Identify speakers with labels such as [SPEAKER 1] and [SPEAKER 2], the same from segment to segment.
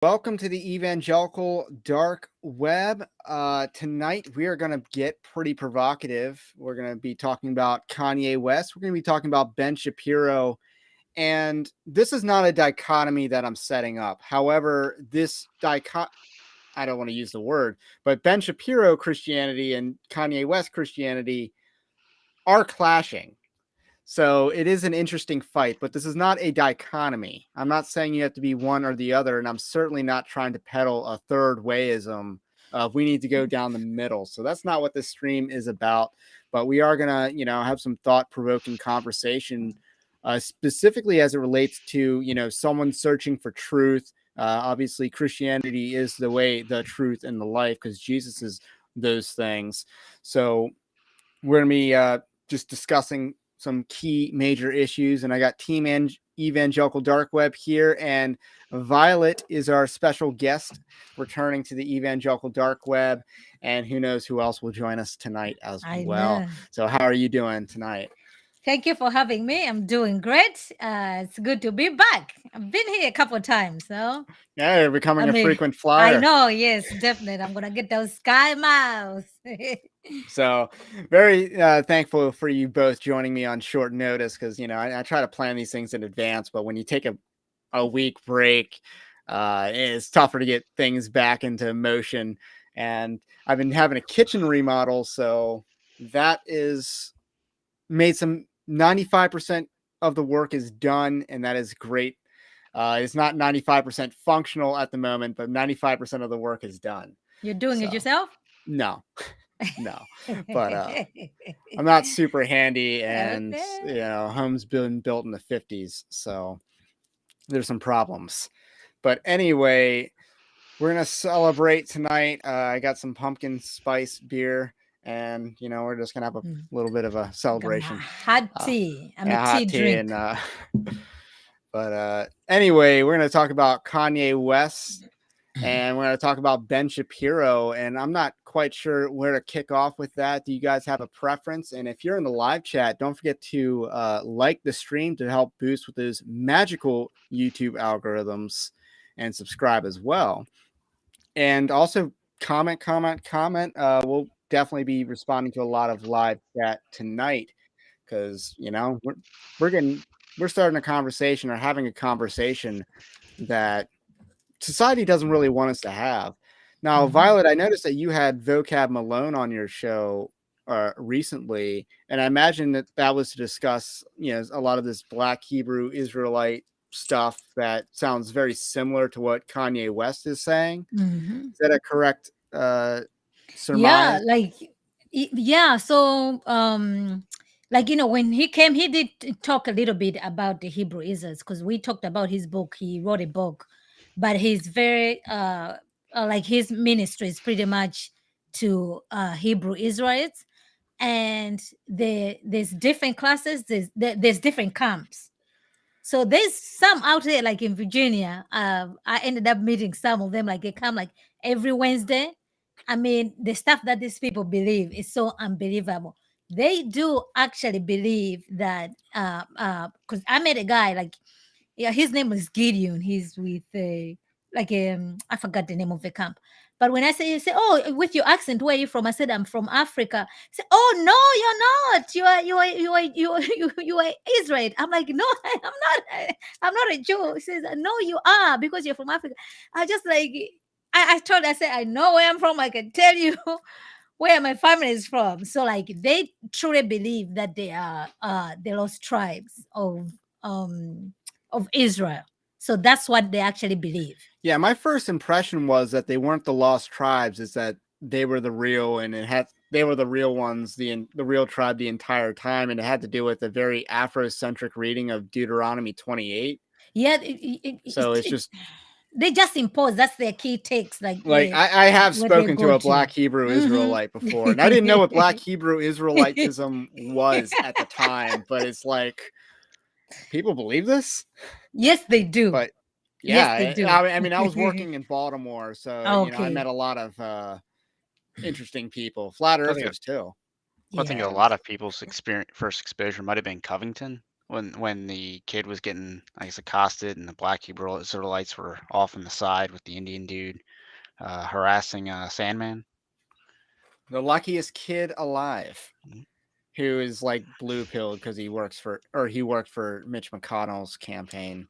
[SPEAKER 1] Welcome to the Evangelical Dark Web. Tonight we are going to get pretty provocative. We're going to be talking about Kanye West. We're going to be talking about Ben Shapiro. And this is not a dichotomy that I'm setting up. However, I don't want to use the word, but Ben Shapiro Christianity and Kanye West Christianity are clashing. So it is an interesting fight, but this is not a dichotomy. I'm not saying you have to be one or the other, and I'm certainly not trying to peddle a third wayism of we need to go down the middle. So that's not what this stream is about. But we are gonna, have some thought-provoking conversation, specifically as it relates to, someone searching for truth. Obviously, Christianity is the way, the truth, and the life, because Jesus is those things. So we're gonna be just discussing some key major issues, and I got Team Evangelical Dark Web here, and Violet is our special guest returning to the Evangelical Dark Web, and who knows who else will join us tonight as well. So how are you doing tonight?
[SPEAKER 2] Thank you for having me. I'm doing great. It's good to be back. I've been here a couple of times, so
[SPEAKER 1] yeah, you're becoming a frequent flyer.
[SPEAKER 2] I know, yes, definitely. I'm gonna get those sky miles.
[SPEAKER 1] So very thankful for you both joining me on short notice, because I try to plan these things in advance, but when you take a week break, it's tougher to get things back into motion. And I've been having a kitchen remodel, so that is made some 95% of the work is done, and that is great. It's not 95% functional at the moment, but 95% of the work is done.
[SPEAKER 2] You're doing it yourself?
[SPEAKER 1] No. No, but I'm not super handy, and home's been built in the 50s, so there's some problems. But anyway, we're gonna celebrate tonight. I got some pumpkin spice beer, and we're just gonna have a little bit of a celebration.
[SPEAKER 2] Hot tea. I'm a tea drink.
[SPEAKER 1] But anyway, we're gonna talk about Kanye West. And we're going to talk about Ben Shapiro, and I'm not quite sure where to kick off with that. Do you guys have a preference? And if you're in the live chat, don't forget to like the stream to help boost with those magical YouTube algorithms, and subscribe as well. And also comment. We'll definitely be responding to a lot of live chat tonight, because we're starting a conversation, or having a conversation that society doesn't really want us to have. Now, Violet, I noticed that you had Vocab Malone on your show recently, and I imagine that was to discuss, a lot of this Black Hebrew Israelite stuff that sounds very similar to what Kanye West is saying. Is that a correct surmise?
[SPEAKER 2] So when he came, he did talk a little bit about the Hebrew Israelites, because we talked about his book. He wrote a book, but he's very his ministry is pretty much to Hebrew Israelites, and there's different classes, there's different camps. So there's some out there, like in Virginia. I ended up meeting some of them, like they come like every Wednesday. I mean, the stuff that these people believe is so unbelievable. They do actually believe that because I met a guy, his name is Gideon. He's with I forgot the name of the camp. But when I say, oh, with your accent, where are you from? I said, I'm from Africa. He said, oh no, you're not. You are Israel. I'm like, no, I'm not. I'm not a Jew. He says, no, you are, because you're from Africa. I just I said, I know where I'm from. I can tell you where my family is from. So they truly believe that they are the lost tribes of Israel. So that's what they actually believe.
[SPEAKER 1] Yeah, my first impression was that they weren't the lost tribes; is that they were the real, and they were the real ones, the real tribe the entire time, and it had to do with a very Afrocentric reading of Deuteronomy 28.
[SPEAKER 2] Yeah,
[SPEAKER 1] it's just
[SPEAKER 2] they just impose. That's their key takes.
[SPEAKER 1] I have spoken to a Black Hebrew Israelite before, and I didn't know what Black Hebrew Israelitism was at the time, but it's like, people believe this?
[SPEAKER 2] Yes, they do.
[SPEAKER 1] But yeah, yes, they do. I mean, I was working in Baltimore, so I met a lot of interesting people, flat earthers too.
[SPEAKER 3] I think a lot of people's first exposure might have been Covington. when the kid was getting, I guess, accosted, and the black Hebrew Israelites were off on the side with the Indian dude harassing Sandman.
[SPEAKER 1] The luckiest kid alive,
[SPEAKER 3] Mhm.
[SPEAKER 1] who is like blue pilled because he worked for Mitch McConnell's campaign,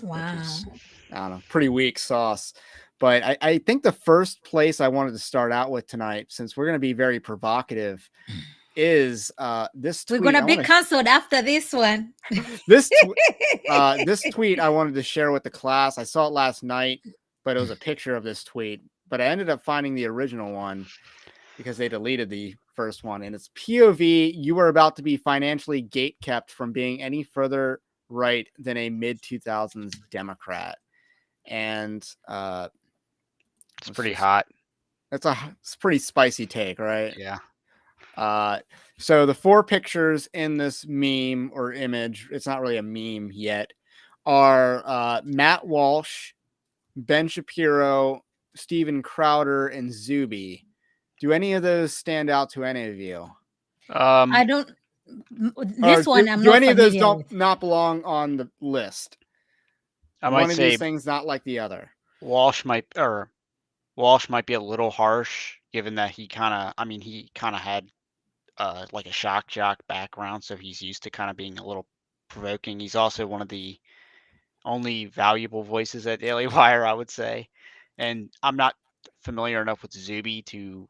[SPEAKER 1] which
[SPEAKER 2] Wow.
[SPEAKER 1] is, I don't know, pretty weak sauce. But I think the first place I wanted to start out with tonight, since we're going to be very provocative, is this
[SPEAKER 2] We're
[SPEAKER 1] tweet.
[SPEAKER 2] gonna
[SPEAKER 1] I
[SPEAKER 2] be
[SPEAKER 1] want to
[SPEAKER 2] cancelled after this one.
[SPEAKER 1] this this tweet I wanted to share with the class. I saw it last night, but it was a picture of this tweet. But I ended up finding the original one because they deleted the first one. And it's POV, you are about to be financially gatekept from being any further right than a mid 2000s Democrat. And
[SPEAKER 3] It's
[SPEAKER 1] it's
[SPEAKER 3] pretty
[SPEAKER 1] just,
[SPEAKER 3] hot.
[SPEAKER 1] it's a pretty spicy take, right?
[SPEAKER 3] Yeah.
[SPEAKER 1] Uh, so the four pictures in this meme or image, it's not really a meme yet, are Matt Walsh, Ben Shapiro, Steven Crowder, and Zuby. Do any of those stand out to any of you?
[SPEAKER 2] I
[SPEAKER 3] Um,
[SPEAKER 2] don't.
[SPEAKER 1] Or
[SPEAKER 2] This one I'm
[SPEAKER 1] do
[SPEAKER 2] not
[SPEAKER 1] any of those
[SPEAKER 2] familiar
[SPEAKER 1] don't
[SPEAKER 2] with.
[SPEAKER 1] not belong on the list?
[SPEAKER 3] I might
[SPEAKER 1] One of these
[SPEAKER 3] say
[SPEAKER 1] things not like the other.
[SPEAKER 3] Walsh might be a little harsh, given that he kind of had like a shock jock background, so he's used to kind of being a little provoking. He's also one of the only valuable voices at Daily Wire, I would say. And I'm not familiar enough with Zuby to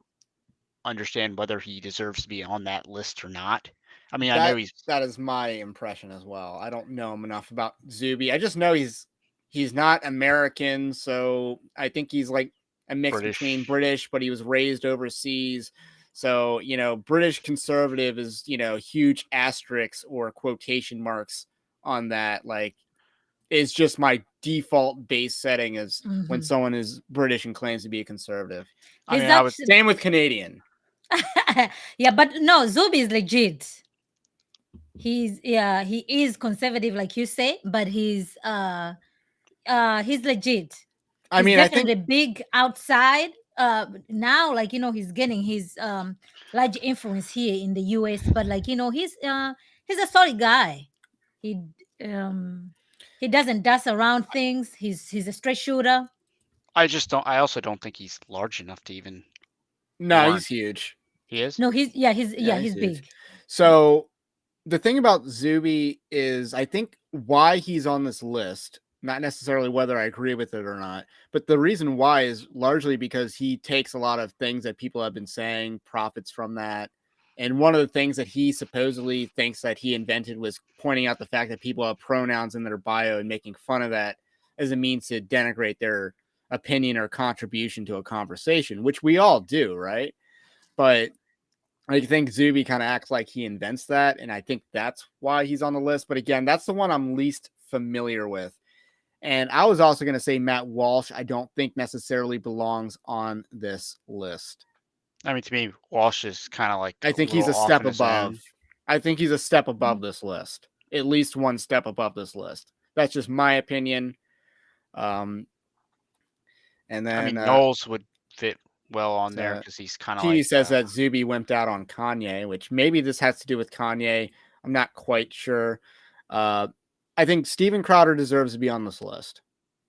[SPEAKER 3] understand whether he deserves to be on that list or not. I mean, I know
[SPEAKER 1] That
[SPEAKER 3] he's
[SPEAKER 1] that is my impression as well. I don't know him enough about Zuby. I just know he's not American, so I think he's like a mix between
[SPEAKER 3] British.
[SPEAKER 1] British, but he was raised overseas. So, British conservative is, huge asterisks or quotation marks on that. Like, is just my default base setting is when
[SPEAKER 2] Mhm.
[SPEAKER 1] someone is British and claims to be a conservative.
[SPEAKER 3] I
[SPEAKER 2] He's
[SPEAKER 3] mean, I would.
[SPEAKER 1] Same with Canadian.
[SPEAKER 2] yeah, but no, Zubi is legit. He is conservative, like you say, but he's legit.
[SPEAKER 1] I
[SPEAKER 2] He's
[SPEAKER 1] mean, I think
[SPEAKER 2] definitely big outside. Now, like he's getting his large influence here in the US, but like he's a solid guy. He um he doesn't dance around things. He's a straight shooter.
[SPEAKER 3] I just don't. I also don't think he's large enough to even
[SPEAKER 1] no, he's
[SPEAKER 3] warrant.
[SPEAKER 1] huge.
[SPEAKER 3] He is.
[SPEAKER 2] No,
[SPEAKER 1] Yeah, he's
[SPEAKER 2] he's
[SPEAKER 1] huge.
[SPEAKER 2] big.
[SPEAKER 1] So the thing about Zuby is I think why he's on this list, not necessarily whether I agree with it or not, but the reason why is largely because he takes a lot of things that people have been saying, profits from that. And one of the things that he supposedly thinks that he invented was pointing out the fact that people have pronouns in their bio and making fun of that as a means to denigrate their opinion or contribution to a conversation, which we all do, right? But I think Zuby kind of acts like he invents that, and I think that's why he's on the list. But again, that's the one I'm least familiar with. And I was also going to say Matt Walsh, I don't think necessarily belongs on this list.
[SPEAKER 3] I mean, to me, Walsh is kind of like
[SPEAKER 1] I
[SPEAKER 3] a
[SPEAKER 1] think he's
[SPEAKER 3] little
[SPEAKER 1] a
[SPEAKER 3] off
[SPEAKER 1] step
[SPEAKER 3] in his
[SPEAKER 1] above.
[SPEAKER 3] own.
[SPEAKER 1] I think he's a step above this list, at least one step above this list. That's just my opinion. Um, and
[SPEAKER 3] I
[SPEAKER 1] then
[SPEAKER 3] mean, Knowles would fit well on there
[SPEAKER 1] uh,
[SPEAKER 3] because he's kind of
[SPEAKER 1] T
[SPEAKER 3] like
[SPEAKER 1] says that Zuby wimped out on Kanye, which maybe this has to do with Kanye. I'm not quite sure. Uh, I think Steven Crowder deserves to be on this list.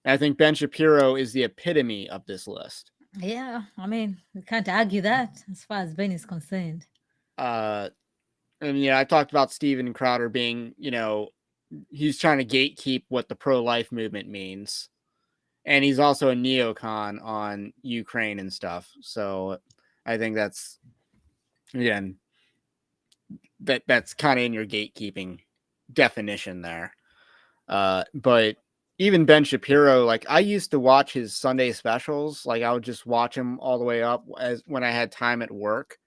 [SPEAKER 1] And I think Ben Shapiro is the epitome of this list.
[SPEAKER 2] Yeah, I mean, we can't argue that as far as Ben is concerned.
[SPEAKER 1] Uh, and yeah, I talked about Steven Crowder being, he's trying to gatekeep what the pro-life movement means, and he's also a neocon on Ukraine and stuff. So I think that's, again, that's kind of in your gatekeeping definition there. But even Ben Shapiro, like I used to watch his Sunday specials. Like I would just watch him all the way up as when I had time at work.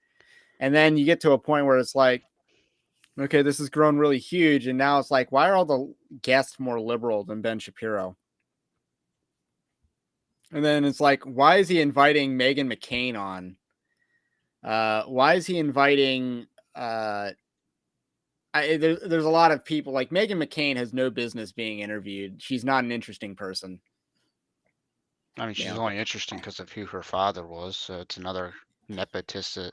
[SPEAKER 1] And then you get to a point where it's like, okay, this has grown really huge. And now it's like, why are all the guests more liberal than Ben Shapiro? And then it's like, why is he inviting Meghan McCain on? Why is he inviting there's a lot of people like Meghan McCain has no business being interviewed. She's not an interesting person.
[SPEAKER 3] I mean, she's
[SPEAKER 1] Yeah.
[SPEAKER 3] only interesting because of who her father was. So it's another. nepotism,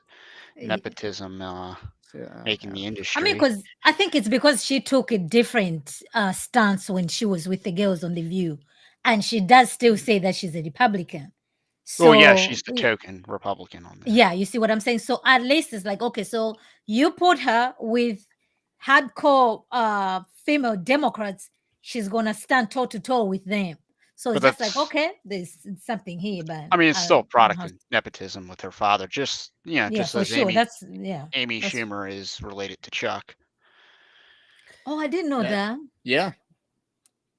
[SPEAKER 3] making the
[SPEAKER 2] I mean,
[SPEAKER 3] industry.
[SPEAKER 2] because I think it's because she took a different stance when she was with the girls on The View, and she does still say that she's a Republican.
[SPEAKER 3] Well, yeah,
[SPEAKER 2] So
[SPEAKER 3] she's the token Republican on there.
[SPEAKER 2] yeah, you see what I'm saying? So at least it's like, okay, so you put her with hardcore female Democrats, she's gonna stand toe to toe with them. So
[SPEAKER 3] But
[SPEAKER 2] it's just like,
[SPEAKER 3] that's,
[SPEAKER 2] okay, there's something here, but
[SPEAKER 3] I mean, it's
[SPEAKER 2] I
[SPEAKER 3] still a
[SPEAKER 2] don't know
[SPEAKER 3] product
[SPEAKER 2] how.
[SPEAKER 3] of nepotism with her father. Just
[SPEAKER 2] Yeah,
[SPEAKER 3] just
[SPEAKER 2] for
[SPEAKER 3] as
[SPEAKER 2] sure. That's yeah.
[SPEAKER 3] Amy
[SPEAKER 2] That's
[SPEAKER 3] Schumer is related to Chuck.
[SPEAKER 2] oh, I didn't know that.
[SPEAKER 1] Yeah,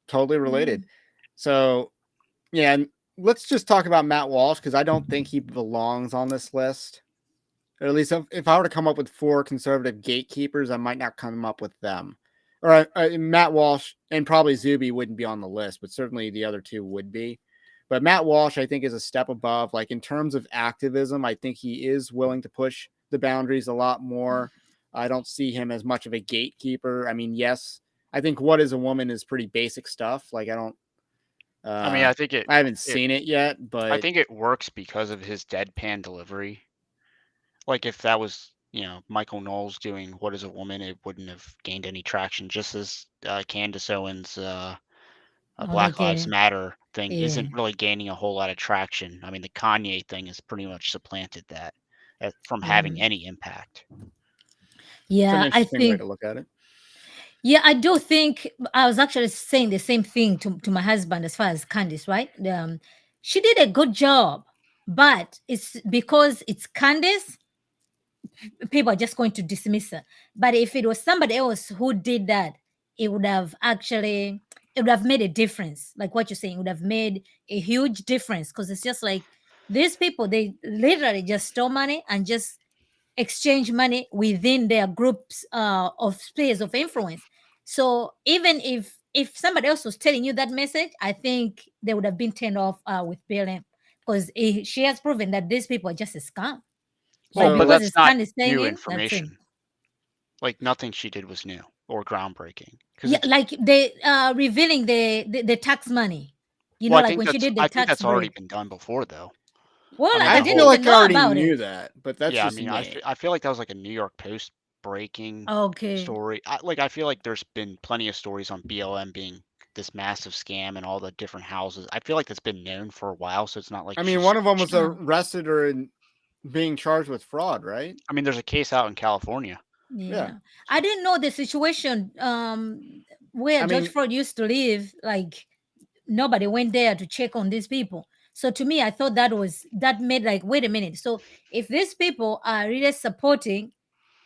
[SPEAKER 1] totally related.
[SPEAKER 2] Mm.
[SPEAKER 1] So yeah, and let's just talk about Matt Walsh because I don't think he belongs on this list. Or at least if I were to come up with 4 conservative gatekeepers, I might not come up with them. Or Matt Walsh and probably Zuby wouldn't be on the list, but certainly the other 2 would be. But Matt Walsh, I think, is a step above. Like in terms of activism, I think he is willing to push the boundaries a lot more. I don't see him as much of a gatekeeper. I mean, yes, I think What Is a Woman is pretty basic stuff. Like I don't,
[SPEAKER 3] I mean,
[SPEAKER 1] I haven't
[SPEAKER 3] it
[SPEAKER 1] seen it yet,
[SPEAKER 3] I
[SPEAKER 1] but
[SPEAKER 3] think it works because of his deadpan delivery. Like if that was, Michael Knowles doing What Is a Woman, it wouldn't have gained any traction. Just as Candace Owens' Black Lives
[SPEAKER 2] Okay.
[SPEAKER 3] Matter thing
[SPEAKER 2] Yeah.
[SPEAKER 3] isn't really gaining a whole lot of traction. I mean, the Kanye thing has pretty much supplanted that from having
[SPEAKER 2] Mm.
[SPEAKER 3] any impact.
[SPEAKER 1] it's an
[SPEAKER 2] Yeah, I
[SPEAKER 1] interesting way
[SPEAKER 2] think
[SPEAKER 1] to look at it.
[SPEAKER 2] yeah, I do think I was actually saying the same thing to my husband as far as Candice, right? She did a good job, but it's because it's Candice, people are just going to dismiss her. But if it was somebody else who did that, it would have made a difference. Like what you're saying, it would have made a huge difference because it's just like these people, they literally just stole money and just exchange money within their groups of spheres of influence. So even if somebody else was telling you that message, I think they would have been turned off with BLM because she has proven that these people are just a scam. But
[SPEAKER 3] Well, but
[SPEAKER 1] So
[SPEAKER 2] because
[SPEAKER 3] that's
[SPEAKER 2] it's
[SPEAKER 3] not
[SPEAKER 2] kind of saying
[SPEAKER 3] new
[SPEAKER 2] it, that's it.
[SPEAKER 3] information. Like nothing she did was new or groundbreaking. Because
[SPEAKER 2] Yeah,
[SPEAKER 3] it's
[SPEAKER 2] like they revealing the tax money. You
[SPEAKER 3] well,
[SPEAKER 2] know, like when she did the
[SPEAKER 3] I think
[SPEAKER 2] tax
[SPEAKER 3] that's already
[SPEAKER 2] break.
[SPEAKER 3] been done before, though.
[SPEAKER 2] Well,
[SPEAKER 3] I mean,
[SPEAKER 2] I
[SPEAKER 1] I
[SPEAKER 3] the
[SPEAKER 2] didn't
[SPEAKER 1] feel
[SPEAKER 3] whole
[SPEAKER 2] even
[SPEAKER 1] like I
[SPEAKER 2] know
[SPEAKER 1] already
[SPEAKER 2] about
[SPEAKER 1] knew
[SPEAKER 2] it.
[SPEAKER 1] that, but that's
[SPEAKER 3] yeah. I
[SPEAKER 1] just
[SPEAKER 3] mean,
[SPEAKER 1] me.
[SPEAKER 3] I feel like that was like a New York Post breaking
[SPEAKER 2] Okay.
[SPEAKER 3] story. I feel like there's been plenty of stories on BLM being this massive scam and all the different houses. I feel like that's been known for a while, so it's not like
[SPEAKER 1] I mean, one of them was
[SPEAKER 2] Oh,
[SPEAKER 1] arrested or being charged with fraud, right?
[SPEAKER 3] I mean, there's a case out in California.
[SPEAKER 1] Yeah.
[SPEAKER 2] yeah. I didn't know the situation where
[SPEAKER 1] I
[SPEAKER 2] George
[SPEAKER 1] mean,
[SPEAKER 2] Floyd used to live, like nobody went there to check on these people. So to me, I thought that made like, wait a minute. So if these people are really supporting,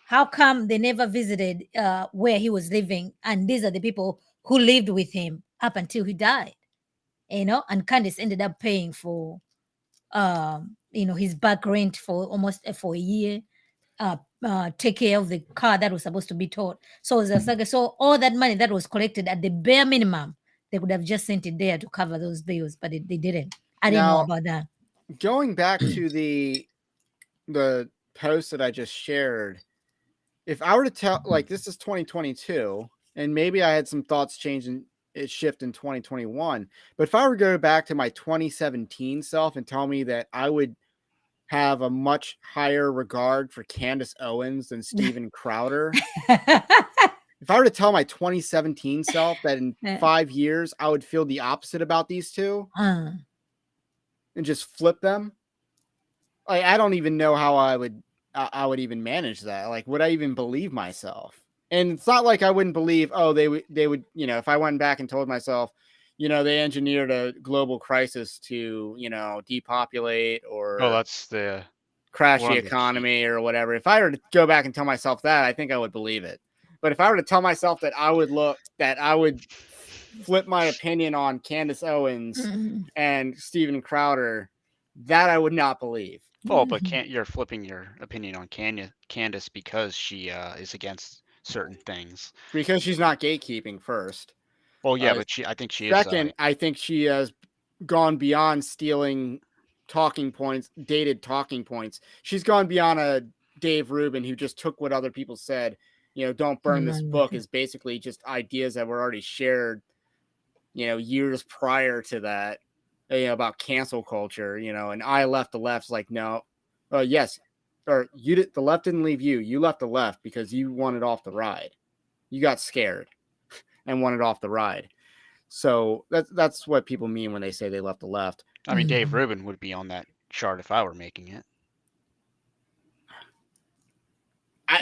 [SPEAKER 2] how come they never visited where he was living? And these are the people who lived with him up until he died, and Candice ended up paying for his back rent for almost for a year, take care of the car that was supposed to be towed. So it's just like, so all that money that was collected at the bare minimum, they could have just sent it there to cover those bills, but they didn't. I didn't know
[SPEAKER 1] now
[SPEAKER 2] about that.
[SPEAKER 1] going back to the post that I just shared, if I were to tell, like, this is 2022, and maybe I had some thoughts change and it shift in 2021, but if I were to go back to my 2017 self and tell me that I would have a much higher regard for Candace Owens than Steven Crowder, if I were to tell my 2017 self that in 5 years I would feel the opposite about these two
[SPEAKER 2] Uh,
[SPEAKER 1] and just flip them, I don't even know how I would even manage that. Like, would I even believe myself? And it's not like I wouldn't believe. Oh, they would. If I went back and told myself, they engineered a global crisis to depopulate
[SPEAKER 3] Oh,
[SPEAKER 1] or
[SPEAKER 3] that's the
[SPEAKER 1] crash
[SPEAKER 3] one
[SPEAKER 1] the
[SPEAKER 3] of the key.
[SPEAKER 1] economy or whatever. If I were to go back and tell myself that, I think I would believe it. But if I were to tell myself that I would flip my opinion on Candace Owens
[SPEAKER 2] mm,
[SPEAKER 1] and Steven Crowder, that I would not believe.
[SPEAKER 3] Well, but
[SPEAKER 2] mhm.
[SPEAKER 3] you're flipping your opinion on Candace because she is against certain things.
[SPEAKER 1] Because she's not gatekeeping first.
[SPEAKER 3] Well, yeah,
[SPEAKER 1] Uh,
[SPEAKER 3] but I think she is.
[SPEAKER 1] Second, I think she has gone beyond stealing talking points, dated talking points. She's gone beyond a Dave Rubin who just took what other people said. Don't burn
[SPEAKER 2] And
[SPEAKER 1] this
[SPEAKER 2] run with
[SPEAKER 1] book
[SPEAKER 2] it.
[SPEAKER 1] is basically just ideas that were already shared, years prior to that, about cancel culture, and I left the left's like, no, Yes, or the left didn't leave you. You left the left because you wanted off the ride. You got scared and wanted off the ride. So that's what people mean when they say they left the left.
[SPEAKER 3] I mean, Dave Rubin would be on that chart if I were making it.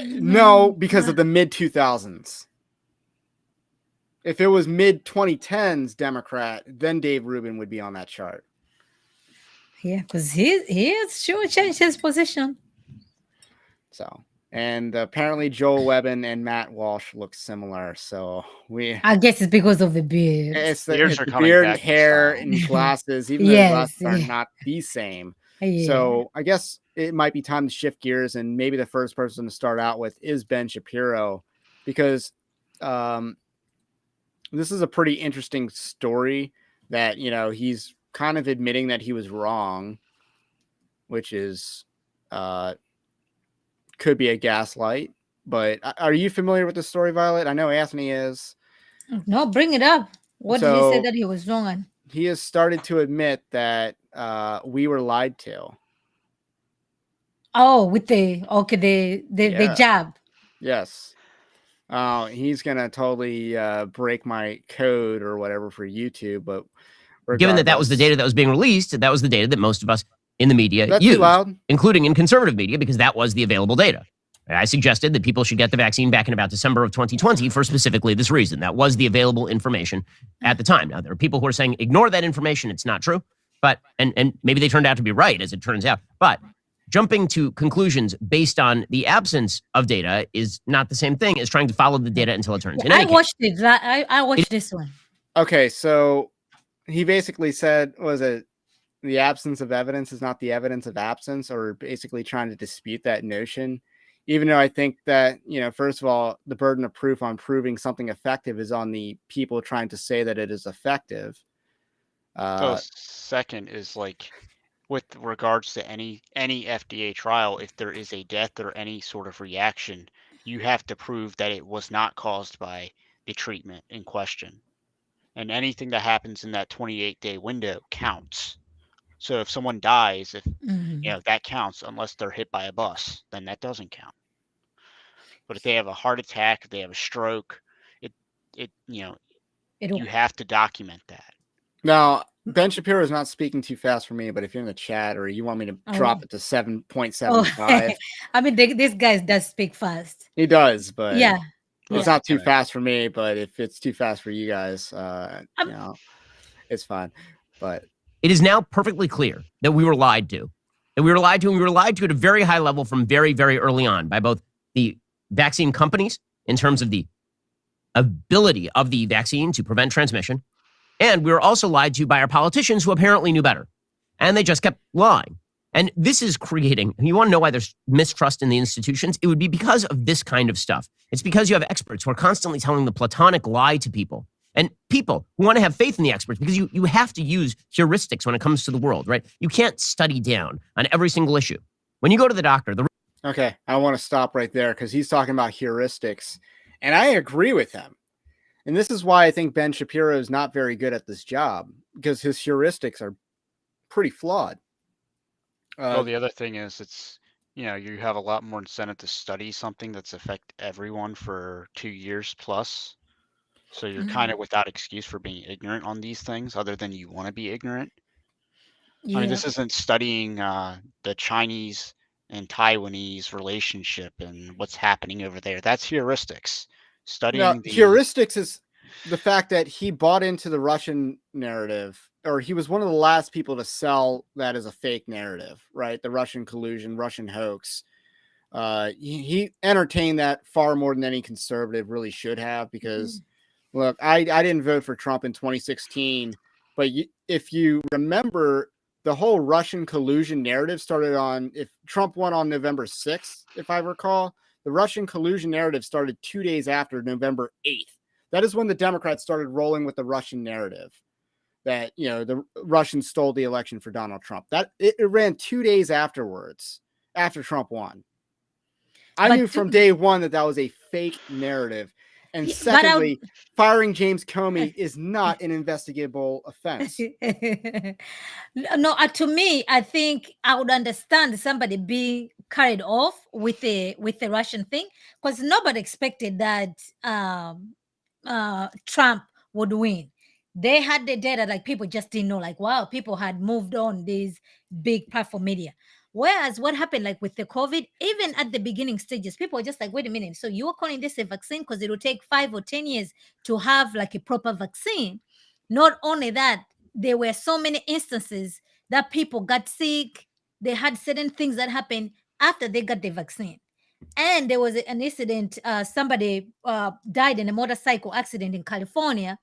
[SPEAKER 1] No, because of the mid 2000s. If it was mid 2010s Democrat, then Dave Rubin would be on that chart.
[SPEAKER 2] Yeah, because he has sure changed his position.
[SPEAKER 1] So, and apparently Joel Webbin and Matt Walsh look similar. So
[SPEAKER 2] I guess it's because of the beard.
[SPEAKER 1] It's
[SPEAKER 3] Beards
[SPEAKER 1] the
[SPEAKER 3] are coming
[SPEAKER 1] beard,
[SPEAKER 3] back in
[SPEAKER 1] hair,
[SPEAKER 3] style.
[SPEAKER 1] and glasses, even though
[SPEAKER 2] Yes,
[SPEAKER 1] glasses are
[SPEAKER 2] yeah.
[SPEAKER 1] not the same.
[SPEAKER 2] Yeah.
[SPEAKER 1] So I guess it might be time to shift gears, and maybe the first person to start out with is Ben Shapiro, because this is a pretty interesting story that, you know, he's kind of admitting that he was wrong, which is could be a gaslight. But are you familiar with the story, Violet? I know Anthony is.
[SPEAKER 2] No, bring it up. What did he say that he was wrong on?
[SPEAKER 1] He has started to admit that we were lied to.
[SPEAKER 2] Oh, with the jab.
[SPEAKER 1] Yes. He's gonna totally break my code or whatever for YouTube, but
[SPEAKER 4] given that was the data that was being released, that was the data that most of us in the media used, including in conservative media, because that was the available data. I suggested that people should get the vaccine back in about December of 2020 for specifically this reason. That was the available information at the time. Now, there are people who are saying, ignore that information. It's not true. But, and maybe they turned out to be right, as it turns out. But jumping to conclusions based on the absence of data is not the same thing as trying to follow the data until it turns.
[SPEAKER 2] I watched it. I watched this one.
[SPEAKER 1] Okay, so he basically said, was it the absence of evidence is not the evidence of absence, or basically trying to dispute that notion? Even though I think that, you know, first of all, the burden of proof on proving something effective is on the people trying to say that it is effective.
[SPEAKER 3] Second is, like, with regards to any FDA trial, if there is a death or any sort of reaction, you have to prove that it was not caused by the treatment in question. And anything that happens in that 28-day window counts. So if someone dies, if you know, that counts, unless they're hit by a bus, then that doesn't count. But if they have a heart attack, if they have a stroke, you have to document that.
[SPEAKER 1] Now, Ben Shapiro is not speaking too fast for me, but if you're in the chat or you want me to drop it to 7.75.
[SPEAKER 2] I mean, this guy does speak fast.
[SPEAKER 1] He does, but
[SPEAKER 2] yeah,
[SPEAKER 1] it's not too fast for me. But if it's too fast for you guys, you know, it's fine. But
[SPEAKER 4] it is now perfectly clear that we were lied to. And we were lied to at a very high level from very, very early on by both the vaccine companies in terms of the ability of the vaccine to prevent transmission. And we were also lied to by our politicians who apparently knew better. And they just kept lying. And this is creating, you want to know why there's mistrust in the institutions? It would be because of this kind of stuff. It's because you have experts who are constantly telling the platonic lie to people. And people who want to have faith in the experts, because you have to use heuristics when it comes to the world, right? You can't study down on every single issue. When you go to the doctor,
[SPEAKER 1] okay, I want to stop right there because he's talking about heuristics. And I agree with him. And this is why I think Ben Shapiro is not very good at this job, because his heuristics are pretty flawed.
[SPEAKER 3] Well, the other thing is, it's, you know, you have a lot more incentive to study something that's affect everyone for 2 years plus. So you're kind of without excuse for being ignorant on these things, other than you want to be ignorant. I mean, this isn't studying the Chinese and Taiwanese relationship and what's happening over there. That's heuristics. Studying
[SPEAKER 1] heuristics is the fact that he bought into the Russian narrative, or he was one of the last people to sell that as a fake narrative, right? The Russian collusion, Russian hoax. He entertained that far more than any conservative really should have, because look, I didn't vote for Trump in 2016, but if you remember, the whole Russian collusion narrative started on, if Trump won on November 6th, if I recall, the Russian collusion narrative started 2 days after November 8th. That is when the Democrats started rolling with the Russian narrative that, you know, the Russians stole the election for Donald Trump. That it ran 2 days afterwards, after Trump won. I knew from day one that was a fake narrative. And
[SPEAKER 2] Yeah, but
[SPEAKER 1] secondly, firing James Comey is not an investigable offense.
[SPEAKER 2] no, to me, I think I would understand somebody being carried off with the Russian thing, because nobody expected that Trump would win. They had the data, like people just didn't know, like wow, people had moved on these big platform media. Whereas what happened, like with the COVID, even at the beginning stages, people were just like, wait a minute, so you are calling this a vaccine because it will take 5 or 10 years to have like a proper vaccine. Not only that, there were so many instances that people got sick. They had certain things that happened after they got the vaccine. And there was an incident, somebody died in a motorcycle accident in California,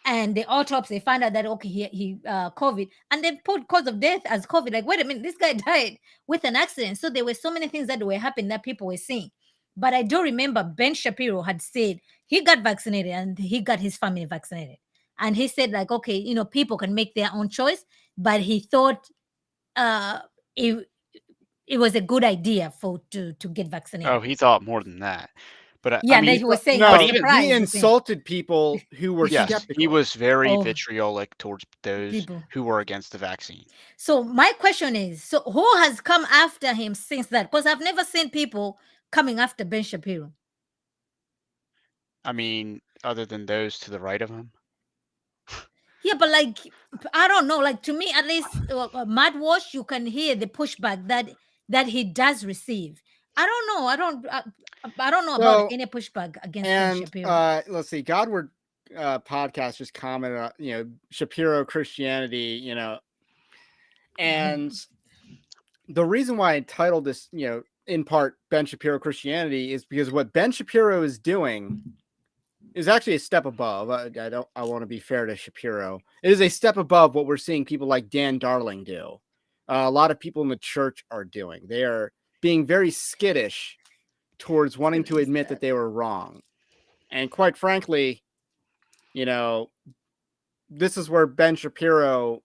[SPEAKER 2] and the autopsy found out that okay, he COVID, and they put cause of death as COVID. Like, wait a minute, this guy died with an accident. So there were so many things that were happening that people were seeing. But I do remember Ben Shapiro had said he got vaccinated and he got his family vaccinated, and he said like, okay, people can make their own choice, but he thought uh it it was a good idea to get vaccinated.
[SPEAKER 3] Oh, he thought more than that. But I
[SPEAKER 2] Yeah, and then
[SPEAKER 3] mean,
[SPEAKER 2] he was saying, I
[SPEAKER 1] No,
[SPEAKER 2] was
[SPEAKER 3] even-
[SPEAKER 2] surprised.
[SPEAKER 1] he
[SPEAKER 2] I think.
[SPEAKER 1] insulted people who were
[SPEAKER 3] yes,
[SPEAKER 1] skeptical.
[SPEAKER 3] he was very
[SPEAKER 2] Oh.
[SPEAKER 3] vitriolic towards those
[SPEAKER 2] People.
[SPEAKER 3] who were against the vaccine.
[SPEAKER 2] So my question is, so who has come after him since that? Because I've never seen people coming after Ben Shapiro.
[SPEAKER 3] I mean, other than those to the right of him.
[SPEAKER 2] Yeah, but like, I don't know. Like to me, at least, Mad Wash, you can hear the pushback that he does receive. I don't know. I don't know about any pushback against Ben Shapiro.
[SPEAKER 1] Let's see, Godward podcast just commented on, Shapiro Christianity, and the reason why I titled this, in part Ben Shapiro Christianity, is because what Ben Shapiro is doing is actually a step above. I want to be fair to Shapiro. It is a step above what we're seeing people like Dan Darling do. A lot of people in the church are doing. They are being very skittish towards wanting to admit that they were wrong. And quite frankly, this is where Ben Shapiro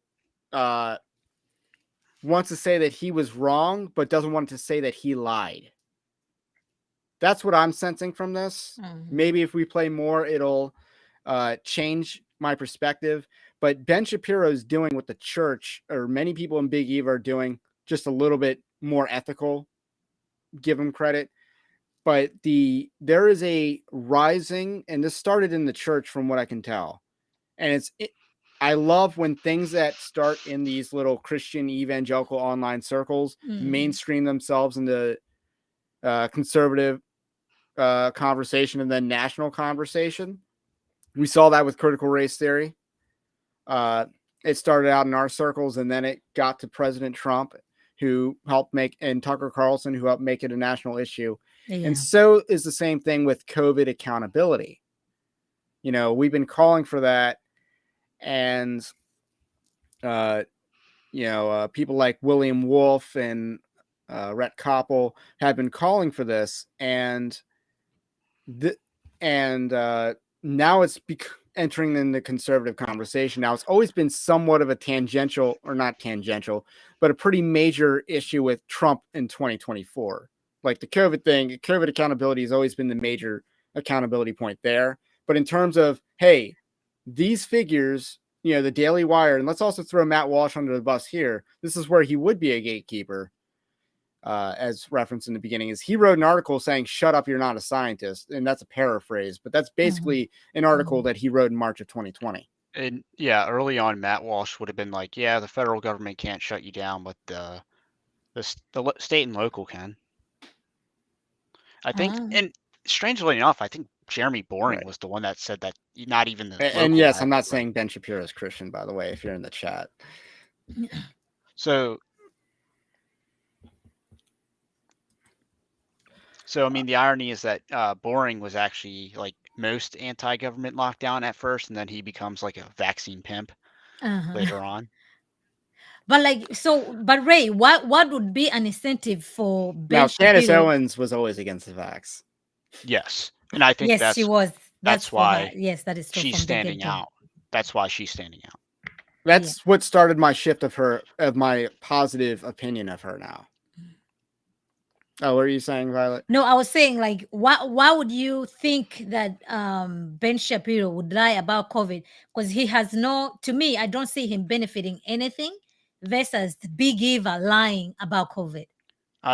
[SPEAKER 1] wants to say that he was wrong, but doesn't want to say that he lied. That's what I'm sensing from this.
[SPEAKER 2] Mm-hmm.
[SPEAKER 1] Maybe if we play more, it'll change my perspective. But Ben Shapiro is doing what the church, or many people in Big Eve, are doing, just a little bit more ethical. Give him credit. But there is a rising, and this started in the church from what I can tell. And I love when things that start in these little Christian evangelical online circles mainstream themselves into conservative conversation and then national conversation. We saw that with critical race theory. It started out in our circles, and then it got to President Trump, who helped make, and Tucker Carlson, who helped make it a national issue.
[SPEAKER 2] Yeah.
[SPEAKER 1] And so is the same thing with COVID accountability. We've been calling for that, and people like William Wolf and Rhett Koppel have been calling for this, and now it's entering in the conservative conversation. Now, it's always been somewhat of a tangential, or not tangential, but a pretty major issue with Trump in 2024. Like the COVID thing, COVID accountability has always been the major accountability point there. But in terms of, hey, these figures, the Daily Wire, and let's also throw Matt Walsh under the bus here. This is where he would be a gatekeeper, as referenced in the beginning, is he wrote an article saying, "Shut up, you're not a scientist." And that's a paraphrase, but that's basically an article that he wrote in March of 2020.
[SPEAKER 3] And yeah, early on, Matt Walsh would have been like, yeah, the federal government can't shut you down, but the state and local can. I think, and strangely enough, I think Jeremy Boring was the one that said that not even the local.
[SPEAKER 1] And yes, I'm not saying Ben Shapiro is Christian, by the way, if you're in the chat.
[SPEAKER 3] So I mean, the irony is that Boring was actually like most anti-government lockdown at first, and then he becomes like a vaccine pimp later on.
[SPEAKER 2] But but Ray, what would be an incentive for Ben
[SPEAKER 1] Now, Candace
[SPEAKER 2] Shapiro?
[SPEAKER 1] Owens was always against the vax.
[SPEAKER 3] Yes, and I think
[SPEAKER 2] yes, she was.
[SPEAKER 3] That's why.
[SPEAKER 2] Yes, that is true.
[SPEAKER 3] She's standing out. That's why she's standing out.
[SPEAKER 1] That's what started my shift of my positive opinion of her now. Oh, what are you saying, Violet?
[SPEAKER 2] No, I was saying, like, why would you think that Ben Shapiro would lie about COVID? Because he has no, to me, I don't see him benefiting anything versus the Big Eva lying about COVID.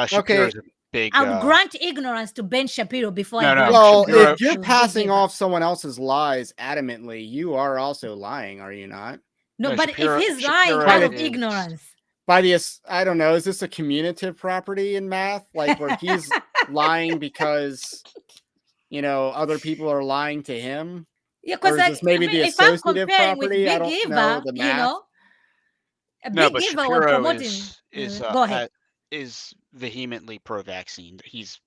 [SPEAKER 3] Shapiro's
[SPEAKER 1] Okay.
[SPEAKER 3] a big.
[SPEAKER 2] I would grant ignorance to Ben Shapiro before I
[SPEAKER 3] No, no,
[SPEAKER 2] grant
[SPEAKER 1] Well,
[SPEAKER 3] Shapiro-
[SPEAKER 1] if
[SPEAKER 2] ignorance
[SPEAKER 1] you're
[SPEAKER 2] to Big
[SPEAKER 1] passing
[SPEAKER 2] Eva.
[SPEAKER 1] off someone else's lies adamantly, you are also lying, are you not?
[SPEAKER 2] No,
[SPEAKER 3] No,
[SPEAKER 2] but if he's lying
[SPEAKER 3] Shapiro
[SPEAKER 2] out of
[SPEAKER 1] is-
[SPEAKER 2] ignorance,
[SPEAKER 1] By the, I don't know, is this a commutative property in math? Like where he's lying because, other people are lying to him?
[SPEAKER 2] yeah,
[SPEAKER 1] Or
[SPEAKER 2] because
[SPEAKER 1] is this maybe the
[SPEAKER 2] if I'm
[SPEAKER 1] associative
[SPEAKER 2] comparing with
[SPEAKER 1] property? I
[SPEAKER 2] Big
[SPEAKER 1] don't know
[SPEAKER 2] Eva,
[SPEAKER 1] the math.
[SPEAKER 3] No,
[SPEAKER 2] Big
[SPEAKER 3] but
[SPEAKER 2] Eva were
[SPEAKER 3] Shapiro
[SPEAKER 2] promoting.
[SPEAKER 3] is
[SPEAKER 2] Go ahead.
[SPEAKER 3] is vehemently pro-vaccine. He's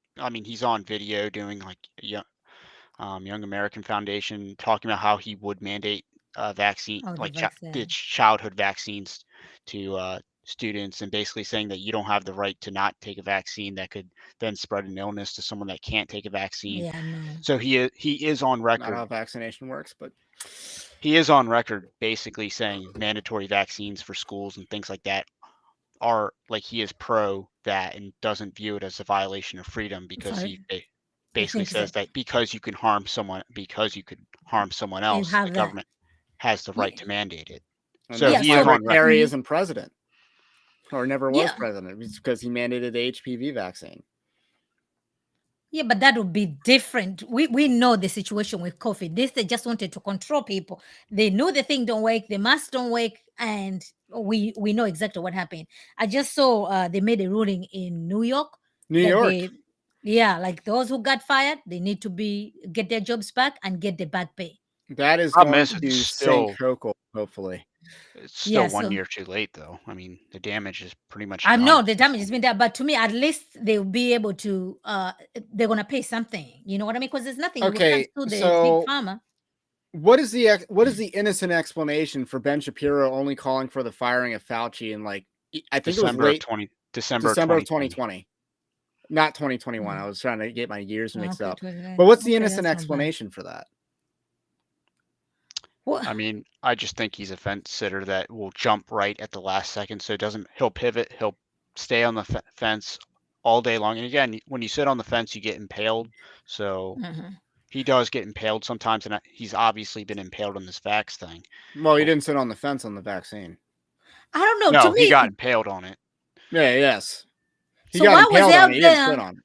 [SPEAKER 3] on video doing like Young American Foundation talking about how he would mandate vaccine
[SPEAKER 2] Oh, the
[SPEAKER 3] like
[SPEAKER 2] vaccine.
[SPEAKER 3] childhood vaccines to students, and basically saying that you don't have the right to not take a vaccine that could then spread an illness to someone that can't take a vaccine.
[SPEAKER 2] Yeah, no.
[SPEAKER 3] So he is on
[SPEAKER 1] Not
[SPEAKER 3] record.
[SPEAKER 1] how vaccination works, but
[SPEAKER 3] He is on record basically saying mandatory vaccines for schools and things like that are like, he is pro that and doesn't view it as a violation of freedom, because he basically
[SPEAKER 2] thinks
[SPEAKER 3] says that because you could harm someone else, the
[SPEAKER 2] have that.
[SPEAKER 3] government has the right
[SPEAKER 2] Yeah.
[SPEAKER 3] to mandate it.
[SPEAKER 1] and
[SPEAKER 3] So
[SPEAKER 1] that's
[SPEAKER 3] he
[SPEAKER 1] why
[SPEAKER 3] is on
[SPEAKER 1] Rick
[SPEAKER 3] record.
[SPEAKER 1] Perry isn't president. Or never was
[SPEAKER 2] Yeah.
[SPEAKER 1] president. It's because he mandated the HPV vaccine.
[SPEAKER 2] Yeah, but that would be different. We know the situation with COVID. They just wanted to control people. They knew the thing don't work, the masks don't work, and we know exactly what happened. I just saw they made a ruling in New York.
[SPEAKER 1] New
[SPEAKER 2] that
[SPEAKER 1] York.
[SPEAKER 2] like those who got fired, they need to get their jobs back and get the back pay.
[SPEAKER 1] That is
[SPEAKER 3] Problem
[SPEAKER 1] going
[SPEAKER 3] is,
[SPEAKER 1] to
[SPEAKER 3] it's
[SPEAKER 1] sink
[SPEAKER 3] still
[SPEAKER 1] Hochul, hopefully.
[SPEAKER 3] it's still
[SPEAKER 2] Yeah,
[SPEAKER 3] 1
[SPEAKER 2] so-
[SPEAKER 3] year too late, though. I mean, the damage is pretty much
[SPEAKER 2] I
[SPEAKER 3] done
[SPEAKER 2] know
[SPEAKER 3] at
[SPEAKER 2] the
[SPEAKER 3] this
[SPEAKER 2] damage has
[SPEAKER 3] point.
[SPEAKER 2] been there, but to me, at least they'll be able to. They're gonna pay something. You know what I mean? Because there's nothing.
[SPEAKER 1] Okay,
[SPEAKER 2] We can't sue the
[SPEAKER 1] so-
[SPEAKER 2] big pharma.
[SPEAKER 1] What is the innocent explanation for Ben Shapiro only calling for the firing of Fauci in I think
[SPEAKER 3] December
[SPEAKER 1] it was late
[SPEAKER 3] December of
[SPEAKER 1] December
[SPEAKER 3] 2020.
[SPEAKER 1] of 2020, not 2021.
[SPEAKER 2] Mm.
[SPEAKER 1] I was trying to get my years mixed
[SPEAKER 2] Okay,
[SPEAKER 1] up.
[SPEAKER 2] 29.
[SPEAKER 1] But what's the
[SPEAKER 2] Okay,
[SPEAKER 1] innocent
[SPEAKER 2] that's not bad.
[SPEAKER 1] explanation for that?
[SPEAKER 2] What?
[SPEAKER 3] I mean, I just think he's a fence sitter that will jump right at the last second. So he'll pivot, he'll stay on the fence all day long. And again, when you sit on the fence, you get impaled. So
[SPEAKER 2] Mhm.
[SPEAKER 3] he does get impaled sometimes, and he's obviously been impaled on this vax thing.
[SPEAKER 1] Well, he didn't sit on the fence on the vaccine.
[SPEAKER 2] I don't know.
[SPEAKER 3] No,
[SPEAKER 2] To me,
[SPEAKER 3] he got impaled on it.
[SPEAKER 1] Yeah, yes. He
[SPEAKER 2] So
[SPEAKER 1] got
[SPEAKER 2] why was
[SPEAKER 1] impaled
[SPEAKER 2] he
[SPEAKER 1] on
[SPEAKER 2] out
[SPEAKER 1] it. He didn't sit
[SPEAKER 2] there?
[SPEAKER 1] on it.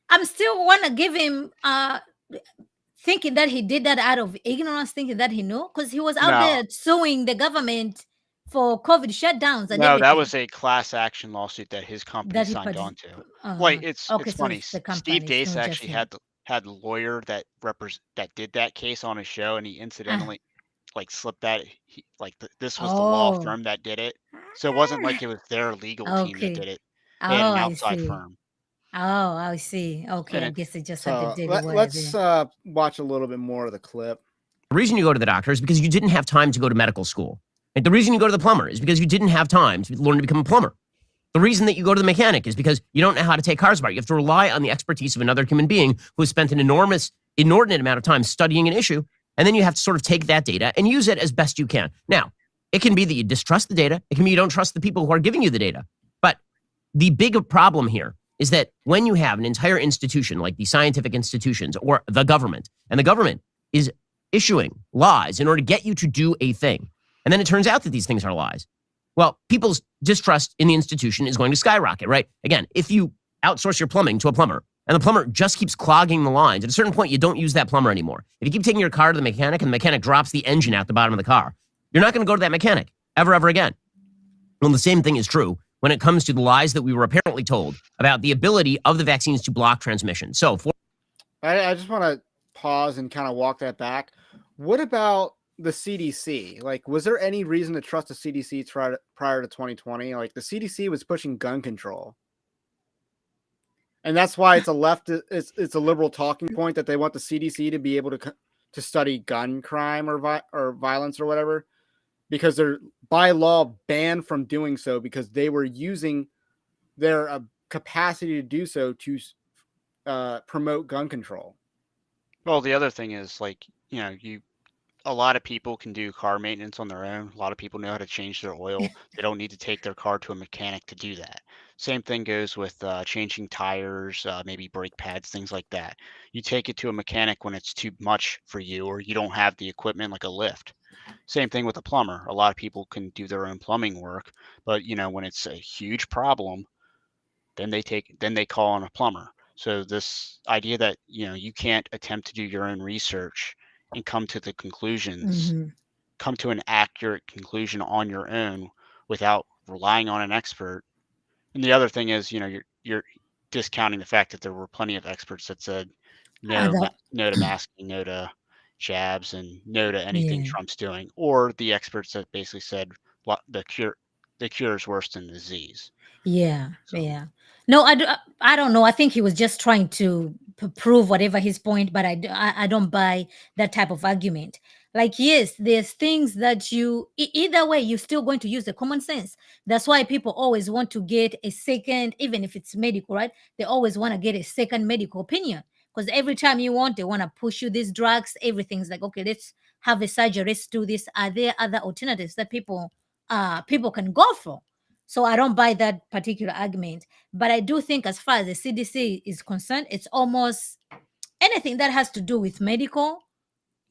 [SPEAKER 2] I'm still want to give him thinking that he did that out of ignorance, thinking that he knew, because he was out
[SPEAKER 3] No.
[SPEAKER 2] there suing the government for COVID shutdowns and
[SPEAKER 3] No,
[SPEAKER 2] everything.
[SPEAKER 3] that was a class action lawsuit that his company
[SPEAKER 2] That he
[SPEAKER 3] signed
[SPEAKER 2] partic-
[SPEAKER 3] on to.
[SPEAKER 2] uh,
[SPEAKER 3] Like, it's
[SPEAKER 2] okay, so
[SPEAKER 3] funny.
[SPEAKER 2] it's the
[SPEAKER 3] Steve
[SPEAKER 2] company, it's
[SPEAKER 3] Deace
[SPEAKER 2] not just
[SPEAKER 3] actually
[SPEAKER 2] him.
[SPEAKER 3] had the lawyer that did that case on his show, and he incidentally slipped that this was the law
[SPEAKER 2] Oh.
[SPEAKER 3] firm that did it. So it wasn't like it was their legal team that
[SPEAKER 2] Okay.
[SPEAKER 3] did it. They had
[SPEAKER 2] Oh,
[SPEAKER 3] an
[SPEAKER 2] I
[SPEAKER 3] outside
[SPEAKER 2] see.
[SPEAKER 3] firm.
[SPEAKER 2] Oh, I see. Okay,
[SPEAKER 3] And
[SPEAKER 2] I
[SPEAKER 3] it-
[SPEAKER 2] guess they just had the
[SPEAKER 1] So
[SPEAKER 2] daily wire
[SPEAKER 1] let's
[SPEAKER 2] there.
[SPEAKER 1] watch a little bit more of the clip.
[SPEAKER 4] The reason you go to the doctor is because you didn't have time to go to medical school. And the reason you go to the plumber is because you didn't have time to learn to become a plumber. The reason that you go to the mechanic is because you don't know how to take cars apart. You have to rely on the expertise of another human being who has spent an inordinate amount of time studying an issue. And then you have to sort of take that data and use it as best you can. Now, it can be that you distrust the data. It can be you don't trust the people who are giving you the data. But the big problem here is that when you have an entire institution like the scientific institutions or the government, and the government is issuing lies in order to get you to do a thing, and then it turns out that these things are lies, well, people's distrust in the institution is going to skyrocket, right? Again, if you outsource your plumbing to a plumber and the plumber just keeps clogging the lines, at a certain point, you don't use that plumber anymore. If you keep taking your car to the mechanic and the mechanic drops the engine out the bottom of the car, you're not going to go to that mechanic ever again. Well, the same thing is true when it comes to the lies that we were apparently told about the ability of the vaccines to block transmission. So
[SPEAKER 1] I just want to pause and kind of walk that back. What about the CDC? Was there any reason to trust the CDC prior to 2020? The CDC was pushing gun control. And that's why it's a liberal talking point that they want the CDC to be able to study gun crime or violence or whatever, because they're by law banned from doing so because they were using their capacity to do so to promote gun control.
[SPEAKER 3] Well, the other thing is a lot of people can do car maintenance on their own. A lot of people know how to change their oil. They don't need to take their car to a mechanic to do that. Same thing goes with changing tires, maybe brake pads, things like that. You take it to a mechanic when it's too much for you, or you don't have the equipment like a lift. Same thing with a plumber. A lot of people can do their own plumbing work, but when it's a huge problem, then they call on a plumber. So this idea that you can't attempt to do your own research and come to the conclusions,
[SPEAKER 2] Mhm.
[SPEAKER 3] come to an accurate conclusion on your own without relying on an expert. And the other thing is, you're discounting the fact that there were plenty of experts that said
[SPEAKER 2] Other,
[SPEAKER 3] no to masking, no to jabs, and no to anything
[SPEAKER 2] yeah.
[SPEAKER 3] Trump's doing, or the experts that basically said the cure is worse than the disease.
[SPEAKER 2] Yeah,
[SPEAKER 3] So
[SPEAKER 2] yeah. No, I don't know. I think he was just trying to prove whatever his point, but I don't buy that type of argument. Like, yes, there's things that either way, you're still going to use the common sense. That's why people always want to get a second, even if it's medical, right? They always want to get a second medical opinion because every time they want to push you these drugs. Everything's like, okay, let's have a surgery, let's do this. Are there other alternatives that people can go for? So I don't buy that particular argument. But I do think, as far as the CDC is concerned, it's almost anything that has to do with medical.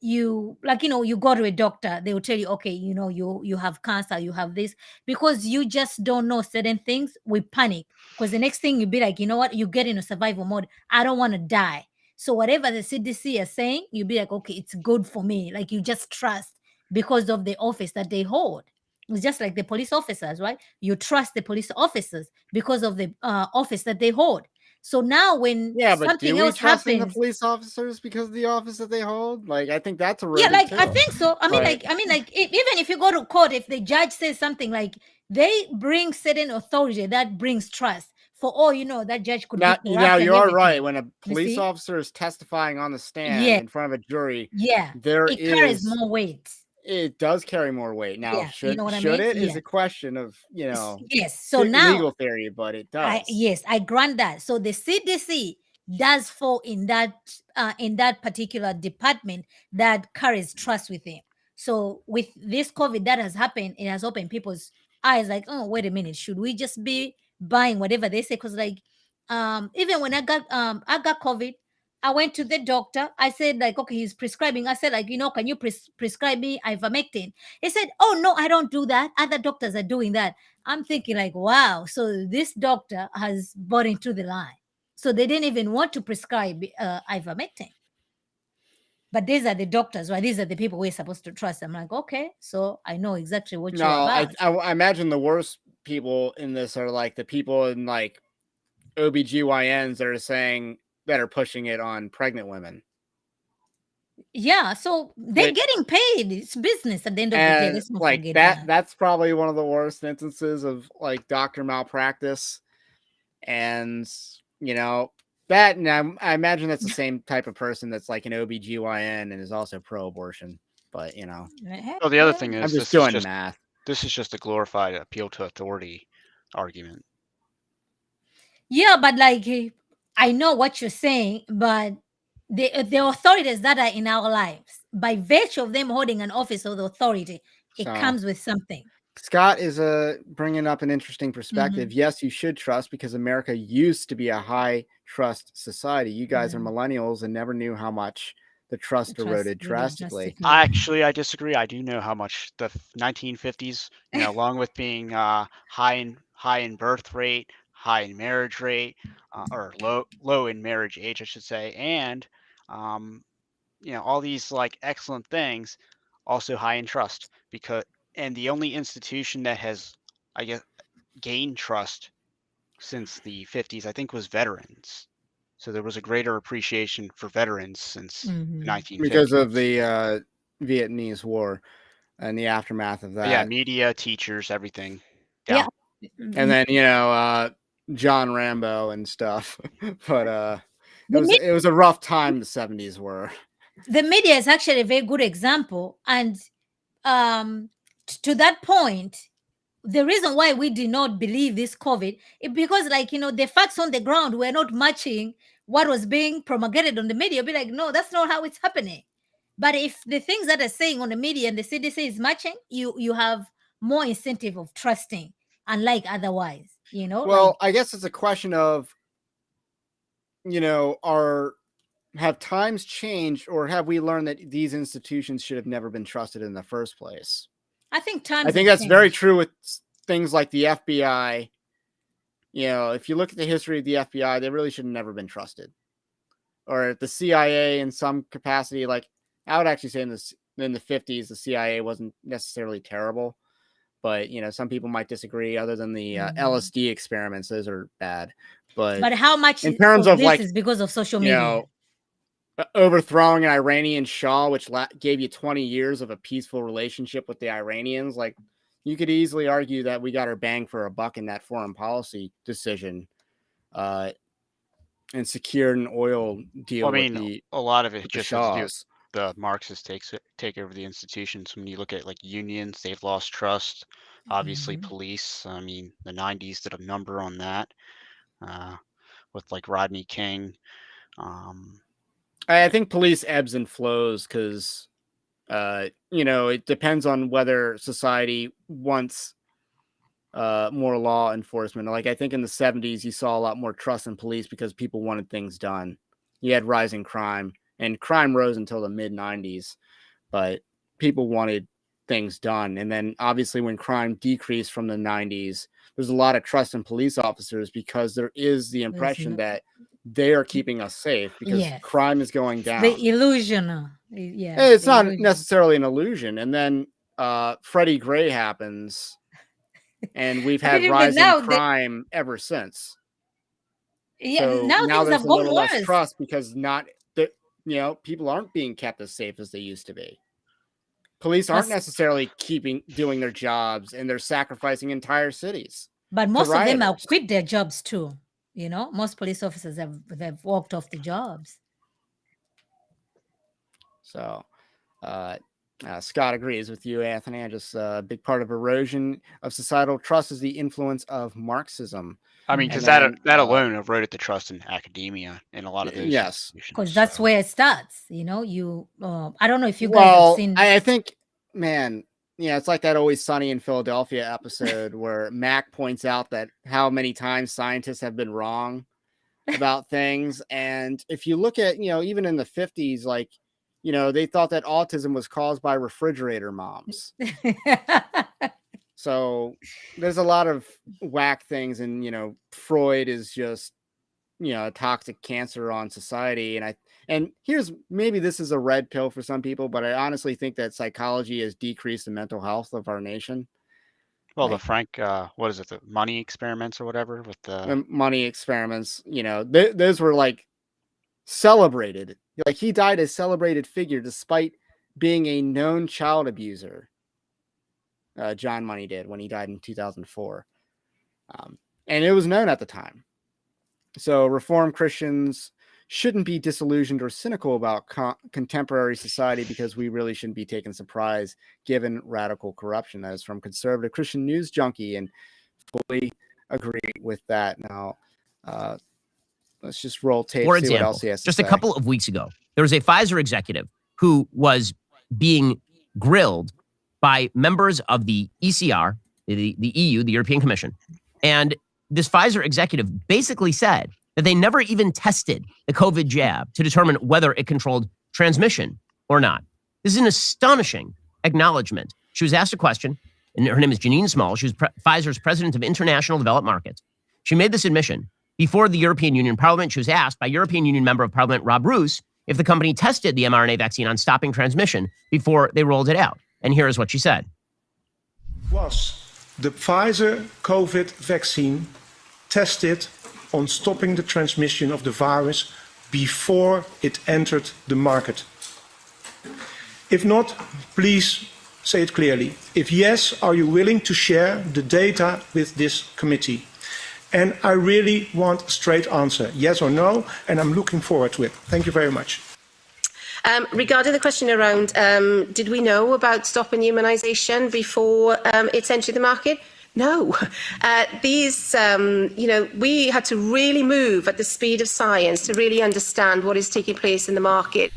[SPEAKER 2] You go to a doctor, they will tell you, okay, you have cancer, you have this, because you just don't know certain things. We panic because the next thing you'll be like, you know what, you get in a survival mode. I don't want to die. So whatever the CDC is saying, you'll be like, okay, it's good for me. Like, you just trust because of the office that they hold. It's just like the police officers, right? You trust the police officers because of the office that they hold. So now when
[SPEAKER 1] Yeah, but do
[SPEAKER 2] something
[SPEAKER 1] we
[SPEAKER 2] else
[SPEAKER 1] trust in the
[SPEAKER 2] happens,
[SPEAKER 1] police officers because of the office that they hold? Like, I think that's
[SPEAKER 2] yeah,
[SPEAKER 1] eroded
[SPEAKER 2] like
[SPEAKER 1] too.
[SPEAKER 2] I think so.
[SPEAKER 1] But
[SPEAKER 2] Even if you go to court, if the judge says something, like, they bring certain authority that brings trust. For all you know, that judge could be
[SPEAKER 1] now
[SPEAKER 2] corrupt and
[SPEAKER 1] you are right.
[SPEAKER 2] everything.
[SPEAKER 1] When a
[SPEAKER 2] You
[SPEAKER 1] police
[SPEAKER 2] see?
[SPEAKER 1] officer is testifying on the stand
[SPEAKER 2] Yeah,
[SPEAKER 1] in front of a jury,
[SPEAKER 2] yeah.
[SPEAKER 1] there
[SPEAKER 2] It carries
[SPEAKER 1] is
[SPEAKER 2] more weight.
[SPEAKER 1] it does carry more weight. Now,
[SPEAKER 2] Yeah, you know what I
[SPEAKER 1] should
[SPEAKER 2] mean?
[SPEAKER 1] it is
[SPEAKER 2] Yeah.
[SPEAKER 1] a question of
[SPEAKER 2] Yes. So now,
[SPEAKER 1] legal theory, but it does.
[SPEAKER 2] yes, I grant that. So the CDC does fall in that particular department that carries trust with him. So with this COVID that has happened, it has opened people's eyes. Like, oh, wait a minute, should we just be buying whatever they say? Because, like, even when I got COVID, I went to the doctor. I said, like, okay, he's prescribing. I said, like, can you prescribe me ivermectin? He said, oh no, I don't do that. Other doctors are doing that. I'm thinking, like, wow, so this doctor has bought into the line. So they didn't even want to prescribe ivermectin. But these are the doctors, right? These are the people we're supposed to trust. I'm like, okay, so I know exactly what
[SPEAKER 1] No,
[SPEAKER 2] you're about.
[SPEAKER 1] I imagine the worst people in this are like the people in like OBGYNs that are pushing it on pregnant women.
[SPEAKER 2] Yeah, so they're
[SPEAKER 1] Which
[SPEAKER 2] getting paid. It's business at the end of the day.
[SPEAKER 1] and
[SPEAKER 2] Let's not
[SPEAKER 1] like
[SPEAKER 2] forget that.
[SPEAKER 1] that's probably one of the worst instances of like doctor malpractice. And that, and I imagine that's the same type of person that's like an OBGYN and is also pro-abortion. But
[SPEAKER 3] well, the other
[SPEAKER 2] Yeah.
[SPEAKER 3] thing
[SPEAKER 1] I'm
[SPEAKER 3] is
[SPEAKER 1] just doing math.
[SPEAKER 3] this is just a glorified appeal to authority argument.
[SPEAKER 2] Yeah, but like, I know what you're saying, but the authorities that are in our lives, by virtue of them holding an office of authority, it
[SPEAKER 1] So
[SPEAKER 2] comes with something.
[SPEAKER 1] Scott is bringing up an interesting perspective.
[SPEAKER 2] Mhm.
[SPEAKER 1] Yes, you should trust because America used to be a high trust society. You guys are
[SPEAKER 2] Yeah.
[SPEAKER 1] millennials and never knew how much the
[SPEAKER 2] The
[SPEAKER 1] trust
[SPEAKER 2] trust
[SPEAKER 1] eroded
[SPEAKER 2] really
[SPEAKER 1] drastically.
[SPEAKER 2] drastically.
[SPEAKER 3] Actually, I disagree. I do know how much the 1950s, along with being high in birth rate, high in marriage rate, or low in marriage age, I should say, and um, all these like excellent things, also high in trust, and the only institution that has, I guess, gained trust since the 50s, I think, was veterans. So there was a greater appreciation for veterans since the
[SPEAKER 2] Mhm.
[SPEAKER 3] 1950s.
[SPEAKER 1] Because of the Vietnamese War and the aftermath of
[SPEAKER 3] But yeah,
[SPEAKER 1] that.
[SPEAKER 3] media, teachers, everything.
[SPEAKER 2] Yeah.
[SPEAKER 1] And then John Rambo and stuff. But
[SPEAKER 2] The, me-
[SPEAKER 1] it was a rough time the 70s were.
[SPEAKER 2] the media is actually a very good example. And to that point, the reason why we did not believe this COVID is because, like, the facts on the ground were not matching what was being promulgated on the media. Be like, no, that's not how it's happening. But if the things that are saying on the media and the CDC is matching, you have more incentive of trusting, unlike otherwise. You know,
[SPEAKER 1] Well, I guess it's a question of, have times changed, or have we learned that these institutions should have never been trusted in the first place?
[SPEAKER 2] I think times.
[SPEAKER 1] I think
[SPEAKER 2] have
[SPEAKER 1] that's very
[SPEAKER 2] changed.
[SPEAKER 1] true with things like the FBI. If you look at the history of the FBI, they really should have never been trusted. Or the CIA in some capacity. Like, I would actually say in the 50s, the CIA wasn't necessarily terrible. But, some people might disagree. Other than the LSD experiments, those are bad. But
[SPEAKER 2] how much
[SPEAKER 1] in terms of,
[SPEAKER 2] this
[SPEAKER 1] like,
[SPEAKER 2] is because of social media?
[SPEAKER 1] Overthrowing an Iranian Shah, which gave you 20 years of a peaceful relationship with the Iranians, like, you could easily argue that we got our bang for a buck in that foreign policy decision, and secured an oil deal
[SPEAKER 3] Well, I
[SPEAKER 1] with
[SPEAKER 3] mean, a lot of it
[SPEAKER 1] the
[SPEAKER 3] just has to do with
[SPEAKER 1] Shahs.
[SPEAKER 3] the Marxists take over the institutions. When you look at like unions, they've lost trust. Obviously, police. I mean, the '90s did a number on that, with like Rodney King.
[SPEAKER 1] I think police ebbs and flows because, it depends on whether society wants more law enforcement. Like, I think in the 70s, you saw a lot more trust in police because people wanted things done. You had rising crime, and crime rose until the mid 90s, but people wanted things done. And then obviously when crime decreased from the 90s, there's a lot of trust in police officers because there is the impression that they are keeping us safe because
[SPEAKER 2] Yes.
[SPEAKER 1] crime is going down.
[SPEAKER 2] The illusion. Yeah.
[SPEAKER 1] It's
[SPEAKER 2] the
[SPEAKER 1] not
[SPEAKER 2] illusion.
[SPEAKER 1] necessarily an illusion. And then Freddie Gray happens, and we've had rising crime ever since.
[SPEAKER 2] Yeah,
[SPEAKER 1] So
[SPEAKER 2] now things
[SPEAKER 1] there's
[SPEAKER 2] have
[SPEAKER 1] a
[SPEAKER 2] gone
[SPEAKER 1] little less
[SPEAKER 2] worse.
[SPEAKER 1] trust because people aren't being kept as safe as they used to be. Police aren't necessarily doing their jobs, and they're sacrificing entire cities.
[SPEAKER 2] But most of them have
[SPEAKER 1] rioters.
[SPEAKER 2] quit their jobs too. Most police officers have walked off the jobs.
[SPEAKER 1] So, Scott agrees with you, Anthony. Just a big part of erosion of societal trust is the influence of Marxism.
[SPEAKER 3] I mean, because that alone eroded the trust in academia and a lot of those institutions.
[SPEAKER 2] Because that's where it starts. I don't know if you guys
[SPEAKER 1] Well,
[SPEAKER 2] have seen.
[SPEAKER 1] I think, man, it's like that Always Sunny in Philadelphia episode where Mac points out that how many times scientists have been wrong about things. And if you look at, even in the 50s, like, they thought that autism was caused by refrigerator moms. So there's a lot of whack things, and, Freud is just, a toxic cancer on society. And maybe this is a red pill for some people, but I honestly think that psychology has decreased the mental health of our nation.
[SPEAKER 3] Well, the Frank, what is it? The money experiments or whatever with the
[SPEAKER 1] money experiments, those were like celebrated. Like, he died a celebrated figure despite being a known child abuser. John Money did when he died in 2004. And it was known at the time. So Reformed Christians shouldn't be disillusioned or cynical about contemporary society because we really shouldn't be taken surprise given radical corruption. That is from Conservative Christian News Junkie, and fully agree with that. Now, let's just roll tape.
[SPEAKER 4] For
[SPEAKER 1] see
[SPEAKER 4] example,
[SPEAKER 1] what else he has to
[SPEAKER 4] just
[SPEAKER 1] say.
[SPEAKER 4] a couple of weeks ago, there was a Pfizer executive who was being grilled by members of the ECR, the EU, the European Commission. And this Pfizer executive basically said that they never even tested the COVID jab to determine whether it controlled transmission or not. This is an astonishing acknowledgement. She was asked a question, and her name is Janine Small. She was Pfizer's president of international developed markets. She made this admission before the European Union Parliament. She was asked by European Union member of Parliament Rob Roos if the company tested the mRNA vaccine on stopping transmission before they rolled it out. And here is what she said.
[SPEAKER 5] Was the Pfizer COVID vaccine tested on stopping the transmission of the virus before it entered the market? If not, please say it clearly. If yes, are you willing to share the data with this committee? And I really want a straight answer, yes or no, and I'm looking forward to it. Thank you very much.
[SPEAKER 6] Regarding the question around, did we know about stopping immunisation before it's entered the market? No. We had to really move at the speed of science to really understand what is taking place in the market.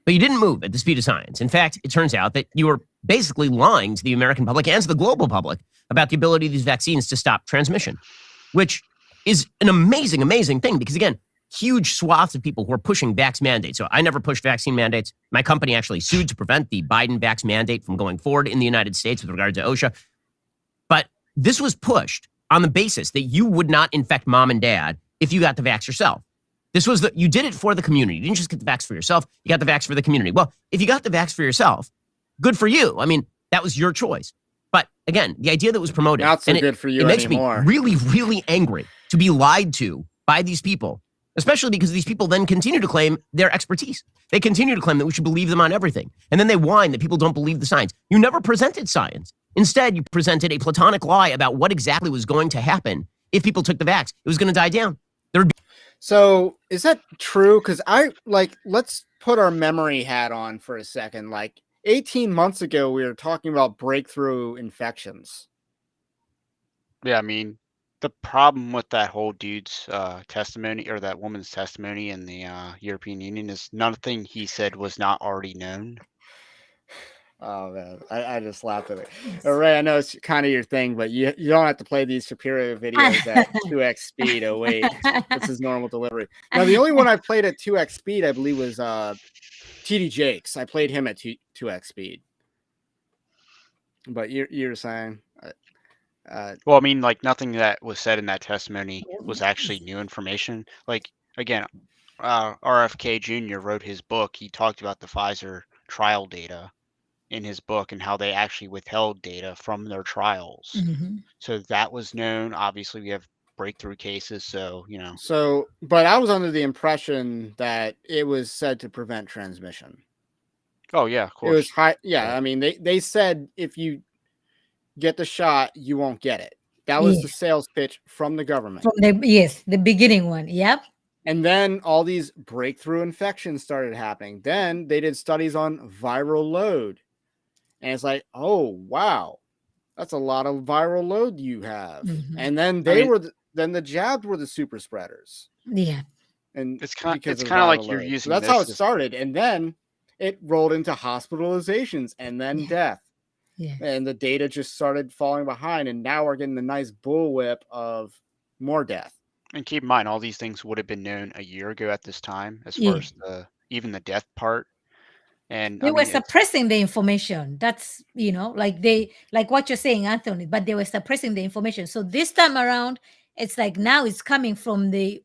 [SPEAKER 4] But you didn't move at the speed of science. In fact, it turns out that you were basically lying to the American public and to the global public about the ability of these vaccines to stop transmission, which is an amazing, amazing thing because, again, huge swaths of people who are pushing vax mandates. So I never pushed vaccine mandates. My company actually sued to prevent the Biden vax mandate from going forward in the United States with regard to OSHA. But this was pushed on the basis that you would not infect mom and dad if you got the vax yourself. This was you did it for the community. You didn't just get the vax for yourself. You got the vax for the community. Well, if you got the vax for yourself, good for you. I mean, that was your choice. But again, the idea that was promoted,
[SPEAKER 1] Not so good for you
[SPEAKER 4] it makes
[SPEAKER 1] anymore.
[SPEAKER 4] me really, really angry to be lied to by these people, especially because these people then continue to claim their expertise. They continue to claim that we should believe them on everything. And then they whine that people don't believe the science. You never presented science. Instead, you presented a platonic lie about what exactly was going to happen if people took the vax. It was going to die down.
[SPEAKER 1] So is that true? Because let's put our memory hat on for a second. Like 18 months ago, we were talking about breakthrough infections.
[SPEAKER 3] Yeah, I mean, the problem with that whole dude's testimony or that woman's testimony in the European Union is nothing he said was not already known.
[SPEAKER 1] Oh man, I just laughed at it. Ray, I know it's kind of your thing, but you don't have to play these Shapiro videos at 2x speed. Oh wait, this is normal delivery. Now the only one I played at 2x speed, I believe, was TD Jakes. I played him at 2x speed. But you're saying,
[SPEAKER 3] well, I mean, like nothing that was said in that testimony was actually new information. Like again, RFK Jr. wrote his book. He talked about the Pfizer trial data in his book and how they actually withheld data from their trials.
[SPEAKER 2] Mhm.
[SPEAKER 3] So that was known. Obviously, we have breakthrough cases. So, you know.
[SPEAKER 1] So, but I was under the impression that it was said to prevent transmission.
[SPEAKER 3] Oh, yeah, of course.
[SPEAKER 1] It was high. Yeah, I mean, they said if you get the shot, you won't get it. That was the sales pitch from the government.
[SPEAKER 2] From the beginning one. Yep.
[SPEAKER 1] And then all these breakthrough infections started happening. Then they did studies on viral load. And it's like, oh, wow, that's a lot of viral load you have.
[SPEAKER 2] Mhm.
[SPEAKER 1] And then then the jabs were the super spreaders.
[SPEAKER 2] Yeah.
[SPEAKER 1] And
[SPEAKER 3] it's kind of
[SPEAKER 1] of
[SPEAKER 3] like
[SPEAKER 1] viral
[SPEAKER 3] you're
[SPEAKER 1] load.
[SPEAKER 3] using
[SPEAKER 1] So that's how it started. And then it rolled into hospitalizations and then death.
[SPEAKER 2] Yeah.
[SPEAKER 1] And the data just started falling behind. And now we're getting the nice bullwhip of more death.
[SPEAKER 3] And keep in mind, all these things would have been known a year ago at this time, as far as even the death part. And
[SPEAKER 2] they were suppressing the information. That's, like what you're saying, Anthony, but they were suppressing the information. So this time around, it's like now it's coming from the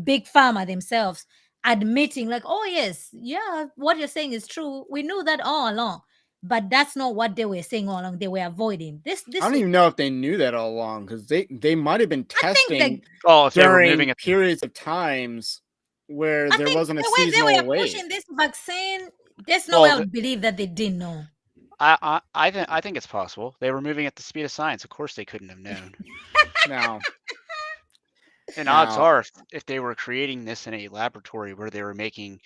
[SPEAKER 2] big pharma themselves, admitting like, oh yes, yeah, what you're saying is true. We knew that all along, but that's not what they were saying all along. They were avoiding this.
[SPEAKER 1] I don't even know if they knew that all along, because they might have been testing
[SPEAKER 3] if they were
[SPEAKER 1] during
[SPEAKER 3] moving
[SPEAKER 1] periods of times where there wasn't a
[SPEAKER 2] the way
[SPEAKER 1] seasonal
[SPEAKER 2] they were
[SPEAKER 1] wave.
[SPEAKER 2] pushing this vaccine, there's no way I would believe that they didn't know.
[SPEAKER 3] I think it's possible. They were moving at the speed of science. Of course they couldn't have known.
[SPEAKER 1] Now,
[SPEAKER 3] and odds are, if they were creating this in a laboratory where they were making,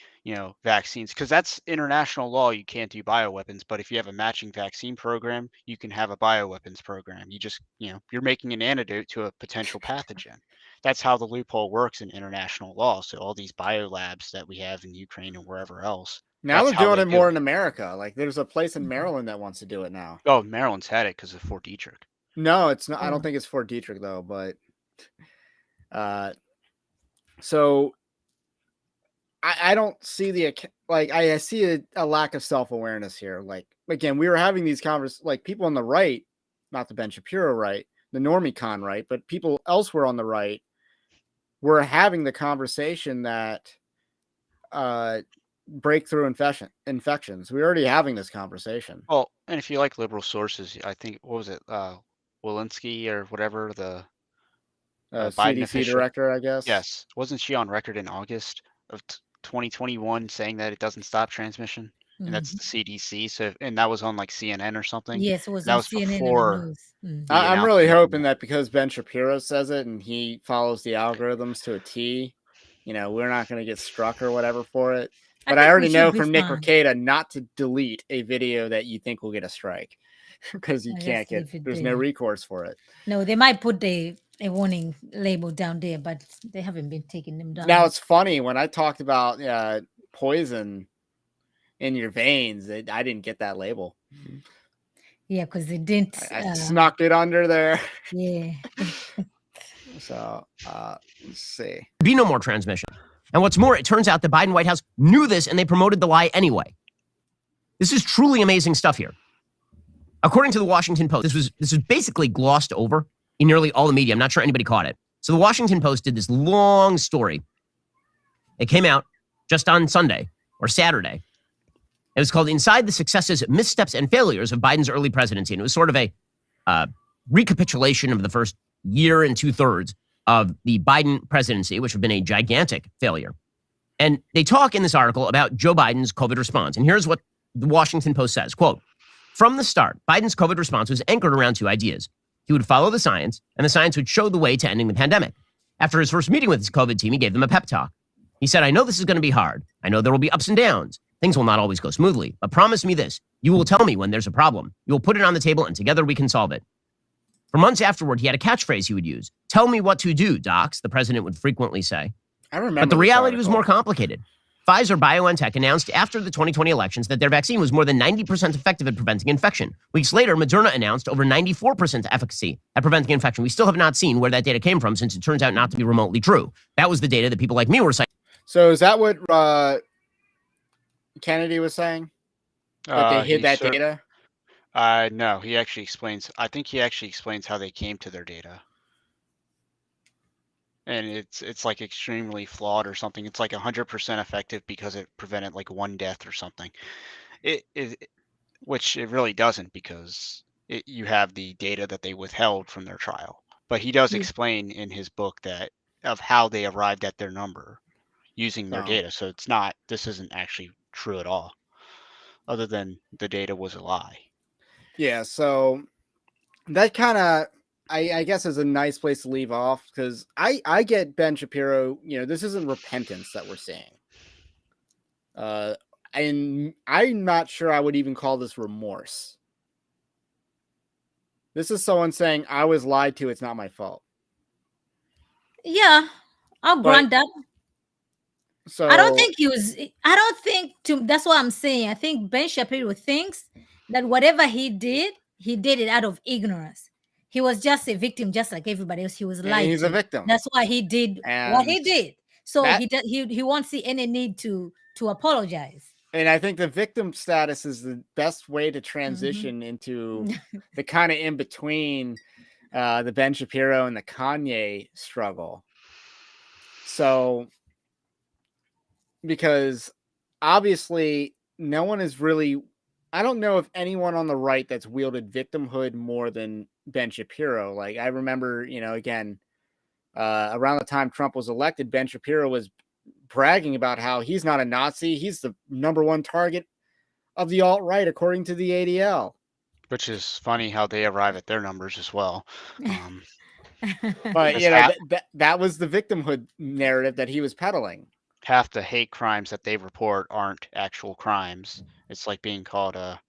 [SPEAKER 3] vaccines, because that's international law, you can't do bioweapons. But if you have a matching vaccine program, you can have a bioweapons program. You just, you're making an antidote to a potential pathogen. That's how the loophole works in international law. So all these biolabs that we have in Ukraine and wherever else.
[SPEAKER 1] Now they're doing it more in America. Like there's a place in Maryland that wants to do it now.
[SPEAKER 3] Oh, Maryland's had it because of Fort Detrick.
[SPEAKER 1] No, it's not. I don't think it's Fort Detrick though, but so I don't see I see a lack of self-awareness here. Like again, we were having these conversations, like people on the right, not the Ben Shapiro right, the Normie Con right, but people elsewhere on the right were having the conversation that breakthrough infections. We're already having this conversation.
[SPEAKER 3] Well, and if you like liberal sources, I think, what was it, Walensky or whatever, the Biden
[SPEAKER 1] CDC
[SPEAKER 3] official
[SPEAKER 1] director, I guess.
[SPEAKER 3] Yes, wasn't she on record in August of 2021 saying that it doesn't stop transmission? And that's the CDC. So, and that was on like CNN or something.
[SPEAKER 2] Yes, it was
[SPEAKER 3] that
[SPEAKER 2] on
[SPEAKER 3] was
[SPEAKER 2] CNN
[SPEAKER 3] before.
[SPEAKER 1] I'm really hoping that because Ben Shapiro says it and he follows the algorithms to a T, we're not going to get struck or whatever for it. But I already know from Nick Rekieta not to delete a video that you think will get a strike because you can't there's no recourse for it.
[SPEAKER 2] No, they might put a warning label down there, but they haven't been taking them down.
[SPEAKER 1] Now it's funny when I talked about poison in your veins, I didn't get that label.
[SPEAKER 2] Yeah, because it didn't.
[SPEAKER 1] I snuck it under there.
[SPEAKER 2] Yeah.
[SPEAKER 1] So let's see.
[SPEAKER 4] Be no more transmission. And what's more, it turns out the Biden White House knew this and they promoted the lie anyway. This is truly amazing stuff here. According to the Washington Post, this was basically glossed over in nearly all the media. I'm not sure anybody caught it. So the Washington Post did this long story. It came out just on Sunday or Saturday. It was called Inside the Successes, Missteps, and Failures of Biden's Early Presidency. And it was sort of a recapitulation of the first year and 2/3 of the Biden presidency, which have been a gigantic failure. And they talk in this article about Joe Biden's COVID response. And here's what the Washington Post says, quote, from the start, Biden's COVID response was anchored around two ideas. He would follow the science, and the science would show the way to ending the pandemic. After his first meeting with his COVID team, he gave them a pep talk. He said, I know this is going to be hard. I know there will be ups and downs. Things will not always go smoothly, but promise me this. You will tell me when there's a problem. You will put it on the table, and together we can solve it. For months afterward, he had a catchphrase he would use. Tell me what to do, docs, the president would frequently say.
[SPEAKER 1] I remember.
[SPEAKER 4] But the reality was more complicated. Pfizer BioNTech announced after the 2020 elections that their vaccine was more than 90% effective at preventing infection. Weeks later, Moderna announced over 94% efficacy at preventing infection. We still have not seen where that data came from, since it turns out not to be remotely true. That was the data that people like me were citing.
[SPEAKER 1] So is that what Kennedy was saying? That they hid that data?
[SPEAKER 3] No, he actually explains. I think he actually explains how they came to their data. And it's like extremely flawed or something. It's like 100% effective because it prevented like one death or something. Which it really doesn't, because you have the data that they withheld from their trial. But he does explain in his book that of how they arrived at their number using their data. So this isn't actually true at all, other than the data was a lie.
[SPEAKER 1] Yeah. So that kind of, I guess, is a nice place to leave off, because I get Ben Shapiro. This isn't repentance that we're seeing. And I'm not sure I would even call this remorse. This is someone saying, I was lied to. It's not my fault.
[SPEAKER 2] Yeah, I'll grant that.
[SPEAKER 1] So
[SPEAKER 2] I don't think that's what I'm saying. I think Ben Shapiro thinks that whatever he did it out of ignorance. He was just a victim, just like everybody else. He was lied to.
[SPEAKER 1] He's a victim.
[SPEAKER 2] That's why he did what he did. So he won't see any need to apologize.
[SPEAKER 1] And I think the victim status is the best way to transition into the kind of in between the Ben Shapiro and the Kanye struggle. So, because obviously no one is really, I don't know if anyone on the right that's wielded victimhood more than Ben Shapiro. Like, I remember, again, around the time Trump was elected, Ben Shapiro was bragging about how he's not a Nazi. He's the #1 target of the alt-right, according to the ADL.
[SPEAKER 3] Which is funny how they arrive at their numbers as well.
[SPEAKER 1] But, that was the victimhood narrative that he was peddling.
[SPEAKER 3] Half the hate crimes that they report aren't actual crimes. It's like being called a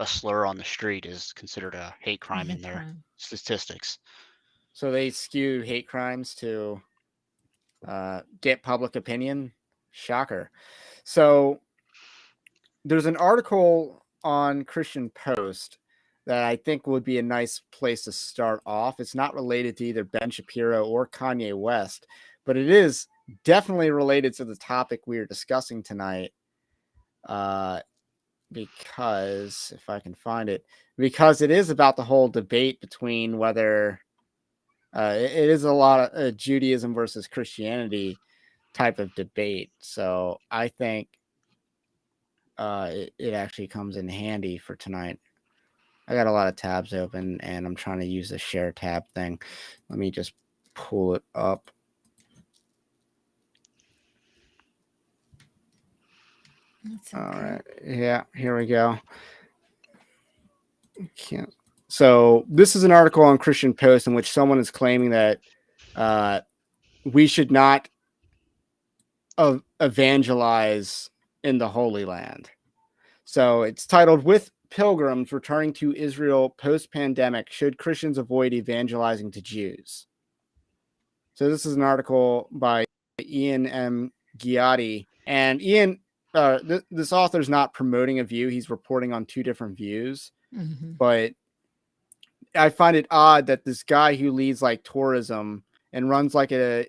[SPEAKER 3] slur on the street is considered a hate crime in their statistics.
[SPEAKER 1] So they skew hate crimes to get public opinion. Shocker. So there's an article on Christian Post that I think would be a nice place to start off. It's not related to either Ben Shapiro or Kanye West, but it is definitely related to the topic we are discussing tonight. Because if I can find it, because it is about the whole debate between whether it is a lot of Judaism versus Christianity type of debate. So I think it actually comes in handy for tonight. I got a lot of tabs open and I'm trying to use the share tab thing. Let me just pull it up. All right. Yeah, here we go. Can't. So this is an article on Christian Post in which someone is claiming that we should not evangelize in the Holy Land. So it's titled, "With Pilgrims Returning to Israel Post-Pandemic, Should Christians Avoid Evangelizing to Jews?" So this is an article by Ian M. Ghiatti. And Ian, this author's not promoting a view. He's reporting on two different views. But I find it odd that this guy who leads like tourism and runs like a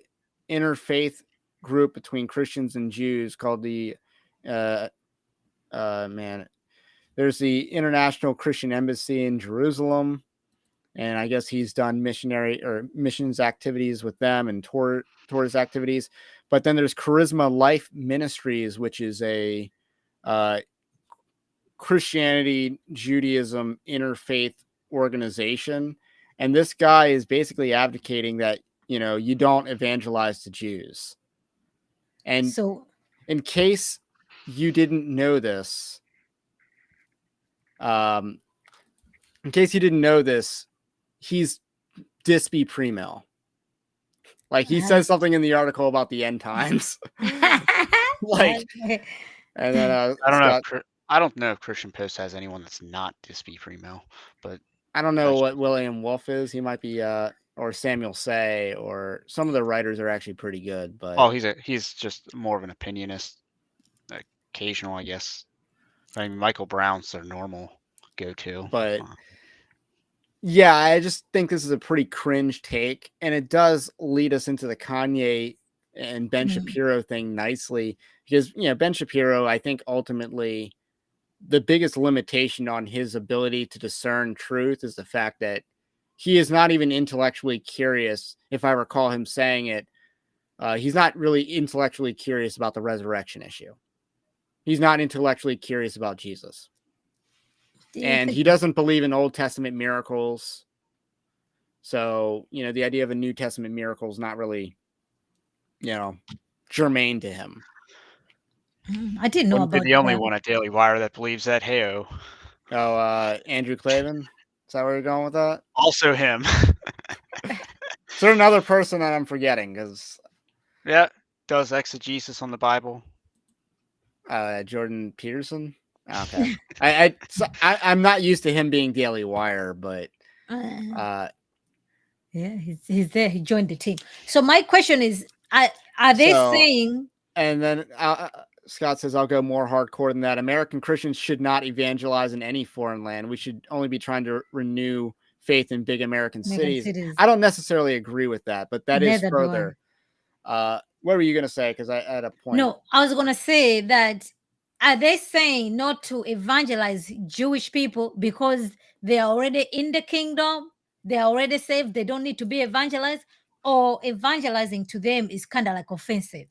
[SPEAKER 1] interfaith group between Christians and Jews called the man, there's the International Christian Embassy in Jerusalem, and I guess he's done missionary or missions activities with them and tourist activities. But then there's Charisma Life Ministries, which is a Christianity, Judaism interfaith organization. And this guy is basically advocating that, you don't evangelize to Jews. And
[SPEAKER 2] So
[SPEAKER 1] in case you didn't know this, he's Dispy Primo. Like he says something in the article about the end times. Like, and then
[SPEAKER 3] I don't
[SPEAKER 1] Scott,
[SPEAKER 3] know. I don't know if Christian Post has anyone that's not Dispy Primo, but
[SPEAKER 1] I don't know what William Wolf is. He might be or Samuel Say, or some of the writers are actually pretty good. But
[SPEAKER 3] he's just more of an opinionist, occasional, I guess. I mean, Michael Brown's their normal go-to.
[SPEAKER 1] But yeah, I just think this is a pretty cringe take, and it does lead us into the Kanye and Ben Shapiro thing nicely, because Ben Shapiro, I think ultimately the biggest limitation on his ability to discern truth is the fact that he is not even intellectually curious. If I recall him saying it, he's not really intellectually curious about the resurrection issue. He's not intellectually curious about Jesus. And he doesn't believe in Old Testament miracles. So, the idea of a New Testament miracle is not really, germane to him.
[SPEAKER 2] I didn't know
[SPEAKER 3] Wouldn't be
[SPEAKER 2] about
[SPEAKER 3] the only
[SPEAKER 2] that.
[SPEAKER 3] one at Daily Wire that believes that. Heyo.
[SPEAKER 1] Oh, Andrew Clavin? Is that where you're going with that?
[SPEAKER 3] Also him.
[SPEAKER 1] Is there another person that I'm forgetting? Because
[SPEAKER 3] yeah, does exegesis on the Bible.
[SPEAKER 1] Jordan Peterson. Okay, I'm not used to him being Daily Wire, but
[SPEAKER 2] yeah, he's there. He joined the team. So my question is, are they saying?
[SPEAKER 1] And then Scott says, "I'll go more hardcore than that. American Christians should not evangelize in any foreign land. We should only be trying to renew faith in big American cities." I don't necessarily agree with that, but that is further. What were you going to say? Because I had a point.
[SPEAKER 2] No, I was going to say that. Are they saying not to evangelize Jewish people because they are already in the kingdom? They are already saved. They don't need to be evangelized, or evangelizing to them is kind of like offensive?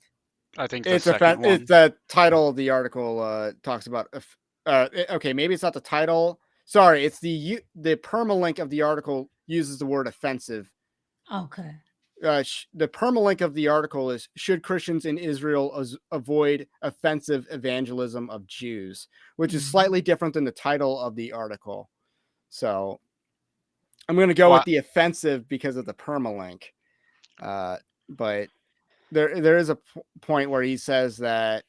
[SPEAKER 3] I think
[SPEAKER 1] it's the title of the article talks about. Okay, maybe it's not the title. Sorry, it's the permalink of the article uses the word offensive.
[SPEAKER 2] Okay.
[SPEAKER 1] The permalink of the article is, should Christians in Israel avoid offensive evangelism of Jews, which is slightly different than the title of the article. So I'm going to go with the offensive because of the permalink. But there is a point where he says that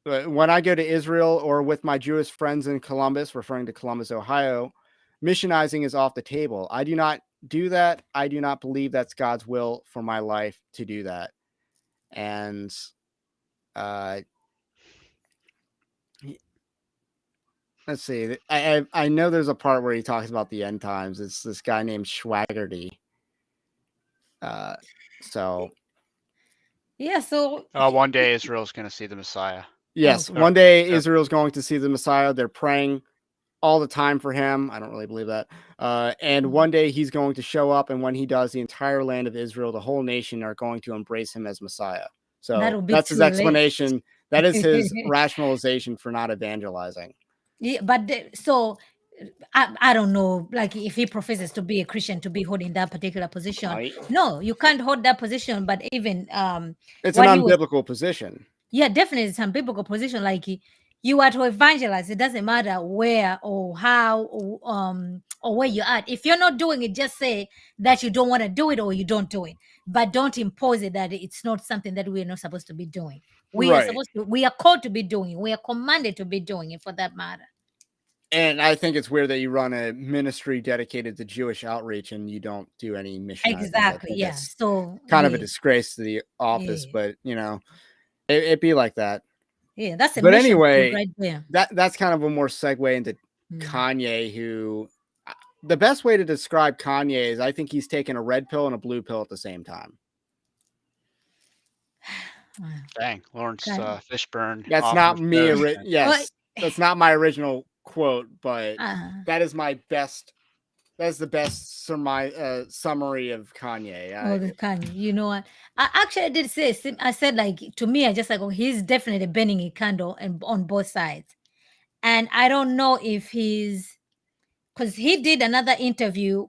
[SPEAKER 1] when I go to Israel or with my Jewish friends in Columbus, referring to Columbus, Ohio, missionizing is off the table. I do not do that. I do not believe that's God's will for my life to do that. And let's see. I know there's a part where he talks about the end times. It's this guy named Schwaggerty. So
[SPEAKER 3] one day Israel's going to see the Messiah.
[SPEAKER 1] Yes, one day Israel's going to see the Messiah. They're praying all the time for him. I don't really believe that. And one day he's going to show up, and when he does, the entire land of Israel, the whole nation, are going to embrace him as Messiah. So that's his explanation. That is his rationalization for not evangelizing.
[SPEAKER 2] Yeah, but I don't know, like if he professes to be a Christian, to be holding that particular position. Right. No, you can't hold that position. But even
[SPEAKER 1] it's an unbiblical position.
[SPEAKER 2] Yeah, definitely it's an unbiblical position. Like you are to evangelize. It doesn't matter where or how or where you're at. If you're not doing it, just say that you don't want to do it or you don't do it. But don't impose it that it's not something that we're not supposed to be doing. We are supposed to. We are called to be doing it. We are commanded to be doing it, for that matter.
[SPEAKER 1] And I think it's weird that you run a ministry dedicated to Jewish outreach and you don't do any missionizing.
[SPEAKER 2] Exactly. Yeah. So
[SPEAKER 1] kind of a disgrace to the office, but it'd be like that.
[SPEAKER 2] Yeah, that's a
[SPEAKER 1] But
[SPEAKER 2] mission field
[SPEAKER 1] anyway,
[SPEAKER 2] right there.
[SPEAKER 1] that's kind of a more segue into Kanye, who the best way to describe Kanye is I think he's taking a red pill and a blue pill at the same time.
[SPEAKER 3] Dang, Lawrence
[SPEAKER 2] Okay.
[SPEAKER 3] Fishburne.
[SPEAKER 1] That's
[SPEAKER 3] off
[SPEAKER 1] not
[SPEAKER 3] the
[SPEAKER 1] me.
[SPEAKER 3] show.
[SPEAKER 1] Yes, that's not my original quote, but
[SPEAKER 2] Uh,
[SPEAKER 1] that is my best. That's the best summary of Kanye.
[SPEAKER 2] oh, the Kanye. You know what? I did say. I said like to me, I just like, oh, he's definitely burning a candle and on both sides. And I don't know if he's because he did another interview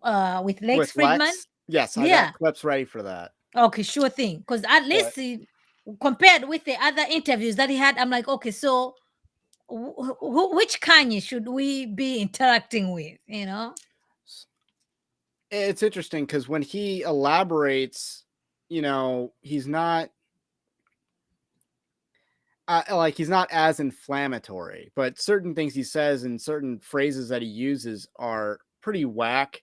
[SPEAKER 2] with Lex
[SPEAKER 1] with
[SPEAKER 2] Friedman.
[SPEAKER 1] Lex, yes, I
[SPEAKER 2] Yeah.
[SPEAKER 1] got clips ready for that.
[SPEAKER 2] Okay, sure thing. Because at least compared with the other interviews that he had, I'm like, okay, so which Kanye should we be interacting with? You know,
[SPEAKER 1] It's interesting because when he elaborates, you know, he's not like he's not as inflammatory, but certain things he says and certain phrases that he uses are pretty whack.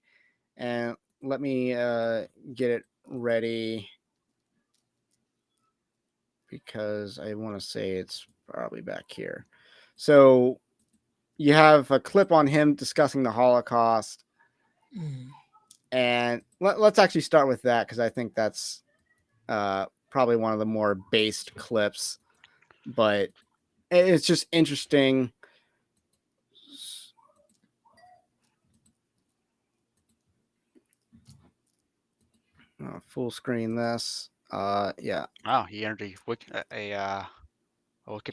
[SPEAKER 1] And let me get it ready because I want to say it's probably back here. So you have a clip on him discussing the Holocaust. And let's actually start with that because I think that's probably one of the more based clips, but it's just interesting. Full screen this. Yeah.
[SPEAKER 3] Wow, he entered a Wikipedia.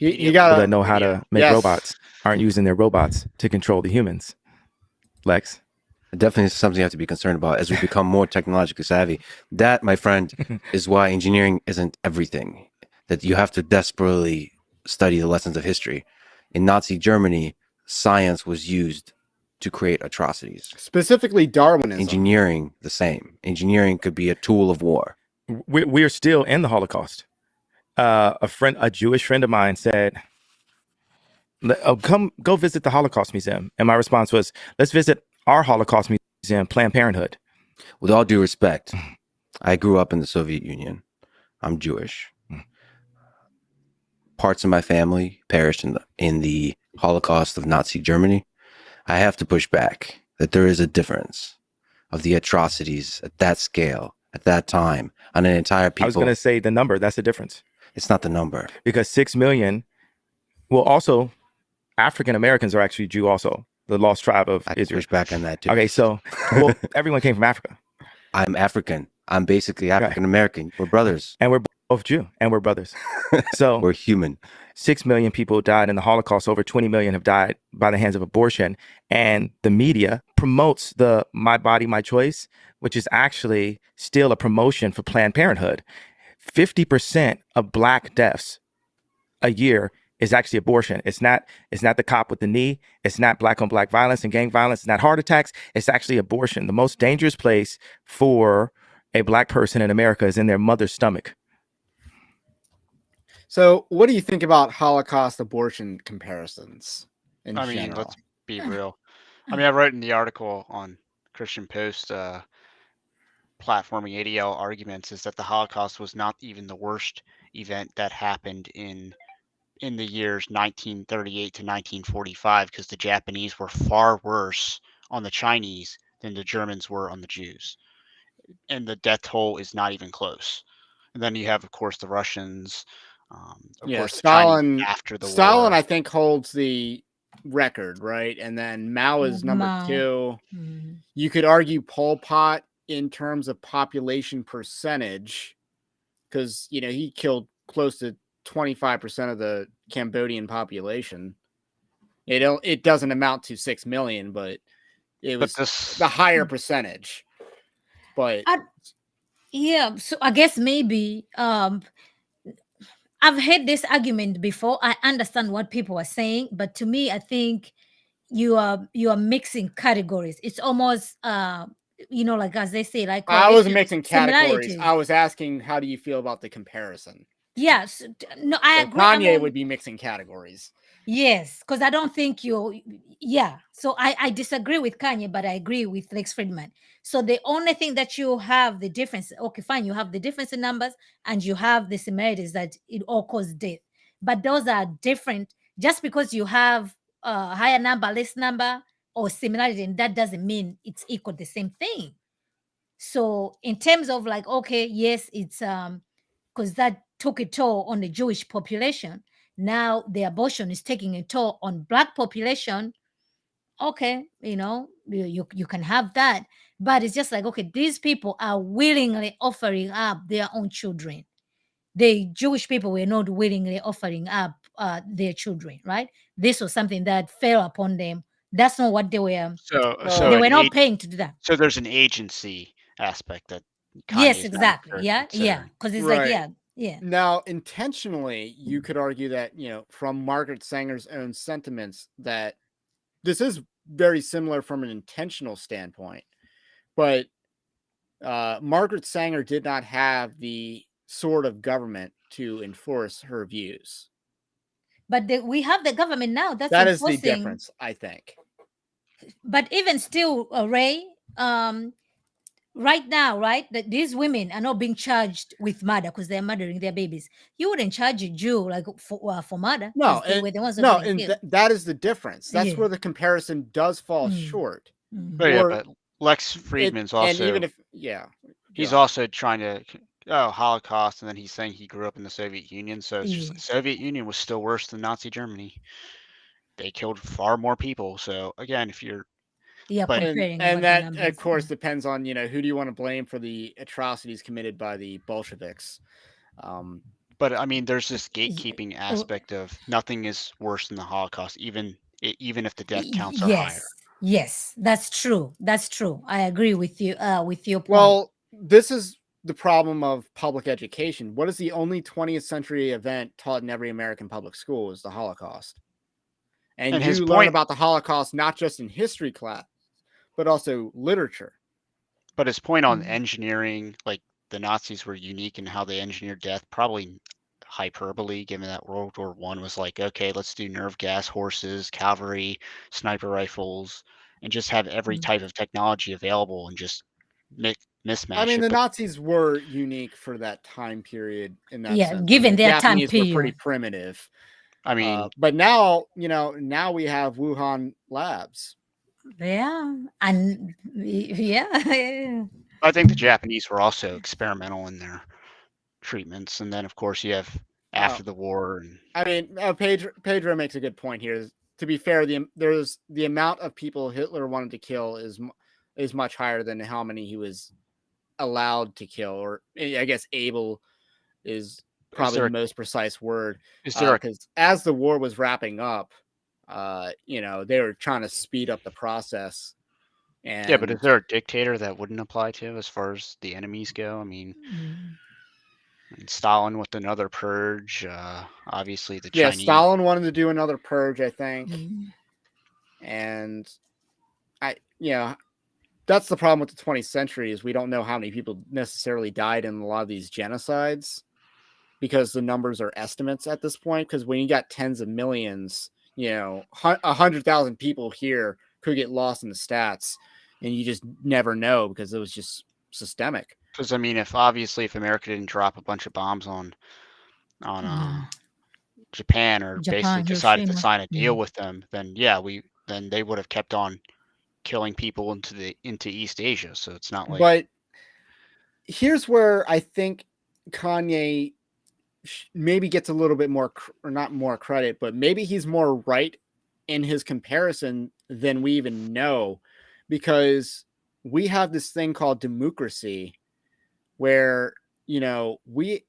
[SPEAKER 1] You got
[SPEAKER 7] People that know how to make
[SPEAKER 1] yes.
[SPEAKER 7] robots aren't using their robots to control the humans. Lex?
[SPEAKER 8] Definitely something you have to be concerned about as we become more technologically savvy. That, my friend, is why engineering isn't everything. That you have to desperately study the lessons of history. In Nazi Germany, science was used to create atrocities.
[SPEAKER 1] Specifically Darwinism.
[SPEAKER 8] Engineering, the same. Engineering could be a tool of war.
[SPEAKER 7] We're still in the Holocaust. A Jewish friend of mine said, go visit the Holocaust Museum. And my response was, let's visit our Holocaust Museum, Planned Parenthood.
[SPEAKER 8] With all due respect, I grew up in the Soviet Union. I'm Jewish. Parts of my family perished in the Holocaust of Nazi Germany. I have to push back that there is a difference of the atrocities at that scale, at that time, on an entire people.
[SPEAKER 7] I was going to say the number, that's the difference.
[SPEAKER 8] It's not the number.
[SPEAKER 7] Because 6 million, well, also, African Americans are actually Jew also, the lost tribe of Israel.
[SPEAKER 8] Push back on that too.
[SPEAKER 7] Okay, so well, everyone came from Africa.
[SPEAKER 8] I'm African. I'm basically African American. We're brothers.
[SPEAKER 7] And we're both Jew, and we're brothers. So
[SPEAKER 8] we're human.
[SPEAKER 7] 6 million people died in the Holocaust. Over 20 million have died by the hands of abortion. And the media promotes the My Body, My Choice, which is actually still a promotion for Planned Parenthood. 50% of Black deaths a year is actually abortion. It's not the cop with the knee. It's not Black on Black violence and gang violence. It's not heart attacks. It's actually abortion. The most dangerous place for a Black person in America is in their mother's stomach.
[SPEAKER 1] So what do you think about Holocaust abortion comparisons in
[SPEAKER 3] I mean,
[SPEAKER 1] general?
[SPEAKER 3] let's be real. I mean, I wrote in the article on Christian Post, platforming ADL arguments is that the Holocaust was not even the worst event that happened in the years 1938 to 1945, because the Japanese were far worse on the Chinese than the Germans were on the Jews. And the death toll is not even close. And then you have, of course, the Russians. Of course,
[SPEAKER 1] Stalin
[SPEAKER 3] after the
[SPEAKER 1] Stalin,
[SPEAKER 3] war.
[SPEAKER 1] I think, holds the record, right? And then Mao is number 2.
[SPEAKER 2] Mm-hmm.
[SPEAKER 1] You could argue Pol Pot in terms of population percentage, because he killed close to 25% of the Cambodian population. It doesn't amount to 6 million, but it was the higher percentage. But
[SPEAKER 2] yeah, so I guess maybe I've heard this argument before. I understand what people are saying, but to me, I think you are mixing categories. It's almost like as they say, like
[SPEAKER 1] I wasn't mixing categories. I was asking, how do you feel about the comparison?
[SPEAKER 2] Yes, no, I agree.
[SPEAKER 1] Kanye would be mixing categories.
[SPEAKER 2] Yes, because I don't think so I disagree with Kanye, but I agree with Lex Friedman. So the only thing that you have the difference, okay, fine, you have the difference in numbers and you have the similarities that it all caused death. but those are different. Just because you have a higher number, less number, or similarity, and that doesn't mean it's equal the same thing. So in terms of like, okay, yes, it's because that took a toll on the Jewish population. Now the abortion is taking a toll on Black population. Okay, you can have that, but it's just like, okay, these people are willingly offering up their own children. The Jewish people were not willingly offering up their children, right? This was something that fell upon them. That's not what they were.
[SPEAKER 3] So
[SPEAKER 2] They
[SPEAKER 3] an
[SPEAKER 2] were not paying to do that.
[SPEAKER 3] so there's an agency aspect that
[SPEAKER 2] Yes,
[SPEAKER 3] Kanye's not
[SPEAKER 2] exactly. Yeah,
[SPEAKER 3] considering.
[SPEAKER 2] because it's
[SPEAKER 1] Right.
[SPEAKER 2] like, yeah.
[SPEAKER 1] Now, intentionally, you could argue that, from Margaret Sanger's own sentiments, that this is very similar from an intentional standpoint. But Margaret Sanger did not have the sword of government to enforce her views.
[SPEAKER 2] But we have the government now that's
[SPEAKER 1] That is the
[SPEAKER 2] enforcing.
[SPEAKER 1] difference, I think.
[SPEAKER 2] But even still, Ray, right now, right, that these women are not being charged with murder because they're murdering their babies. You wouldn't charge a Jew like for murder.
[SPEAKER 1] No,
[SPEAKER 2] 'cause they were the ones that
[SPEAKER 1] no,
[SPEAKER 2] were getting
[SPEAKER 1] and
[SPEAKER 2] killed.
[SPEAKER 1] that is the difference. That's
[SPEAKER 2] Yeah.
[SPEAKER 1] where the comparison does fall
[SPEAKER 2] Mm.
[SPEAKER 1] short.
[SPEAKER 2] Mhm.
[SPEAKER 3] But yeah,
[SPEAKER 1] Or
[SPEAKER 3] but Lex Friedman's also
[SPEAKER 1] and even if
[SPEAKER 3] he's
[SPEAKER 1] go ahead.
[SPEAKER 3] also trying to Holocaust, and then he's saying he grew up in the Soviet Union. So it's just
[SPEAKER 2] Yeah.
[SPEAKER 3] like Soviet Union was still worse than Nazi Germany. They killed far more people. So again, if you're
[SPEAKER 2] Yeah,
[SPEAKER 3] but
[SPEAKER 2] comparing
[SPEAKER 1] and
[SPEAKER 2] about the
[SPEAKER 1] that
[SPEAKER 2] numbers.
[SPEAKER 1] of course depends on who do you want to blame for the atrocities committed by the Bolsheviks.
[SPEAKER 3] But I mean, there's this gatekeeping aspect of nothing is worse than the Holocaust, even if the death counts are higher.
[SPEAKER 2] Yes, that's true. That's true. I agree with you. With your point.
[SPEAKER 1] Well, this is the problem of public education. What is the only 20th century event taught in every American public school is the Holocaust. And
[SPEAKER 3] his
[SPEAKER 1] you learn
[SPEAKER 3] point-
[SPEAKER 1] about the Holocaust not just in history class, but also literature.
[SPEAKER 3] But his point on
[SPEAKER 2] Mhm.
[SPEAKER 3] engineering, like the Nazis were unique in how they engineered death, probably hyperbole, given that World War I was like, okay, let's do nerve gas horses, cavalry, sniper rifles, and just have every
[SPEAKER 2] Mm.
[SPEAKER 3] type of technology available and just mismatch
[SPEAKER 1] I mean,
[SPEAKER 3] it.
[SPEAKER 1] the
[SPEAKER 3] But
[SPEAKER 1] Nazis were unique for that time period in that
[SPEAKER 2] Yeah,
[SPEAKER 1] sense.
[SPEAKER 2] given
[SPEAKER 1] The
[SPEAKER 2] their time
[SPEAKER 1] Japanese were pretty
[SPEAKER 2] period.
[SPEAKER 1] primitive.
[SPEAKER 3] I mean,
[SPEAKER 1] But now, now we have Wuhan labs.
[SPEAKER 2] Yeah, and yeah.
[SPEAKER 3] I think the Japanese were also experimental in their treatments. And then, of course, you have after the war. And
[SPEAKER 1] I mean, Pedro makes a good point here. To be fair, there's the amount of people Hitler wanted to kill is much higher than how many he was allowed to kill, or I guess able is probably the most precise word. Because as the war was wrapping up, they were trying to speed up the process. And
[SPEAKER 3] yeah, but is there a dictator that wouldn't apply to as far as the enemies go? I mean, Stalin with another purge. Obviously, the Chinese.
[SPEAKER 1] Stalin wanted to do another purge, I think. And that's the problem with the 20th century is we don't know how many people necessarily died in a lot of these genocides because the numbers are estimates at this point. Because when you got tens of millions, 100,000 people here could get lost in the stats, and you just never know because it was just systemic.
[SPEAKER 3] Because I mean, if America didn't drop a bunch of bombs on Japan, or basically decided to sign a deal with them, then then they would have kept on killing people into East Asia. So it's not like.
[SPEAKER 1] But here's where I think Kanye maybe gets a little bit more, or not more credit, but maybe he's more right in his comparison than we even know, because we have this thing called democracy where, the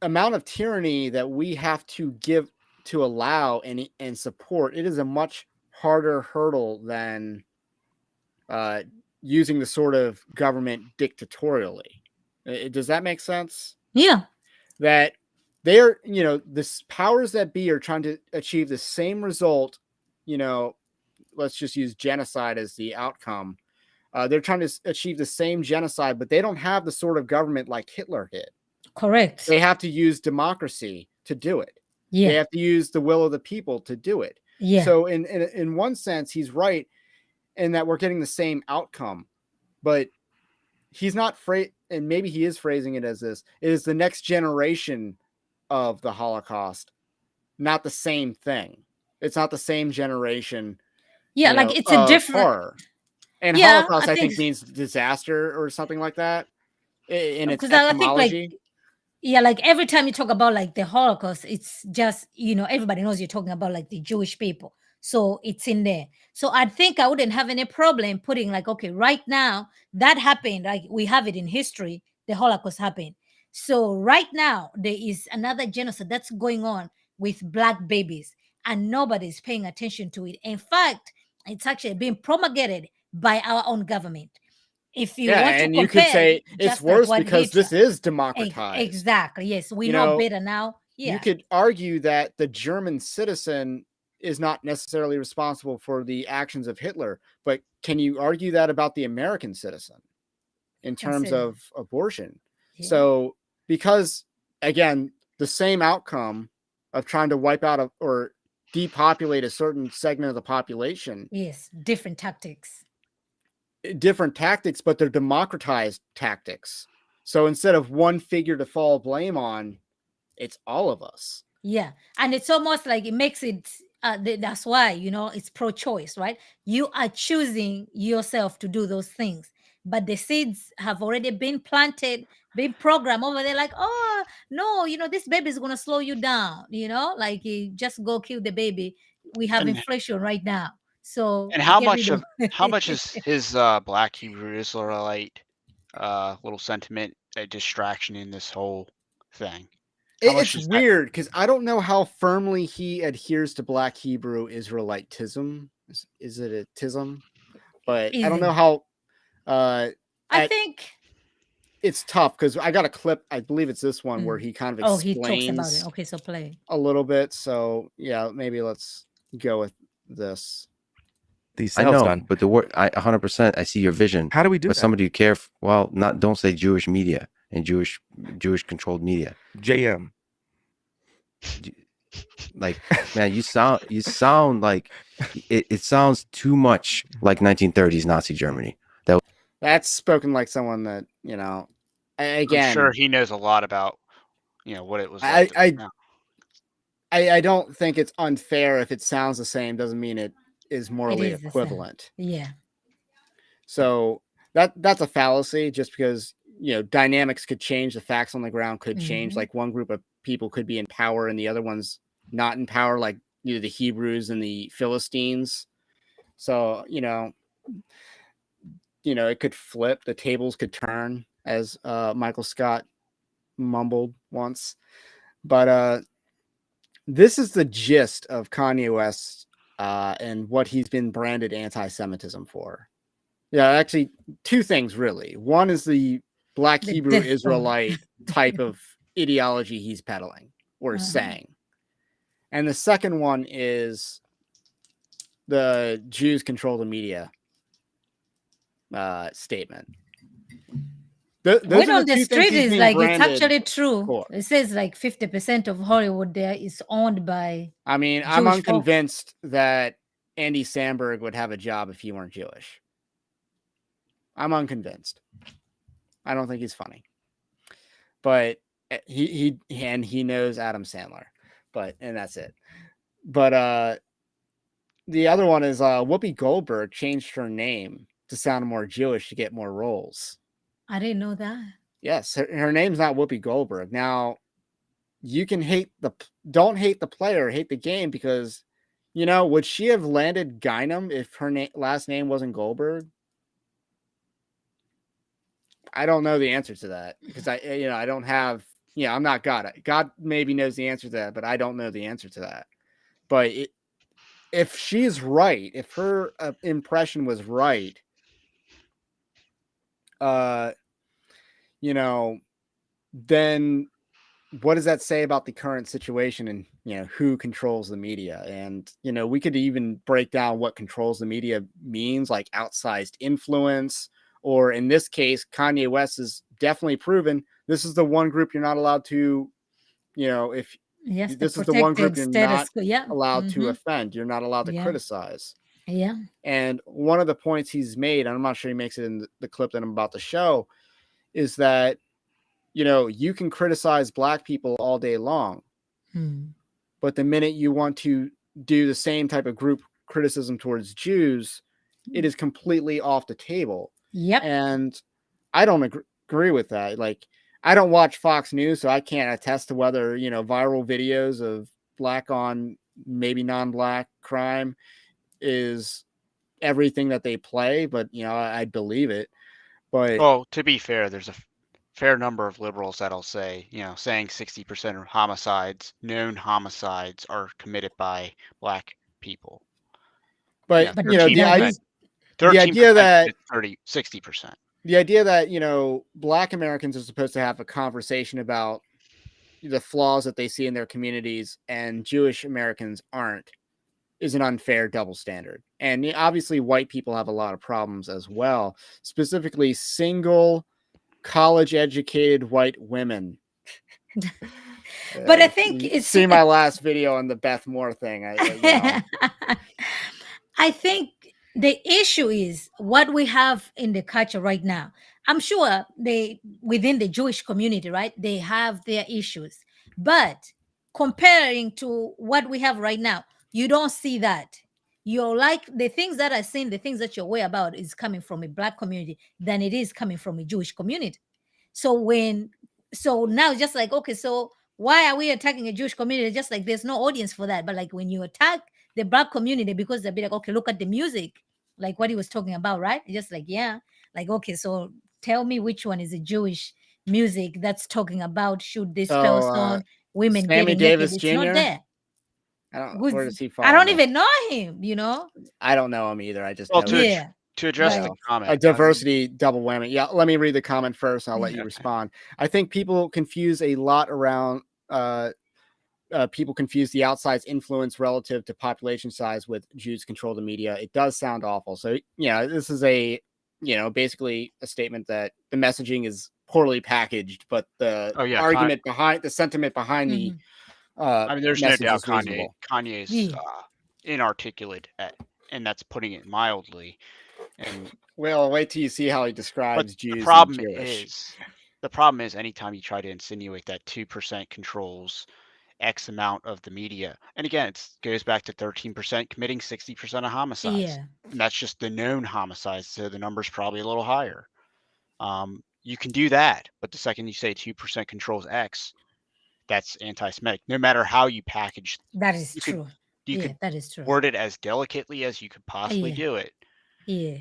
[SPEAKER 1] amount of tyranny that we have to give to allow and support, it is a much harder hurdle than using the sort of government dictatorially. Does that make sense?
[SPEAKER 2] Yeah.
[SPEAKER 1] That they're, the powers that be are trying to achieve the same result, let's just use genocide as the outcome. They're trying to achieve the same genocide, but they don't have the sort of government like Hitler did.
[SPEAKER 2] Correct.
[SPEAKER 1] They have to use democracy to do it.
[SPEAKER 2] Yeah.
[SPEAKER 1] They have to use the will of the people to do it.
[SPEAKER 2] Yeah.
[SPEAKER 1] So in one sense, he's right in that we're getting the same outcome, but he's not and maybe he is phrasing it as this, it is the next generation of the Holocaust, not the same thing. It's not the same generation.
[SPEAKER 2] Yeah, like it's a different
[SPEAKER 1] horror. And
[SPEAKER 2] yeah,
[SPEAKER 1] Holocaust, I think means disaster or something like that in its
[SPEAKER 2] because I think
[SPEAKER 1] etymology.
[SPEAKER 2] like yeah, like every time you talk about like the Holocaust, it's just, you know, everybody knows you're talking about like the Jewish people. So it's in there. So I think I wouldn't have any problem putting like, okay, right now that happened. Like we have it in history, the Holocaust happened. So right now there is another genocide that's going on with black babies and nobody's paying attention to it. In fact, it's actually being promulgated by our own government. If you want to
[SPEAKER 1] and
[SPEAKER 2] compare,
[SPEAKER 1] you could say it's
[SPEAKER 2] just like
[SPEAKER 1] worse
[SPEAKER 2] what
[SPEAKER 1] because
[SPEAKER 2] Hitler,
[SPEAKER 1] this is democratized.
[SPEAKER 2] exactly. Yes, we
[SPEAKER 1] You
[SPEAKER 2] know
[SPEAKER 1] know,
[SPEAKER 2] better now. Yeah,
[SPEAKER 1] You could argue that the German citizen is not necessarily responsible for the actions of Hitler, but can you argue that about the American citizen in terms of abortion?
[SPEAKER 2] Yeah.
[SPEAKER 1] So, because again, the same outcome of trying to wipe out or depopulate a certain segment of the population.
[SPEAKER 2] Yes, different tactics,
[SPEAKER 1] but they're democratized tactics. So instead of one figure to fall blame on, it's all of us.
[SPEAKER 2] Yeah, and it's almost like it makes it. That's why, you know, it's pro-choice, right? You are choosing yourself to do those things, but the seeds have already been planted, been programmed over there. Like, oh no, you know, this baby is gonna slow you down. You know, like you just go kill the baby. We have inflation right now, so
[SPEAKER 3] And how
[SPEAKER 2] get
[SPEAKER 3] much
[SPEAKER 2] rid of.
[SPEAKER 3] is his black Hebrew Israelite little sentiment a distraction in this whole thing?
[SPEAKER 1] It's weird because I don't know how firmly he adheres to Black Hebrew Israelitism. Is it a tism? But I don't know how.
[SPEAKER 2] I think
[SPEAKER 1] it's tough because I got a clip. I believe it's this one where he kind of explains.
[SPEAKER 2] he talks about it. Okay, so play
[SPEAKER 1] a little bit. So yeah, maybe let's go with this.
[SPEAKER 7] These
[SPEAKER 8] I
[SPEAKER 7] cells
[SPEAKER 8] know,
[SPEAKER 7] done.
[SPEAKER 8] but the word, I 100%, I see your vision.
[SPEAKER 7] How do we do
[SPEAKER 8] but
[SPEAKER 7] that?
[SPEAKER 8] somebody who care, don't say Jewish media and Jewish controlled media.
[SPEAKER 7] JM.
[SPEAKER 8] Like, man, you sound like it sounds too much like 1930s Nazi Germany.
[SPEAKER 1] That's spoken like someone that, you know, again,
[SPEAKER 3] I'm sure he knows a lot about, you know, what it was like.
[SPEAKER 1] I don't think it's unfair if it sounds the same doesn't mean it is morally equivalent.
[SPEAKER 2] Yeah.
[SPEAKER 1] So that's a fallacy just because, you know, dynamics could change, the facts on the ground could change. Like one group of people could be in power and the other one's not in power, like the Hebrews and the Philistines. So, you know, it could flip, the tables could turn, as Michael Scott mumbled once. But this is the gist of Kanye West and what he's been branded anti-Semitism for. Yeah, actually, two things really. One is the Black Hebrew Israelite type of ideology he's peddling or saying. And the second one is the Jews control the media statement.
[SPEAKER 2] Word on the street is like it's actually true.
[SPEAKER 1] For.
[SPEAKER 2] It says like 50% of Hollywood there is owned by.
[SPEAKER 1] I mean,
[SPEAKER 2] Jewish
[SPEAKER 1] I'm unconvinced that Andy Samberg would have a job if he weren't Jewish. I'm unconvinced. I don't think he's funny, but he knows Adam Sandler, and that's it. But the other one is Whoopi Goldberg changed her name to sound more Jewish to get more roles.
[SPEAKER 2] I didn't know that.
[SPEAKER 1] Yes, her name's not Whoopi Goldberg. Now, you can don't hate the player, hate the game, because, you know, would she have landed Guinan if her last name wasn't Goldberg? I don't know the answer to that because I don't have, I'm not God. God maybe knows the answer to that, but I don't know the answer to that. But if she's right, if her impression was right, then what does that say about the current situation and, who controls the media? And, we could even break down what controls the media means, like outsized influence, or in this case, Kanye West is definitely proven this is the one group you're not allowed to, if this is the one group you're not allowed to offend, you're not allowed to criticize.
[SPEAKER 2] Yeah.
[SPEAKER 1] And one of the points he's made, and I'm not sure he makes it in the clip that I'm about to show, is that, you know, you can criticize black people all day long, but the minute you want to do the same type of group criticism towards Jews, it is completely off the table.
[SPEAKER 2] Yep.
[SPEAKER 1] And I don't agree with that. Like, I don't watch Fox News, so I can't attest to whether, you know, viral videos of black on maybe non-black crime is everything that they play, but, you know, I believe it. But
[SPEAKER 3] Well, to be fair, there's a fair number of liberals that'll say, you know, saying 60% of homicides, known homicides, are committed by black people.
[SPEAKER 1] but
[SPEAKER 2] But
[SPEAKER 1] you know,
[SPEAKER 3] 13%,
[SPEAKER 1] the idea that
[SPEAKER 3] 60%.
[SPEAKER 1] the idea that, you know, black Americans are supposed to have a conversation about the flaws that they see in their communities and Jewish Americans aren't is an unfair double standard. And obviously white people have a lot of problems as well, specifically single college educated white women.
[SPEAKER 2] But I think
[SPEAKER 1] you
[SPEAKER 2] it's
[SPEAKER 1] see my last video on the Beth Moore thing.
[SPEAKER 2] I think the issue is what we have in the culture right now. I'm sure within the Jewish community, right, they have their issues. But comparing to what we have right now, you don't see that. You're like the things that I seen, the things that you're aware about is coming from a black community than it is coming from a Jewish community. So now just like, okay, so why are we attacking a Jewish community? Just like there's no audience for that. But like when you attack the black community, because they'll be like, okay, look at the music, like what he was talking about, right? Just like, yeah, like, okay, so tell me which one is a Jewish music that's talking about should this person, women
[SPEAKER 1] Sammy
[SPEAKER 2] getting
[SPEAKER 1] Davis
[SPEAKER 2] naked. It's
[SPEAKER 1] Jr.
[SPEAKER 2] not there.
[SPEAKER 1] Where does he fall?
[SPEAKER 2] I don't even know him, you know?
[SPEAKER 1] I don't know him either. I just
[SPEAKER 3] Well,
[SPEAKER 1] know
[SPEAKER 3] to address
[SPEAKER 2] Right.
[SPEAKER 3] the comment,
[SPEAKER 1] a diversity double whammy. Yeah, let me read the comment first. And I'll let you respond. I think people confuse a lot around. People confuse the outside's influence relative to population size with Jews control the media. It does sound awful. So yeah, this is basically a statement that the messaging is poorly packaged, but the argument behind the sentiment behind the
[SPEAKER 3] I mean, there's no
[SPEAKER 1] message
[SPEAKER 3] doubt
[SPEAKER 1] is reasonable.
[SPEAKER 3] Kanye's inarticulate, and that's putting it mildly. And
[SPEAKER 1] well, wait till you see how he describes Jews.
[SPEAKER 3] The problem is anytime you try to insinuate that 2% controls X amount of the media, and again, it goes back to 13% committing 60% of homicides, and that's just the known homicides, so the number's probably a little higher. You can do that, but the second you say 2% controls X, that's anti-Semitic. No matter how you package,
[SPEAKER 2] that is true.
[SPEAKER 3] That is true. Word it as delicately as you could possibly do it.
[SPEAKER 2] Yeah.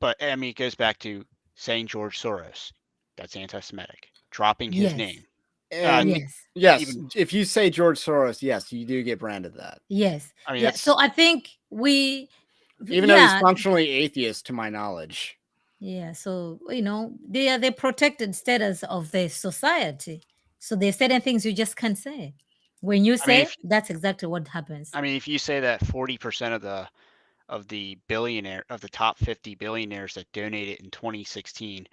[SPEAKER 3] But I mean, it goes back to saying George Soros. That's anti-Semitic. Dropping his name.
[SPEAKER 1] Yes. If you say George Soros, yes, you do get branded that.
[SPEAKER 2] Yes.
[SPEAKER 3] I mean,
[SPEAKER 2] so I think
[SPEAKER 1] even though he's functionally atheist, to my knowledge.
[SPEAKER 2] Yeah. So you know, they are the protected status of the society. So there's certain things you just can't say. When you say, that's exactly what happens.
[SPEAKER 3] I mean, if you say that 40% of the top 50 billionaires that donated in 2016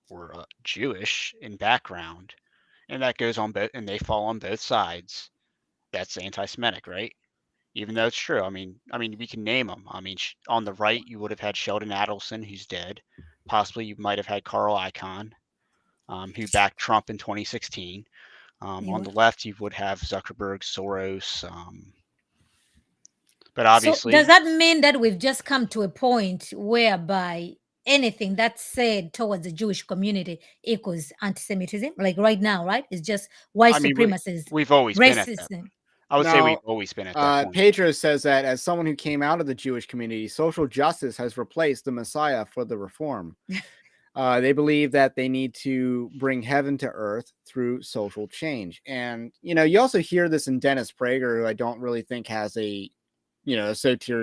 [SPEAKER 3] were Jewish in background, and that goes on both, and they fall on both sides, that's anti-Semitic, right? Even though it's true. I mean, we can name them. I mean, on the right, you would have had Sheldon Adelson, who's dead. Possibly, you might have had Carl Icahn, who backed Trump in 2016. On the left, you would have Zuckerberg, Soros. But obviously,
[SPEAKER 2] so does that mean that we've just come to a point whereby anything that's said towards the Jewish community equals anti-Semitism? Like right now, right? It's just white supremacists.
[SPEAKER 3] We've always been at that. I would say we've always been at that point.
[SPEAKER 1] Pedro says that as someone who came out of the Jewish community, social justice has replaced the Messiah for the reform. They believe that they need to bring heaven to earth through social change. And, you know, you also hear this in Dennis Prager, who I don't really think has a soteriology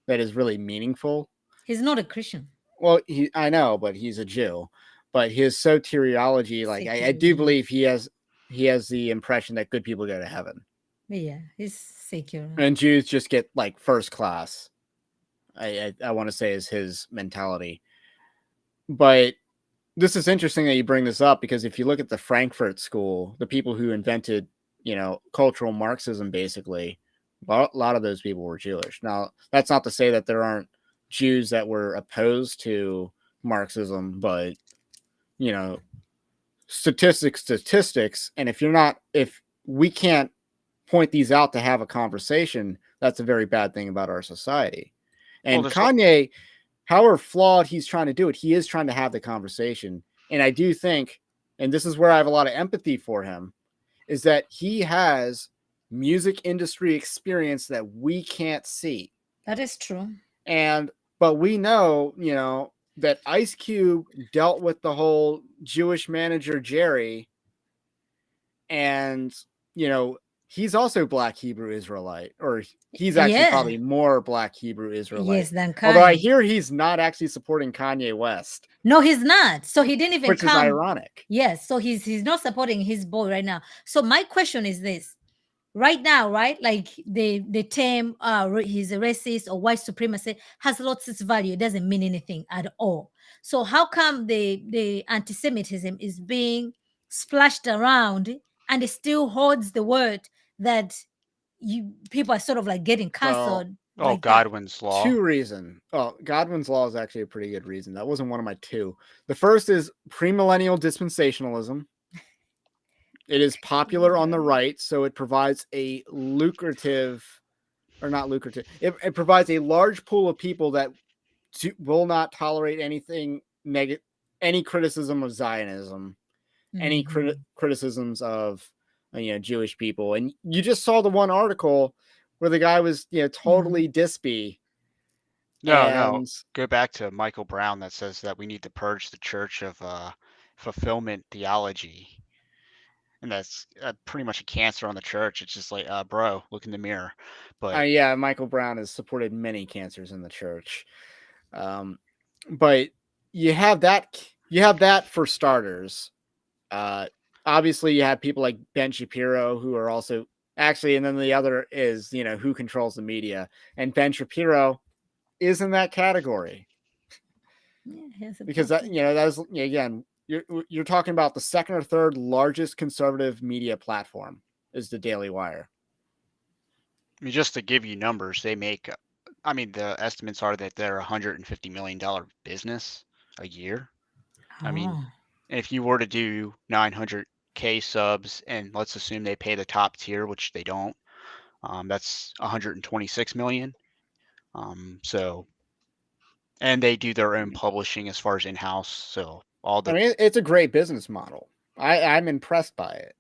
[SPEAKER 1] that is really meaningful.
[SPEAKER 2] He's not a Christian.
[SPEAKER 1] Well, I know, but he's a Jew. But his soteriology, like I do believe he has the impression that good people go to heaven.
[SPEAKER 2] Yeah, he's secular.
[SPEAKER 1] And Jews just get like first class. I want to say is his mentality. But this is interesting that you bring this up, because if you look at the Frankfurt School, the people who invented, cultural Marxism, basically, a lot of those people were Jewish. Now, that's not to say that there aren't Jews that were opposed to Marxism, but you know, statistics. And if we can't point these out to have a conversation, that's a very bad thing about our society. And
[SPEAKER 3] Well,
[SPEAKER 1] Kanye, however flawed he's trying to do it, he is trying to have the conversation. And I do think, and this is where I have a lot of empathy for him, is that he has music industry experience that we can't see.
[SPEAKER 2] That is true.
[SPEAKER 1] But we know, that Ice Cube dealt with the whole Jewish manager Jerry, and he's also Black Hebrew Israelite, or he's actually probably more Black Hebrew Israelite.
[SPEAKER 2] Than Kanye.
[SPEAKER 1] Although I hear he's not actually supporting Kanye West.
[SPEAKER 2] No, he's not. So he didn't even
[SPEAKER 1] which is ironic.
[SPEAKER 2] Yes, so he's not supporting his boy right now. So my question is this. Right now, right? Like the term he's a racist or white supremacy has lost its value. It doesn't mean anything at all. So how come the anti-Semitism is being splashed around and it still holds the word that people are sort of like getting canceled?
[SPEAKER 3] Like Godwin's Law.
[SPEAKER 1] 2 reasons. Oh, Godwin's Law is actually a pretty good reason. That wasn't one of my 2. The first is premillennial dispensationalism. It is popular on the right, so it provides a lucrative, or not lucrative. It provides a large pool of people that will not tolerate anything negative, any criticism of Zionism, any criticisms of Jewish people. And you just saw the one article where the guy was totally dispy.
[SPEAKER 3] No. Go back to Michael Brown that says that we need to purge the church of fulfillment theology. And that's pretty much a cancer on the church. It's just like, bro, look in the mirror. But
[SPEAKER 1] Michael Brown has supported many cancers in the church. But you have that for starters. Obviously, you have people like Ben Shapiro who are also actually, and then the other is who controls the media, and Ben Shapiro is in that category. Because that is again. You're talking about the second or third largest conservative media platform is the Daily Wire.
[SPEAKER 3] I mean, just to give you numbers, they make, the estimates are that they're $150 million business a year. I mean, if you were to do 900K subs, and let's assume they pay the top tier, which they don't, that's 126 million. And they do their own publishing as far as in-house. So
[SPEAKER 1] it's a great business model. I'm impressed by it.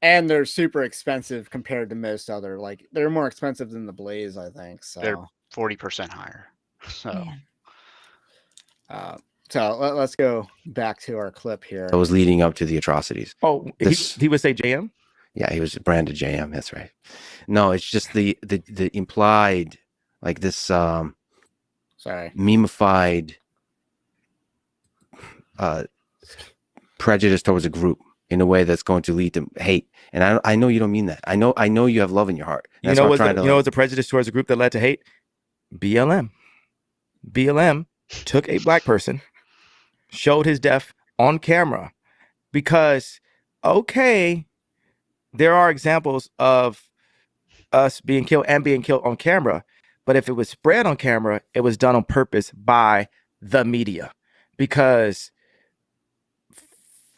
[SPEAKER 1] And they're super expensive compared to most other, they're more expensive than the Blaze, I think. So
[SPEAKER 3] they're 40% higher. So,
[SPEAKER 1] so let's go back to our clip here.
[SPEAKER 8] That was leading up to the atrocities.
[SPEAKER 7] Oh, he would say JM?
[SPEAKER 8] Yeah, he was branded JM. That's right. No, it's just the implied, like this memeified prejudice towards a group in a way that's going to lead to hate. And I know you don't mean that. I know you have love in your heart.
[SPEAKER 7] That's what's a prejudice towards a group that led to hate? BLM. BLM took a black person, showed his death on camera, because there are examples of us being killed on camera, but if it was spread on camera, it was done on purpose by the media, because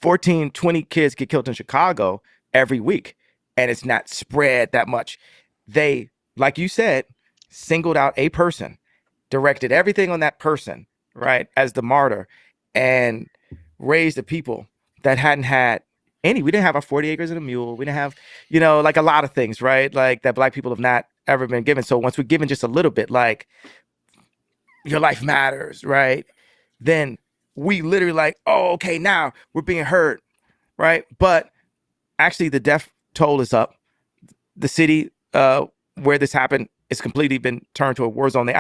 [SPEAKER 7] 14, 20 kids get killed in Chicago every week, and it's not spread that much. They, like you said, singled out a person, directed everything on that person, right, as the martyr, and raised the people that hadn't had any. We didn't have our 40 acres and a mule. We didn't have, a lot of things, right, like that black people have not ever been given. So once we're given just a little bit, like your life matters, right, then we literally now we're being heard, right? But actually the death toll is up. The city where this happened is completely been turned to a war zone.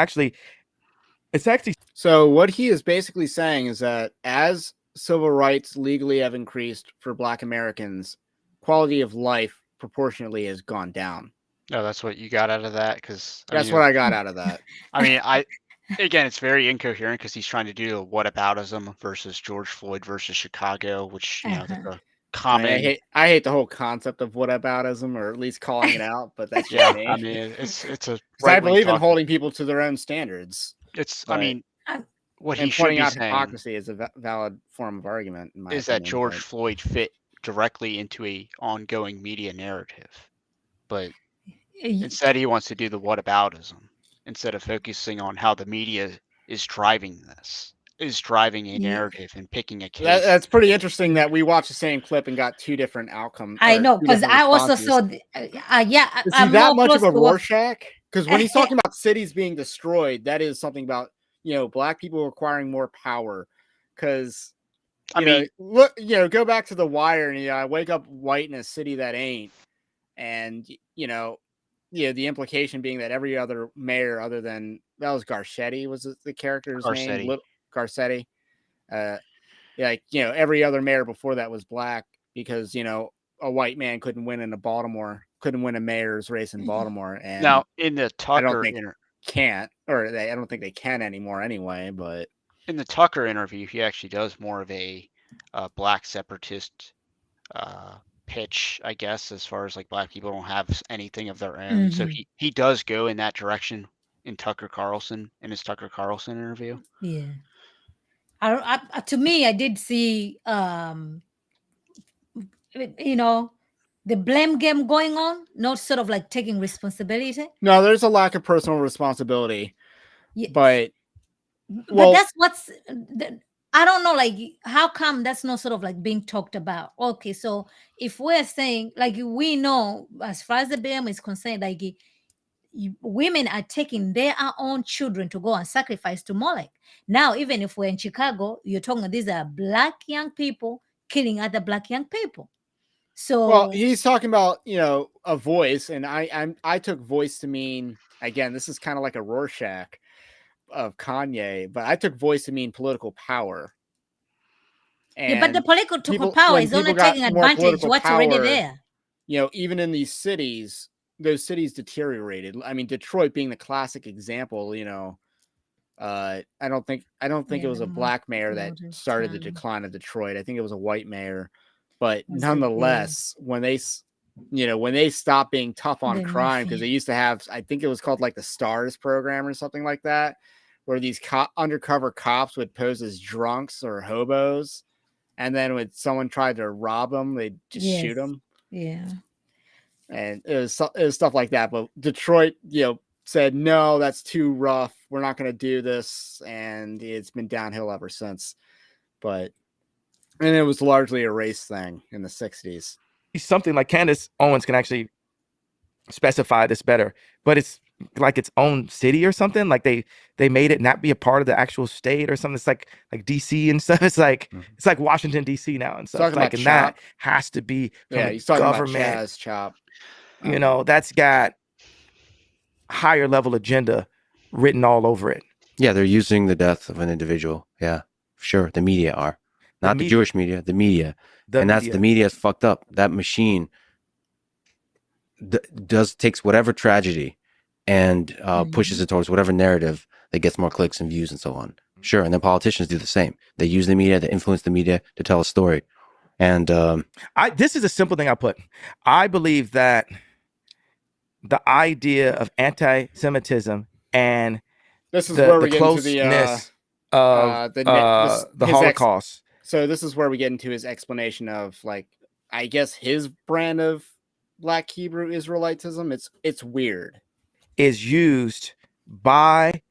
[SPEAKER 1] So what he is basically saying is that as civil rights legally have increased for Black Americans, quality of life proportionately has gone down.
[SPEAKER 3] No, that's what you got out of that? Because
[SPEAKER 1] that's what I got out of that.
[SPEAKER 3] Again, it's very incoherent because he's trying to do a whataboutism versus George Floyd versus Chicago, which that's a common.
[SPEAKER 1] I hate the whole concept of whataboutism, or at least calling it out. But that's just me.
[SPEAKER 3] It's a.
[SPEAKER 1] I believe in holding people to their own standards.
[SPEAKER 3] It's. what he
[SPEAKER 1] And
[SPEAKER 3] should
[SPEAKER 1] pointing
[SPEAKER 3] be
[SPEAKER 1] out
[SPEAKER 3] saying
[SPEAKER 1] hypocrisy is a valid form of argument, in my
[SPEAKER 3] is that
[SPEAKER 1] opinion.
[SPEAKER 3] George
[SPEAKER 1] but-
[SPEAKER 3] Floyd fit directly into a ongoing media narrative, but instead he wants to do the whataboutism instead of focusing on how the media is driving this, is driving a
[SPEAKER 2] Yeah.
[SPEAKER 3] narrative and picking a case.
[SPEAKER 1] That's pretty interesting that we watched the same clip and got two different outcomes.
[SPEAKER 2] I know, because I also saw,
[SPEAKER 1] Is he
[SPEAKER 2] I'm
[SPEAKER 1] that
[SPEAKER 2] more
[SPEAKER 1] much
[SPEAKER 2] close
[SPEAKER 1] of a
[SPEAKER 2] to what-
[SPEAKER 1] Rorschach? Because when he's talking about cities being destroyed, that is something about, black people acquiring more power. Because
[SPEAKER 3] I mean,
[SPEAKER 1] look, go back to The Wire, and I wake up white in a city that ain't, and the implication being that every other mayor other than that was Garcetti was the character's name, Garcetti. Every other mayor before that was black because a white man couldn't win a mayor's race in Baltimore. And
[SPEAKER 3] now in the
[SPEAKER 1] I don't
[SPEAKER 3] Tucker
[SPEAKER 1] think I don't think they can anymore anyway. But
[SPEAKER 3] in the Tucker interview, he actually does more of a black separatist pitch, I guess, as far as like black people don't have anything of their own. So he does go in that direction in his Tucker Carlson interview.
[SPEAKER 2] Yeah. To me, I did see, the blame game going on, not sort of like taking responsibility.
[SPEAKER 1] no, there's a lack of personal responsibility.
[SPEAKER 2] Yeah.
[SPEAKER 1] But
[SPEAKER 2] that's what's I don't know, like, how come that's not sort of like being talked about? Okay, so if we're saying, like, we know as far as the blame is concerned, like, women are taking their own children to go and sacrifice to Molech. Now, even if we're in Chicago, you're talking, these are black young people killing other black young people. So
[SPEAKER 1] he's talking about a voice, and I took voice to mean, again, this is kind of like a Rorschach of Kanye, but I took voice to mean political power. And
[SPEAKER 2] but the political power is only taking advantage what's already there.
[SPEAKER 1] Even in these cities, those cities deteriorated. I mean, Detroit being the classic example. I don't think it was a black mayor that started the decline of Detroit. I think it was a white mayor. But nonetheless, when they stopped being tough on crime, because they used to have, I think it was called like the STARS program or something like that, where these undercover cops would pose as drunks or hobos, and then when someone tried to rob them, they'd just shoot them.
[SPEAKER 2] Yeah,
[SPEAKER 1] and it was stuff like that. But Detroit, said no, that's too rough. We're not going to do this, and it's been downhill ever since. And it was largely a race thing in the 60s.
[SPEAKER 7] Something like Candace Owens can actually specify this better, but it's like its own city or something. Like they made it not be a part of the actual state or something. It's like DC and stuff. It's like it's like Washington DC now and stuff. Like, and that has to be from
[SPEAKER 1] he's talking
[SPEAKER 7] government.
[SPEAKER 1] About Chaz Chop.
[SPEAKER 7] That's got higher level agenda written all over it.
[SPEAKER 8] Yeah, they're using the death of an individual. Yeah, sure. The media are. Not the Jewish media, the media. The media is fucked up. That machine takes whatever tragedy and pushes it towards whatever narrative that gets more clicks and views and so on. Sure, and then politicians do the same. They use the media, they influence the media to tell a story. And
[SPEAKER 7] this is a simple thing I put. I believe that the idea of anti-Semitism and
[SPEAKER 1] this is where we get into
[SPEAKER 7] the Holocaust.
[SPEAKER 1] So this is where we get into his explanation of, like, I guess his brand of Black Hebrew Israelitism. It's weird.
[SPEAKER 7] Is used by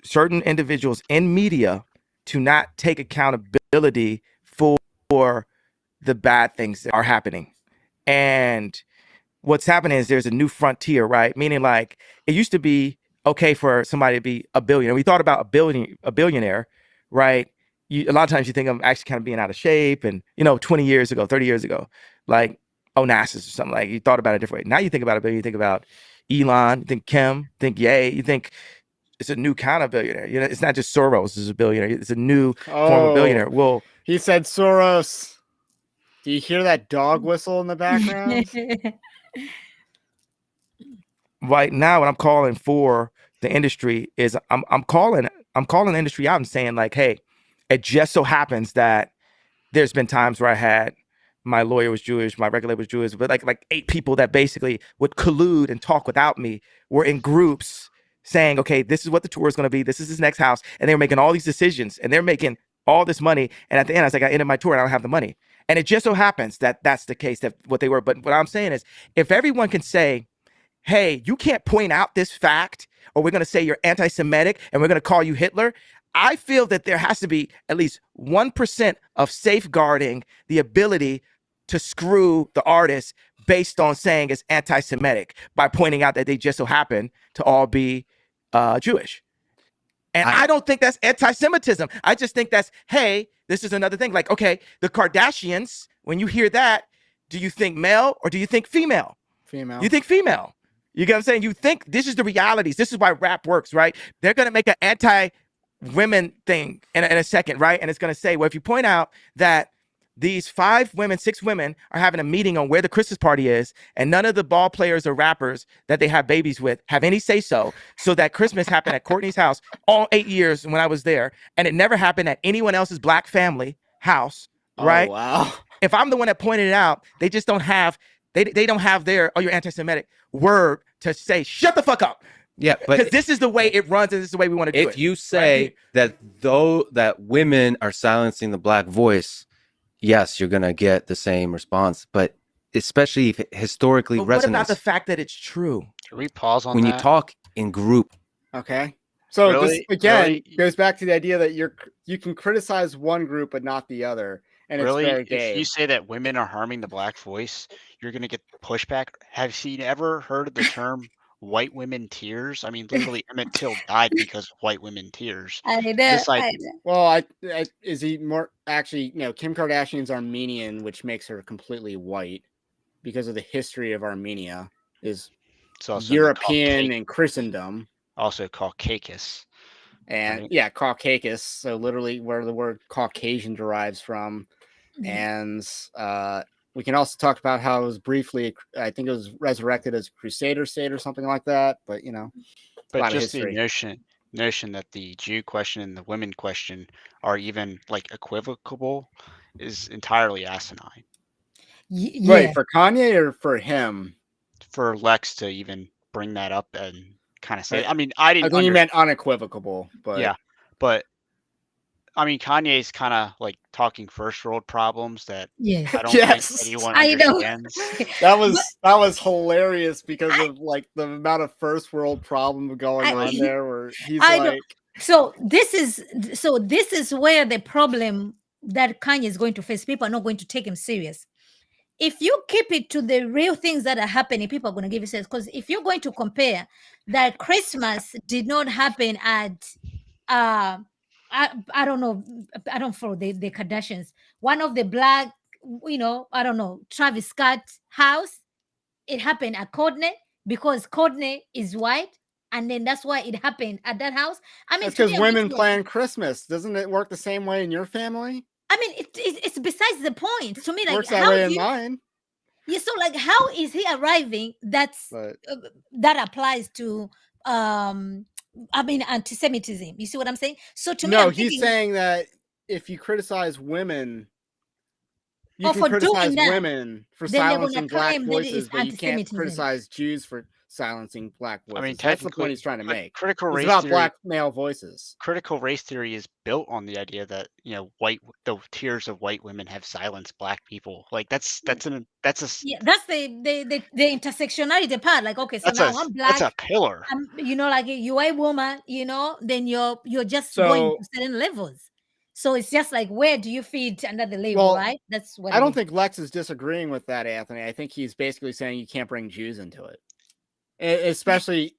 [SPEAKER 7] certain individuals in media to not take accountability for the bad things that are happening. And what's happening is there's a new frontier, right? Meaning, like, it used to be okay for somebody to be a billionaire. We thought about a billionaire, right? A lot of times you think of actually kind of being out of shape, and 20 years ago, 30 years ago, like Onassis or something, like, you thought about it a different way. Now you think about a billionaire, you think about Elon, you think Kim, think Ye, you think it's a new kind of billionaire. It's not just Soros is a billionaire. It's a new form of billionaire. Well,
[SPEAKER 1] he said Soros. Do you hear that dog whistle in the background?
[SPEAKER 7] Right now, what I'm calling for the industry is I'm calling the industry out and saying, like, hey, it just so happens that there's been times where I had my lawyer was Jewish, my regulator was Jewish, but like 8 people that basically would collude and talk without me were in groups saying, okay, this is what the tour is going to be. This is his next house. And they're making all these decisions and they're making all this money. And at the end, I was like, I ended my tour and I don't have the money. And it just so happens that that's the case, that what they were. But what I'm saying is, if everyone can say, hey, you can't point out this fact, or we're going to say you're anti-Semitic and we're going to call you Hitler, I feel that there has to be at least 1% of safeguarding the ability to screw the artist based on saying it's anti-Semitic by pointing out that they just so happen to all be Jewish. And I don't think that's anti-Semitism. I just think that's, hey, this is another thing. Like, okay, the Kardashians, when you hear that, do you think male or do you think female?
[SPEAKER 1] Female.
[SPEAKER 7] You think female. You get what I'm saying? You think this is the realities. This is why rap works, right? They're going to make an anti-women thing in a second, right? And it's going to say, well, if you point out that these 6 women are having a meeting on where the Christmas party is, and none of the ball players or rappers that they have babies with have any say-so that Christmas happened at Courtney's house all 8 years when I was there, and it never happened at anyone else's black family house, right?
[SPEAKER 1] Oh, wow.
[SPEAKER 7] If I'm the one that pointed it out, they just don't have, they don't have their, oh, you're anti-Semitic word to say, shut the fuck up.
[SPEAKER 8] Yeah, but
[SPEAKER 7] because this is the way it runs and this is the way we want to do it.
[SPEAKER 8] if you say that that women are silencing the black voice, yes, you're gonna get the same response. But especially if it historically
[SPEAKER 7] But what
[SPEAKER 8] resonates.
[SPEAKER 7] about the fact that it's true?
[SPEAKER 3] Can we pause on
[SPEAKER 8] when
[SPEAKER 3] that?
[SPEAKER 8] you talk in group?
[SPEAKER 1] Okay. So this
[SPEAKER 3] Really?
[SPEAKER 1] again
[SPEAKER 3] Really?
[SPEAKER 1] goes back to the idea that you can criticize one group but not the other, and
[SPEAKER 3] Really,
[SPEAKER 1] it's very
[SPEAKER 3] if
[SPEAKER 1] gay.
[SPEAKER 3] you say that women are harming the black voice, you're gonna get pushback. Have you ever heard of the term "white women tears"? I mean, literally, Emmett Till died because of white women tears.
[SPEAKER 2] I know.
[SPEAKER 3] This
[SPEAKER 2] I
[SPEAKER 3] idea,
[SPEAKER 2] know.
[SPEAKER 1] Well, is he more actually? Kim Kardashian's Armenian, which makes her completely white because of the history of Armenia is
[SPEAKER 3] it's also
[SPEAKER 1] European and Christendom,
[SPEAKER 3] also Caucasus.
[SPEAKER 1] and
[SPEAKER 3] Right.
[SPEAKER 1] yeah, Caucasus. So literally, where the word Caucasian derives from,
[SPEAKER 2] Mhm.
[SPEAKER 1] and we can also talk about how it was briefly, I think it was resurrected as a Crusader state or something like that. But a
[SPEAKER 3] But
[SPEAKER 1] lot of
[SPEAKER 3] just the
[SPEAKER 1] history.
[SPEAKER 3] notion that the Jew question and the women question are even like equivocable is entirely asinine.
[SPEAKER 2] Yeah.
[SPEAKER 1] Wait, for Kanye or for him?
[SPEAKER 3] For Lex to even bring that up and kind of say,
[SPEAKER 1] Right.
[SPEAKER 3] I mean, I
[SPEAKER 1] I
[SPEAKER 3] didn't.
[SPEAKER 1] think you meant unequivocable, but
[SPEAKER 3] Yeah, but I mean, Kanye's kind of like talking first world problems that
[SPEAKER 2] Yes.
[SPEAKER 3] I don't
[SPEAKER 1] Yes.
[SPEAKER 3] think anyone
[SPEAKER 2] I know.
[SPEAKER 3] understands.
[SPEAKER 1] that was hilarious because of like the amount of first world problem going
[SPEAKER 2] I-
[SPEAKER 1] on there, where he's
[SPEAKER 2] I know.
[SPEAKER 1] like,
[SPEAKER 2] So this is where the problem that Kanye is going to face. People are not going to take him serious. If you keep it to the real things that are happening, people are going to give you sense. Because if you're going to compare that Christmas did not happen at I don't know, I don't follow the Kardashians. One of the black, I don't know, Travis Scott's house, it happened at Courtney because Courtney is white, and then that's why it happened at that house. I mean,
[SPEAKER 1] that's
[SPEAKER 2] to
[SPEAKER 1] because
[SPEAKER 2] me, I'm
[SPEAKER 1] women
[SPEAKER 2] just like-
[SPEAKER 1] plan Christmas. Doesn't it work the same way in your family?
[SPEAKER 2] I mean, it's besides the point. To me, like
[SPEAKER 1] Works that
[SPEAKER 2] how
[SPEAKER 1] way
[SPEAKER 2] do
[SPEAKER 1] in
[SPEAKER 2] you,
[SPEAKER 1] mine.
[SPEAKER 2] yeah, so like how is he arriving?
[SPEAKER 1] But
[SPEAKER 2] That applies to I mean anti-Semitism. You see what I'm saying? So to me,
[SPEAKER 1] no,
[SPEAKER 2] I'm
[SPEAKER 1] he's
[SPEAKER 2] thinking,
[SPEAKER 1] saying that if you criticize women, you
[SPEAKER 2] Oh,
[SPEAKER 1] can
[SPEAKER 2] for doing
[SPEAKER 1] criticize
[SPEAKER 2] that,
[SPEAKER 1] women for
[SPEAKER 2] then they're gonna
[SPEAKER 1] silencing black
[SPEAKER 2] claim that it is
[SPEAKER 1] voices, but you can't
[SPEAKER 2] anti-Semitism.
[SPEAKER 1] criticize Jews for silencing black
[SPEAKER 3] I mean,
[SPEAKER 1] voices. That's the
[SPEAKER 3] technically,
[SPEAKER 1] point he's trying to
[SPEAKER 3] but
[SPEAKER 1] make.
[SPEAKER 3] critical
[SPEAKER 1] It's
[SPEAKER 3] race
[SPEAKER 1] about
[SPEAKER 3] theory.
[SPEAKER 1] black male voices.
[SPEAKER 3] Critical race theory is built on the idea that the tears of white women have silenced black people. Like that's a
[SPEAKER 2] Yeah, that's the intersectionality part. Like, okay, so
[SPEAKER 3] that's
[SPEAKER 2] now
[SPEAKER 3] a
[SPEAKER 2] I'm
[SPEAKER 3] that's
[SPEAKER 2] black.
[SPEAKER 3] a pillar.
[SPEAKER 2] I'm, like you a woman, then you're just
[SPEAKER 1] So-
[SPEAKER 2] going to certain levels. So it's just like, where do you fit under the label,
[SPEAKER 1] Well,
[SPEAKER 2] right? That's what
[SPEAKER 1] I
[SPEAKER 2] it
[SPEAKER 1] don't
[SPEAKER 2] is.
[SPEAKER 1] think Lex is disagreeing with that, Anthony. I think he's basically saying you can't bring Jews into it. Especially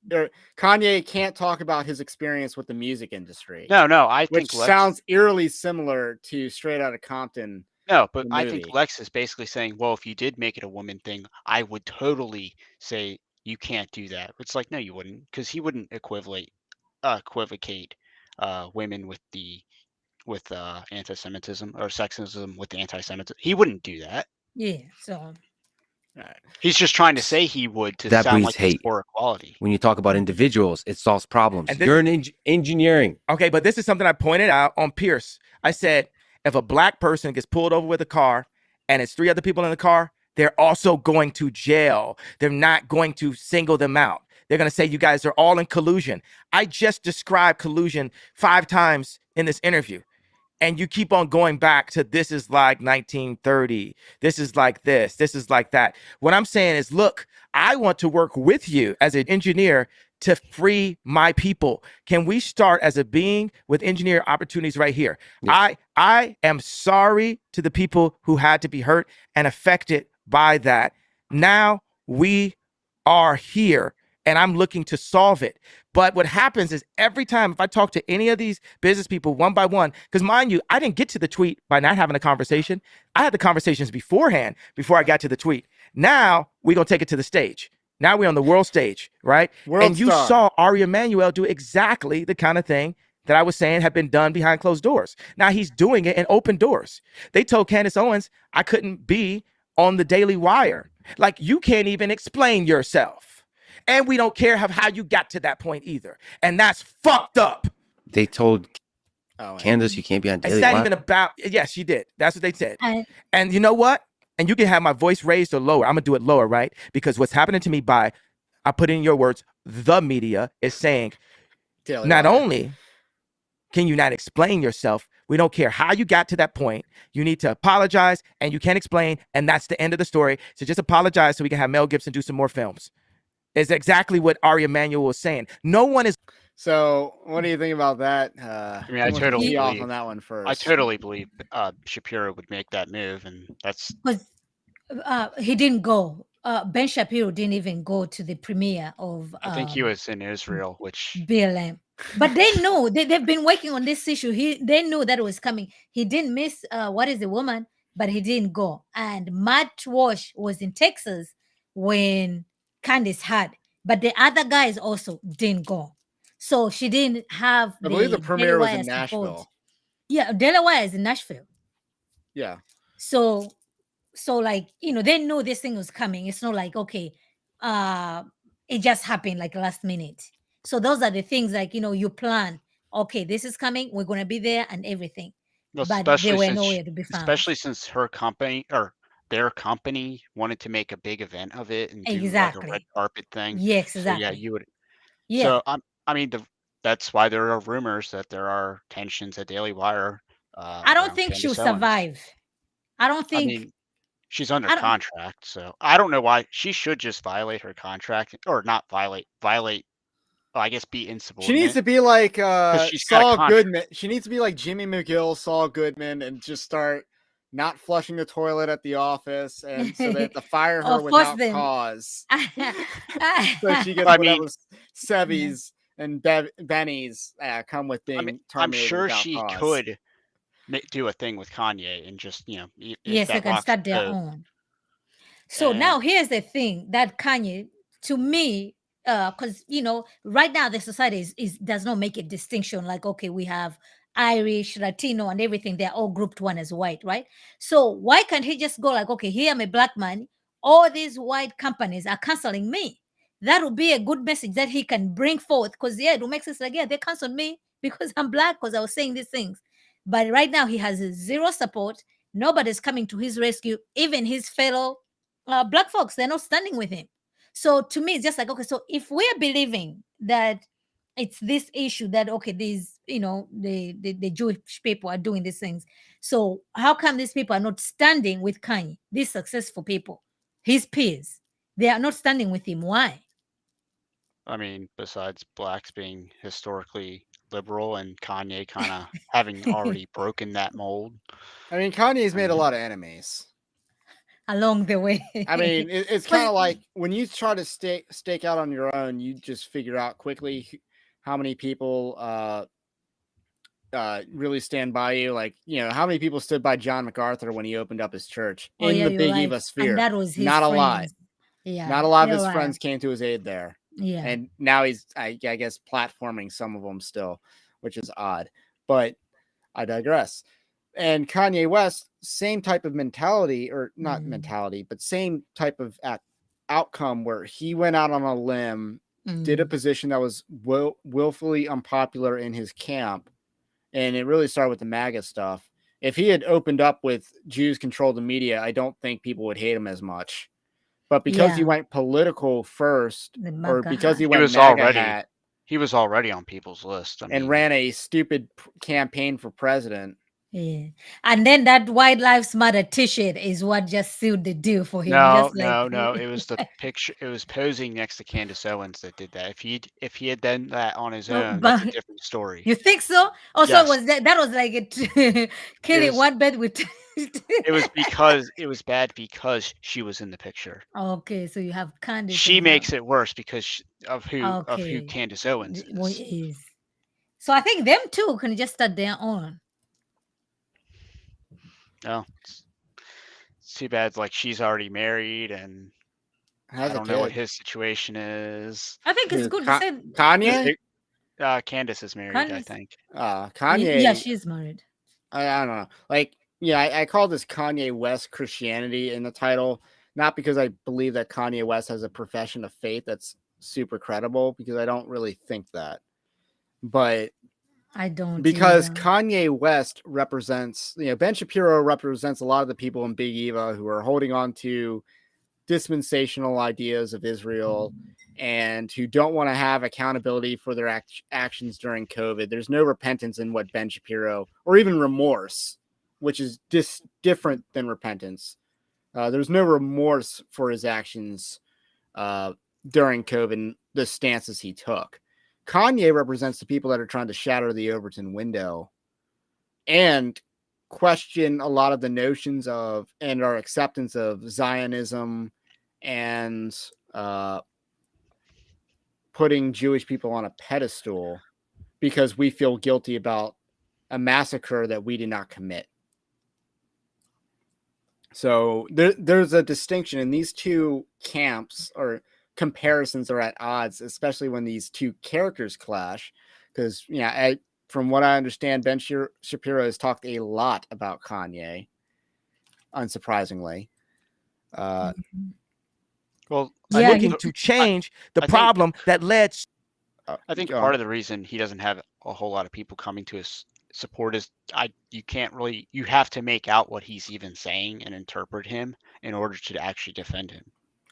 [SPEAKER 1] Kanye can't talk about his experience with the music industry.
[SPEAKER 3] No, I
[SPEAKER 1] which
[SPEAKER 3] think Lex,
[SPEAKER 1] sounds eerily similar to Straight Outta Compton.
[SPEAKER 3] no, but
[SPEAKER 1] the
[SPEAKER 3] I think
[SPEAKER 1] movie.
[SPEAKER 3] Lex is basically saying, well, if you did make it a woman thing, I would totally say you can't do that. It's like, no, you wouldn't, because he wouldn't equivocate women with anti-Semitism or sexism with anti-Semitism. He wouldn't do that.
[SPEAKER 2] Yeah. So
[SPEAKER 3] He's just trying to say he would to
[SPEAKER 8] That
[SPEAKER 3] sound
[SPEAKER 8] breeds
[SPEAKER 3] like he's
[SPEAKER 8] hate.
[SPEAKER 3] for equality.
[SPEAKER 8] When you talk about individuals, it solves problems.
[SPEAKER 7] And this-
[SPEAKER 8] You're in engineering.
[SPEAKER 7] Okay, but this is something I pointed out on Pierce. I said, if a black person gets pulled over with a car and it's 3 other people in the car, they're also going to jail. They're not going to single them out. They're going to say you guys are all in collusion. I just described collusion 5 times in this interview. And you keep on going back to this is like 1930. This is like this. This is like that. What I'm saying is, look, I want to work with you as an engineer to free my people. Can we start as a being with engineer opportunities right here?
[SPEAKER 8] Yeah.
[SPEAKER 7] I am sorry to the people who had to be hurt and affected by that. Now we are here and I'm looking to solve it. But what happens is every time if I talk to any of these business people one by one, because mind you, I didn't get to the tweet by not having a conversation. I had the conversations beforehand before I got to the tweet. Now we're going to take it to the stage. Now we're on the world stage, right? And you saw Ari Emanuel do exactly the kind of thing that I was saying had been done behind closed doors. Now he's doing it in open doors. They told Candace Owens I couldn't be on the Daily Wire. Like, you can't even explain yourself. And we don't care how you got to that point either. And that's fucked up.
[SPEAKER 8] They told Candace you can't be on Daily
[SPEAKER 7] It's not
[SPEAKER 8] Wire.
[SPEAKER 7] even about, yes, she did. That's what they said. And you know what? And you can have my voice raised or lower. I'm going to do it lower, right? Because what's happening to me by, I put in your words, the media is saying, not only can you not explain yourself, we don't care how you got to that point. You need to apologize and you can't explain. And that's the end of the story. So just apologize so we can have Mel Gibson do some more films. Is exactly what Ari Emanuel was saying. No one is.
[SPEAKER 1] So what do you think about that?
[SPEAKER 3] I mean, I totally
[SPEAKER 1] off
[SPEAKER 3] believe
[SPEAKER 1] on that one first.
[SPEAKER 3] I totally believe Shapiro would make that move, and that's
[SPEAKER 2] Because he didn't go. Ben Shapiro didn't even go to the premiere of.
[SPEAKER 3] I think he was in Israel, which
[SPEAKER 2] BLM. But they know they've been working on this issue. They knew that it was coming. He didn't miss what is the woman, but he didn't go. And Matt Walsh was in Texas when Candice had, but the other guys also didn't go. So she didn't have.
[SPEAKER 1] I believe the premiere was in
[SPEAKER 2] Delaware support.
[SPEAKER 1] Nashville.
[SPEAKER 2] Yeah, Delaware is in Nashville.
[SPEAKER 1] Yeah.
[SPEAKER 2] So like, they know this thing was coming. It's not like, okay, it just happened like last minute. So those are the things like, you plan, okay, this is coming, we're going to be there and everything.
[SPEAKER 3] well,
[SPEAKER 2] But they were nowhere to be found.
[SPEAKER 3] especially since her company or their company wanted to make a big event of it and do like a
[SPEAKER 2] Exactly.
[SPEAKER 3] red carpet thing.
[SPEAKER 2] Yes,
[SPEAKER 3] So
[SPEAKER 2] exactly.
[SPEAKER 3] yeah, you would.
[SPEAKER 2] Yeah.
[SPEAKER 3] So I mean, that's why there are rumors that there are tensions at Daily Wire.
[SPEAKER 2] I don't
[SPEAKER 3] around
[SPEAKER 2] think she'll
[SPEAKER 3] Candace Owens.
[SPEAKER 2] survive. I don't
[SPEAKER 3] I
[SPEAKER 2] think.
[SPEAKER 3] mean, she's under
[SPEAKER 2] I don't-
[SPEAKER 3] contract, so I don't know why she should just violate her contract or not violate. Well, I guess be
[SPEAKER 1] She
[SPEAKER 3] insubordinate.
[SPEAKER 1] needs to be like
[SPEAKER 3] she's got a
[SPEAKER 1] Saul
[SPEAKER 3] contract.
[SPEAKER 1] Goodman. She needs to be like Jimmy McGill, Saul Goodman, and just start not flushing the toilet at the office, and so they have to fire her
[SPEAKER 2] Or force
[SPEAKER 1] without
[SPEAKER 2] them.
[SPEAKER 1] cause. So she gets
[SPEAKER 3] I
[SPEAKER 1] whatever
[SPEAKER 3] mean-
[SPEAKER 1] Sevies and Bennies come with being
[SPEAKER 3] I'm
[SPEAKER 1] terminated
[SPEAKER 3] sure
[SPEAKER 1] without
[SPEAKER 3] she
[SPEAKER 1] cause.
[SPEAKER 3] could do a thing with Kanye and just if
[SPEAKER 2] Yes, they
[SPEAKER 3] that
[SPEAKER 2] can
[SPEAKER 3] rocks
[SPEAKER 2] start
[SPEAKER 3] the
[SPEAKER 2] their
[SPEAKER 3] boat.
[SPEAKER 2] own. So
[SPEAKER 3] And-
[SPEAKER 2] now here's the thing that Kanye, to me, because right now the society does not make a distinction like, okay, we have Irish, Latino, and everything. They're all grouped one as white, right? So why can't he just go like, okay, here I'm a black man. All these white companies are canceling me. That would be a good message that he can bring forth. Because it will make sense like, yeah, they canceled me because I'm black because I was saying these things. But right now he has zero support. Nobody's coming to his rescue. Even his fellow black folks, they're not standing with him. So to me, it's just like, okay, so if we're believing that it's this issue that, okay, these, the Jewish people are doing these things. So how come these people are not standing with Kanye, these successful people, his peers? They are not standing with him. Why?
[SPEAKER 3] I mean, besides blacks being historically liberal and Kanye kind of having already broken that mold.
[SPEAKER 1] I mean, Kanye's made a lot of enemies.
[SPEAKER 2] Along the way.
[SPEAKER 1] I mean, it's kind of like when you try to stake out on your own, you just figure out quickly how many people really stand by you. Like, how many people stood by John MacArthur when he opened up his church in the Big Eva sphere?
[SPEAKER 2] And that was his
[SPEAKER 1] not
[SPEAKER 2] friends.
[SPEAKER 1] a lot.
[SPEAKER 2] Yeah,
[SPEAKER 1] not a lot of his friends came to his aid there.
[SPEAKER 2] Yeah,
[SPEAKER 1] and now he's, I guess, platforming some of them still, which is odd. But I digress. And Kanye West, same type of mentality, or not mentality, but same type of outcome where he went out on a limb, did a position that was willfully unpopular in his camp. And it really started with the MAGA stuff. If he had opened up with Jews control the media, I don't think people would hate him as much. But because he
[SPEAKER 2] Yeah.
[SPEAKER 1] went political first,
[SPEAKER 2] The
[SPEAKER 1] or
[SPEAKER 2] MAGA
[SPEAKER 1] because he
[SPEAKER 2] hat.
[SPEAKER 1] went
[SPEAKER 3] was
[SPEAKER 1] MAGA
[SPEAKER 3] already-
[SPEAKER 1] hat
[SPEAKER 3] He was already on people's list. I
[SPEAKER 1] and
[SPEAKER 3] mean,
[SPEAKER 1] ran a stupid campaign for president.
[SPEAKER 2] Yeah. And then that White Lives Matter t-shirt is what just sealed the deal for him.
[SPEAKER 3] no,
[SPEAKER 2] just
[SPEAKER 3] no. It was the picture. It was posing next to Candace Owens that did that. If he had done that on his
[SPEAKER 2] No,
[SPEAKER 3] own, that's a
[SPEAKER 2] but-
[SPEAKER 3] different story.
[SPEAKER 2] You think so? Also,
[SPEAKER 3] Yes.
[SPEAKER 2] was that was like killing
[SPEAKER 3] was-
[SPEAKER 2] one bed with
[SPEAKER 3] It was because it was bad because she was in the picture.
[SPEAKER 2] Okay, so you have Candace.
[SPEAKER 3] She makes it worse because of who
[SPEAKER 2] Okay.
[SPEAKER 3] Candace Owens
[SPEAKER 2] Well,
[SPEAKER 3] is.
[SPEAKER 2] is. So I think them two can just start their own.
[SPEAKER 3] No, it's too bad. Like she's already married, and
[SPEAKER 1] Has
[SPEAKER 3] I
[SPEAKER 1] a
[SPEAKER 3] don't know what
[SPEAKER 1] kid.
[SPEAKER 3] his situation is.
[SPEAKER 2] I think it's
[SPEAKER 1] Who,
[SPEAKER 2] good to say
[SPEAKER 1] Kanye?
[SPEAKER 3] Candace is married, I
[SPEAKER 2] Candace-
[SPEAKER 3] think.
[SPEAKER 1] Kanye.
[SPEAKER 2] Yeah, she's married.
[SPEAKER 1] I don't know. Like, yeah, I call this Kanye West Christianity in the title, not because I believe that Kanye West has a profession of faith that's super credible, because I don't really think that. But
[SPEAKER 2] I don't
[SPEAKER 1] because
[SPEAKER 2] either.
[SPEAKER 1] Kanye West represents, Ben Shapiro represents a lot of the people in Big Eva who are holding on to dispensational ideas of Israel and who don't want to have accountability for their actions during COVID. There's no repentance in what Ben Shapiro, or even remorse, which is different than repentance. There's no remorse for his actions during COVID and the stances he took. Kanye represents the people that are trying to shatter the Overton window and question a lot of the notions of and our acceptance of Zionism and putting Jewish people on a pedestal because we feel guilty about a massacre that we did not commit. So there's a distinction, and these two camps or comparisons are at odds, especially when these two characters clash. Because from what I understand, Ben Shapiro has talked a lot about Kanye, unsurprisingly.
[SPEAKER 3] Well,
[SPEAKER 2] Yeah,
[SPEAKER 7] looking to change the
[SPEAKER 3] I think-
[SPEAKER 7] problem that led.
[SPEAKER 3] I think part of the reason he doesn't have a whole lot of people coming to his support is you have to make out what he's even saying and interpret him in order to actually defend him.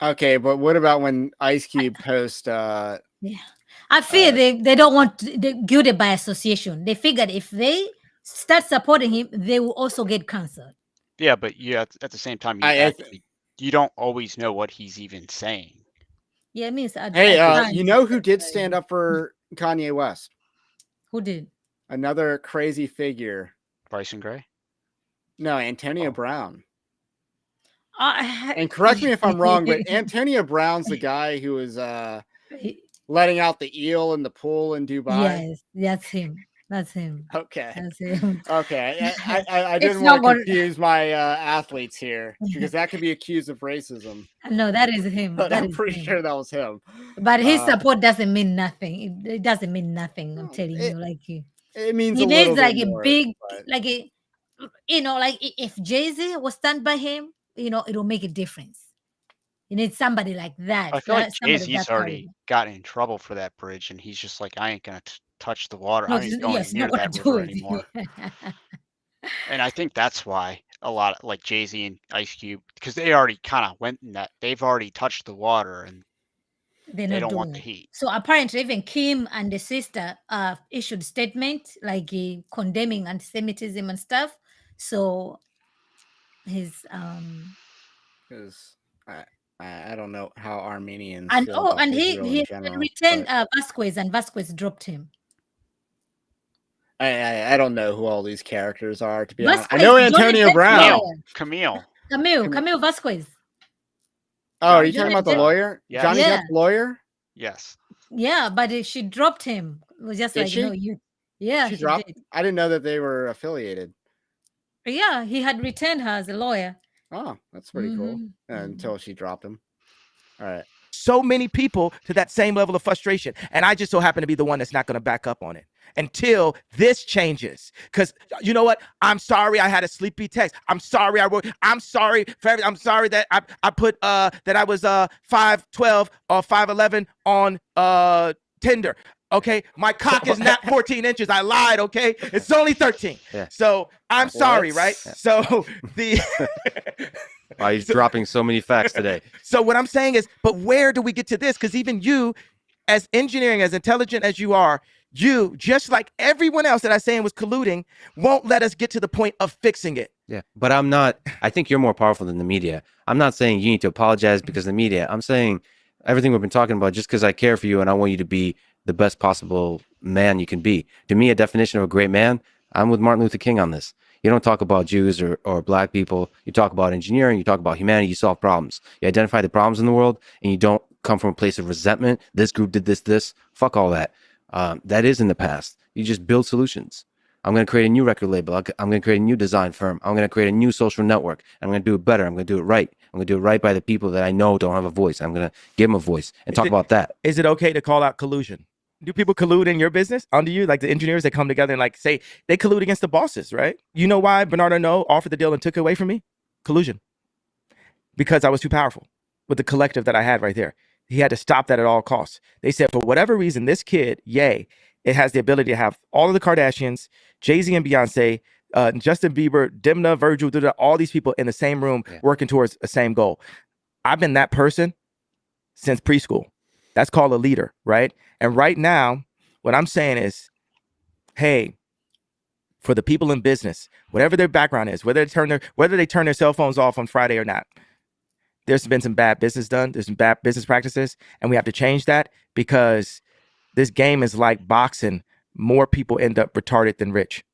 [SPEAKER 1] Okay, but what about when Ice Cube post?
[SPEAKER 2] I fear they don't want they guilty by association. They figured if they start supporting him, they will also get canceled.
[SPEAKER 3] Yeah, but at the same time, you don't always know what he's even saying.
[SPEAKER 2] Yeah, it means
[SPEAKER 1] Hey, you know who did stand up for Kanye West?
[SPEAKER 2] Who did?
[SPEAKER 1] Another crazy figure.
[SPEAKER 3] Bryson Gray?
[SPEAKER 1] No, Antonio Brown.
[SPEAKER 2] And
[SPEAKER 1] And correct me if I'm wrong, but Antonio Brown's the guy who was letting out the eel in the pool in Dubai.
[SPEAKER 2] Yes, that's him. That's him.
[SPEAKER 1] Okay.
[SPEAKER 2] That's him.
[SPEAKER 1] Okay. I
[SPEAKER 2] It's
[SPEAKER 1] didn't
[SPEAKER 2] not
[SPEAKER 1] want to
[SPEAKER 2] gonna-
[SPEAKER 1] confuse my athletes here because that could be accused of racism.
[SPEAKER 2] No, that is him.
[SPEAKER 1] But
[SPEAKER 2] That
[SPEAKER 1] I'm
[SPEAKER 2] is
[SPEAKER 1] pretty
[SPEAKER 2] him.
[SPEAKER 1] sure that was him.
[SPEAKER 2] But his support doesn't mean nothing. It doesn't mean nothing. I'm
[SPEAKER 1] No,
[SPEAKER 2] telling
[SPEAKER 1] it-
[SPEAKER 2] you, like
[SPEAKER 1] It means
[SPEAKER 2] he
[SPEAKER 1] a
[SPEAKER 2] needs
[SPEAKER 1] little
[SPEAKER 2] like
[SPEAKER 1] bit
[SPEAKER 2] a
[SPEAKER 1] more,
[SPEAKER 2] big,
[SPEAKER 1] but-
[SPEAKER 2] like a, like if Jay-Z was stand by him, it'll make a difference. You need somebody like that.
[SPEAKER 3] I feel like
[SPEAKER 2] somebody
[SPEAKER 3] Jay-Z's
[SPEAKER 2] that
[SPEAKER 3] already
[SPEAKER 2] caliber.
[SPEAKER 3] gotten in trouble for that bridge, and he's just like, I ain't gonna touch the water.
[SPEAKER 2] No,
[SPEAKER 3] I ain't going
[SPEAKER 2] yes,
[SPEAKER 3] near
[SPEAKER 2] not gonna
[SPEAKER 3] that
[SPEAKER 2] do
[SPEAKER 3] river
[SPEAKER 2] it.
[SPEAKER 3] anymore. And I think that's why a lot of like Jay-Z and Ice Cube, because they already kind of went in that. They've already touched the water, and
[SPEAKER 2] They're
[SPEAKER 3] they
[SPEAKER 2] not
[SPEAKER 3] don't want
[SPEAKER 2] doing
[SPEAKER 3] the
[SPEAKER 2] it.
[SPEAKER 3] heat.
[SPEAKER 2] So apparently, even Kim and the sister issued statement like condemning anti-Semitism and stuff. So his
[SPEAKER 1] because I don't know how Armenians
[SPEAKER 2] and
[SPEAKER 1] feel about
[SPEAKER 2] and
[SPEAKER 1] Israel in
[SPEAKER 2] he
[SPEAKER 1] general,
[SPEAKER 2] returned
[SPEAKER 1] but
[SPEAKER 2] Vasquez, and Vasquez dropped him.
[SPEAKER 1] I don't know who all these characters are, to be honest. I
[SPEAKER 2] Vasquez,
[SPEAKER 1] know
[SPEAKER 2] Johnny
[SPEAKER 1] Antonio
[SPEAKER 2] Depp's
[SPEAKER 1] Brown.
[SPEAKER 2] lawyer.
[SPEAKER 3] Camille.
[SPEAKER 2] Vasquez.
[SPEAKER 1] Oh, are
[SPEAKER 3] Johnny
[SPEAKER 1] you talking
[SPEAKER 2] Depp.
[SPEAKER 1] about the lawyer?
[SPEAKER 3] Yeah.
[SPEAKER 1] Johnny
[SPEAKER 2] Yeah.
[SPEAKER 1] Depp's lawyer?
[SPEAKER 3] Yes.
[SPEAKER 2] Yeah, but she dropped him. It was just
[SPEAKER 1] Did
[SPEAKER 2] like,
[SPEAKER 1] she?
[SPEAKER 2] no, you. Yeah,
[SPEAKER 1] She
[SPEAKER 2] he
[SPEAKER 1] dropped.
[SPEAKER 2] did.
[SPEAKER 1] I didn't know that they were affiliated.
[SPEAKER 2] Yeah, he had retained her as a lawyer.
[SPEAKER 1] Oh, that's pretty cool.
[SPEAKER 2] Mhm.
[SPEAKER 1] Until she dropped him. All right.
[SPEAKER 7] So many people to that same level of frustration. And I just so happen to be the one that's not going to back up on it until this changes. Because you know what? I'm sorry I had a sleepy text. I'm sorry I wrote. I'm sorry for everything. I'm sorry that I put that I was 5'12" or 5'11" on Tinder. Okay, my cock is not 14 inches. I lied. Okay, it's only 13.
[SPEAKER 8] Yeah.
[SPEAKER 7] So I'm sorry,
[SPEAKER 1] What?
[SPEAKER 7] right? So the
[SPEAKER 8] Why he's dropping so many facts today?
[SPEAKER 7] So what I'm saying is, but where do we get to this? Because even you, as engineering, as intelligent as you are, you, just like everyone else that I saying was colluding, won't let us get to the point of fixing it.
[SPEAKER 8] Yeah, but I'm not. I think you're more powerful than the media. I'm not saying you need to apologize because of the media. I'm saying everything we've been talking about just because I care for you and I want you to be the best possible man you can be. To me, a definition of a great man, I'm with Martin Luther King on this. You don't talk about Jews or black people. You talk about engineering. You talk about humanity. You solve problems. You identify the problems in the world, and you don't come from a place of resentment. This group did this. Fuck all that. That is in the past. You just build solutions. I'm going to create a new record label. I'm going to create a new design firm. I'm going to create a new social network. I'm going to do it better. I'm going to do it right. I'm going to do it right by the people that I know don't have a voice. I'm going to give them a voice and talk about that.
[SPEAKER 7] Is it okay to call out collusion? Do people collude in your business under you? Like the engineers that come together and like say they collude against the bosses, right? You know why Bernardo No offered the deal and took it away from me? Collusion. Because I was too powerful with the collective that I had right there. He had to stop that at all costs. They said for whatever reason, this kid, Ye, it has the ability to have all of the Kardashians, Jay-Z and Beyonce, Justin Bieber, Dimna, Virgil, all these people in the same room working towards the same goal. I've been that person since preschool. That's called a leader, right? And right now, what I'm saying is, hey, for the people in business, whatever their background is, whether they turn their cell phones off on Friday or not, there's been some bad business done. There's some bad business practices, and we have to change that because this game is like boxing. More people end up retarded than rich.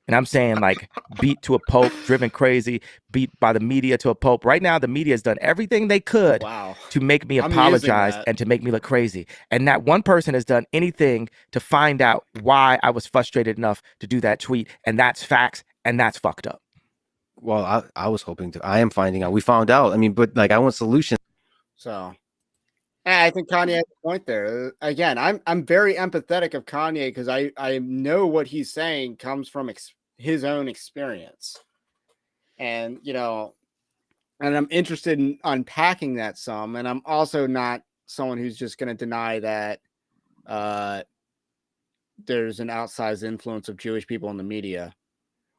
[SPEAKER 7] And I'm saying like beat to a pulp, driven crazy, beat by the media to a pulp. Right now, the media has done everything they could to make me apologize and to make me look crazy. And not one person has done anything to find out why I was frustrated enough to do that tweet. And that's facts. And that's fucked up.
[SPEAKER 8] Well, I was hoping to. I am finding out. We found out. I mean, but like I want solutions.
[SPEAKER 1] So I think Kanye has a point there. Again, I'm very empathetic of Kanye because I know what he's saying comes from his own experience, and and I'm interested in unpacking that some. And I'm also not someone who's just going to deny that there's an outsized influence of Jewish people in the media,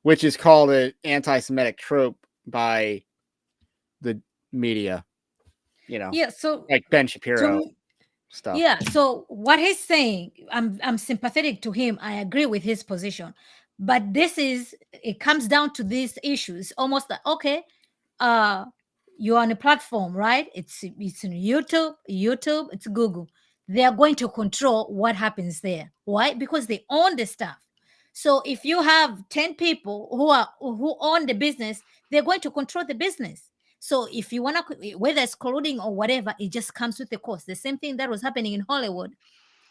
[SPEAKER 1] which is called an anti-Semitic trope by the media.
[SPEAKER 2] Yeah, so
[SPEAKER 1] like Ben Shapiro stuff.
[SPEAKER 2] Yeah, so what he's saying, I'm sympathetic to him. I agree with his position. But it comes down to these issues. Almost like, okay, you're on a platform, right? It's in YouTube, it's Google. They are going to control what happens there. Why? Because they own the stuff. So if you have 10 people who own the business, they're going to control the business. So if you want to, whether it's colluding or whatever, it just comes with the cost. The same thing that was happening in Hollywood.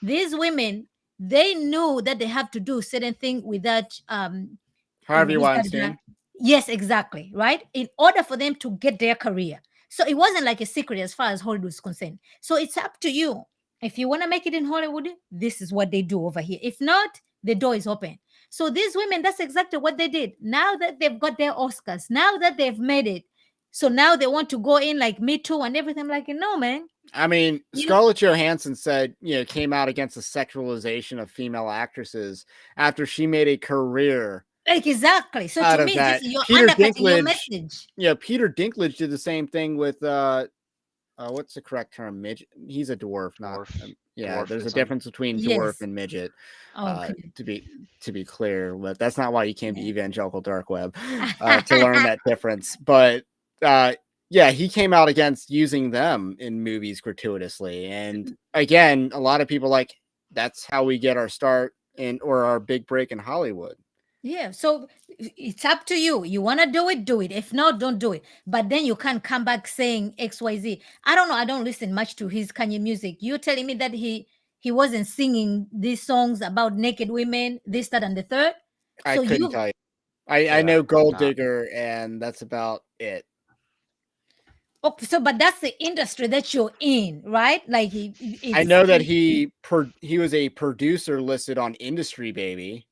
[SPEAKER 2] These women, they knew that they have to do certain thing without
[SPEAKER 1] Harvey Weinstein.
[SPEAKER 2] Yes, exactly. Right. In order for them to get their career. So it wasn't like a secret as far as Hollywood is concerned. So it's up to you. If you want to make it in Hollywood, this is what they do over here. If not, the door is open. So these women, that's exactly what they did. Now that they've got their Oscars, now that they've made it, so now they want to go in like Me Too and everything. I'm like, no, man.
[SPEAKER 1] I mean, Scarlett Johansson said, came out against the sexualization of female actresses after she made a career.
[SPEAKER 2] Exactly. So to me, you're undercutting your message.
[SPEAKER 1] Yeah, Peter Dinklage did the same thing with what's the correct term? Midget. He's a dwarf, not dwarf. There's a difference between dwarf and midget. Okay. To be clear, but that's not why you came to Evangelical Dark Web to learn that difference. But he came out against using them in movies gratuitously. And again, a lot of people that's how we get our start or our big break in Hollywood.
[SPEAKER 2] Yeah, so it's up to you. You want to do it. If not, don't do it. But then you can't come back saying XYZ. I don't know. I don't listen much to his Kanye music. You're telling me that he wasn't singing these songs about naked women, this, that, and the third?
[SPEAKER 1] I couldn't tell you. I know Gold Digger, and that's about it.
[SPEAKER 2] Okay, so but that's the industry that you're in, right? Like
[SPEAKER 1] I know that he was a producer listed on Industry Baby.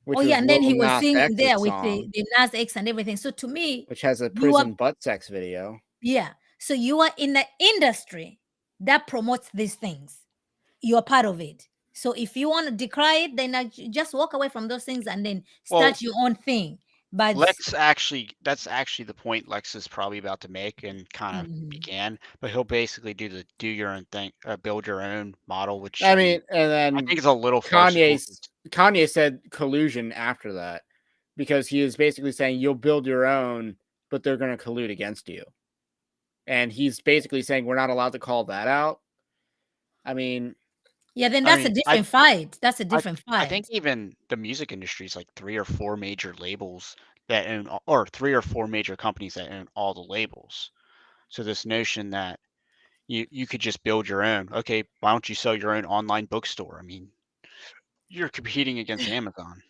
[SPEAKER 2] And then he was singing there with the Nas X and everything. So to me,
[SPEAKER 1] which has a prison butt sex video.
[SPEAKER 2] Yeah. So you are in the industry that promotes these things. You are part of it. So if you want to decry it, then just walk away from those things and then start your own thing. But
[SPEAKER 3] that's actually the point Lex is probably about to make and kind of
[SPEAKER 2] Mhm.
[SPEAKER 3] began. But he'll basically do your own thing, build your own model, which
[SPEAKER 1] I mean, and then
[SPEAKER 3] I think it's a little farcical.
[SPEAKER 1] Kanye said collusion after that because he is basically saying you'll build your own, but they're going to collude against you. And he's basically saying we're not allowed to call that out. I mean,
[SPEAKER 2] yeah, then
[SPEAKER 3] I
[SPEAKER 2] that's a
[SPEAKER 3] mean,
[SPEAKER 2] different fight. That's a
[SPEAKER 3] I
[SPEAKER 2] different
[SPEAKER 3] I
[SPEAKER 2] fight.
[SPEAKER 3] think even the music industry is like 3 or 4 major labels that own, or 3 or 4 major companies that own all the labels. So this notion that you could just build your own. Okay, why don't you sell your own online bookstore? I mean, you're competing against Amazon.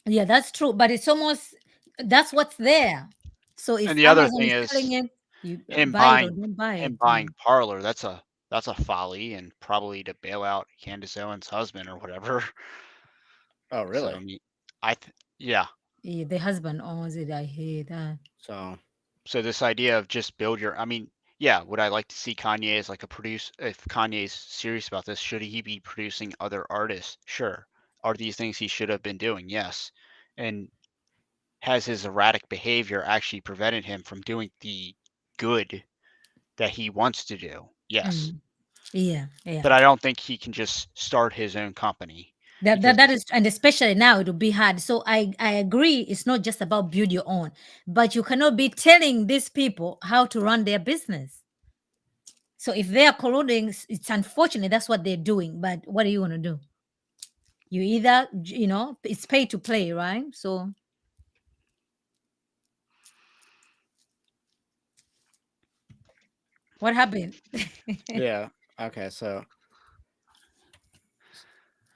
[SPEAKER 2] Yeah, that's true. But it's almost that's what's there. So if
[SPEAKER 3] And the other
[SPEAKER 2] Amazon
[SPEAKER 3] thing
[SPEAKER 2] is
[SPEAKER 3] is
[SPEAKER 2] selling it, you
[SPEAKER 3] him
[SPEAKER 2] buy it or
[SPEAKER 3] buying
[SPEAKER 2] don't buy
[SPEAKER 3] him
[SPEAKER 2] it.
[SPEAKER 3] buying Parlor. That's a folly, and probably to bail out Candace Owens' husband or whatever.
[SPEAKER 1] oh,
[SPEAKER 3] So
[SPEAKER 1] really?
[SPEAKER 3] I mean, yeah.
[SPEAKER 2] Yeah, the husband owns it. I hear that.
[SPEAKER 3] So this idea of just build your, I mean, yeah, would I like to see Kanye as like if Kanye's serious about this, should he be producing other artists? Sure. Are these things he should have been doing? Yes. And has his erratic behavior actually prevented him from doing the good that he wants to do? Yes.
[SPEAKER 2] Yeah, yeah.
[SPEAKER 3] But I don't think he can just start his own company.
[SPEAKER 2] That is, and especially now it will be hard. So I agree. It's not just about build your own, but you cannot be telling these people how to run their business. So if they are colluding, it's unfortunate that's what they're doing. But what are you gonna do? You either it's pay to play, right? So what happened?
[SPEAKER 1] Yeah. Okay.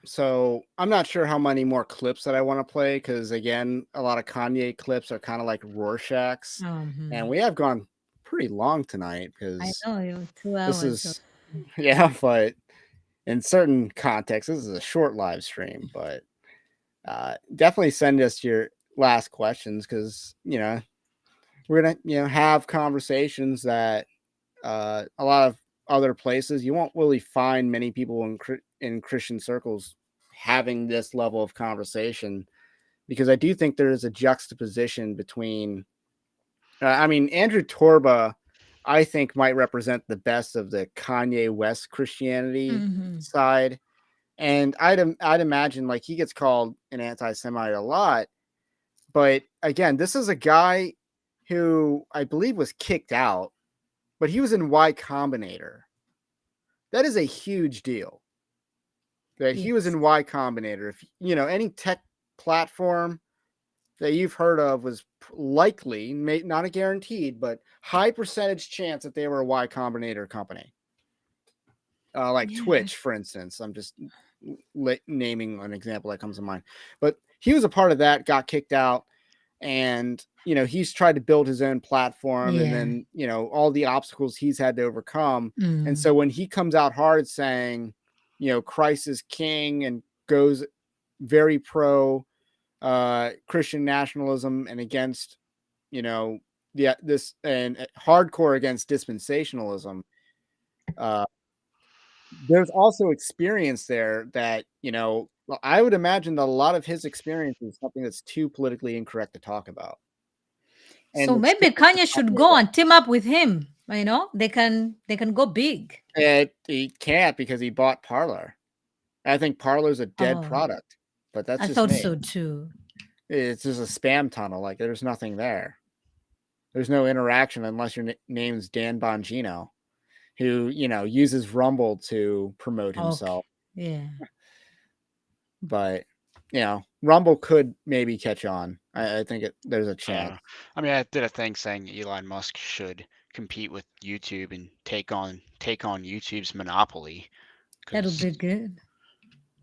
[SPEAKER 1] So I'm not sure how many more clips that I want to play because again, a lot of Kanye clips are kind of like Rorschach's, and we have gone pretty long tonight
[SPEAKER 2] I
[SPEAKER 1] because
[SPEAKER 2] know it was 2 hours.
[SPEAKER 1] this is yeah, but in certain contexts, this is a short live stream. But definitely send us your last questions because we're gonna have conversations that a lot of other places you won't really find many people in Christian circles having this level of conversation because I do think there is a juxtaposition between I mean Andrew Torba I think might represent the best of the Kanye West Christianity side, and I'd imagine like he gets called an anti-Semite a lot, but again this is a guy who I believe was kicked out, but he was in Y Combinator. That is a huge deal. That he was in Y Combinator. If any tech platform that you've heard of was likely, not a guaranteed, but high percentage chance that they were a Y Combinator company. Like Twitch, for instance. I'm just naming an example that comes to mind. But he was a part of that, got kicked out, and he's tried to build his own platform, and then all the obstacles he's had to overcome. And so when he comes out hard saying Christ is king and goes very pro Christian nationalism and against this and hardcore against dispensationalism, there's also experience there that I would imagine that a lot of his experience is something that's too politically incorrect to talk about.
[SPEAKER 2] So maybe Kanye should go and team up with him. They can go big.
[SPEAKER 1] He can't because he bought Parler. I think Parler's a dead product, but that's
[SPEAKER 2] I
[SPEAKER 1] just
[SPEAKER 2] thought
[SPEAKER 1] me.
[SPEAKER 2] so too.
[SPEAKER 1] It's just a spam tunnel. Like there's nothing there. There's no interaction unless your name's Dan Bongino, who uses Rumble to promote himself.
[SPEAKER 2] Yeah.
[SPEAKER 1] But Rumble could maybe catch on. I think there's a chance.
[SPEAKER 3] I mean, I did a thing saying Elon Musk should compete with YouTube and take on YouTube's monopoly.
[SPEAKER 2] That'll be good.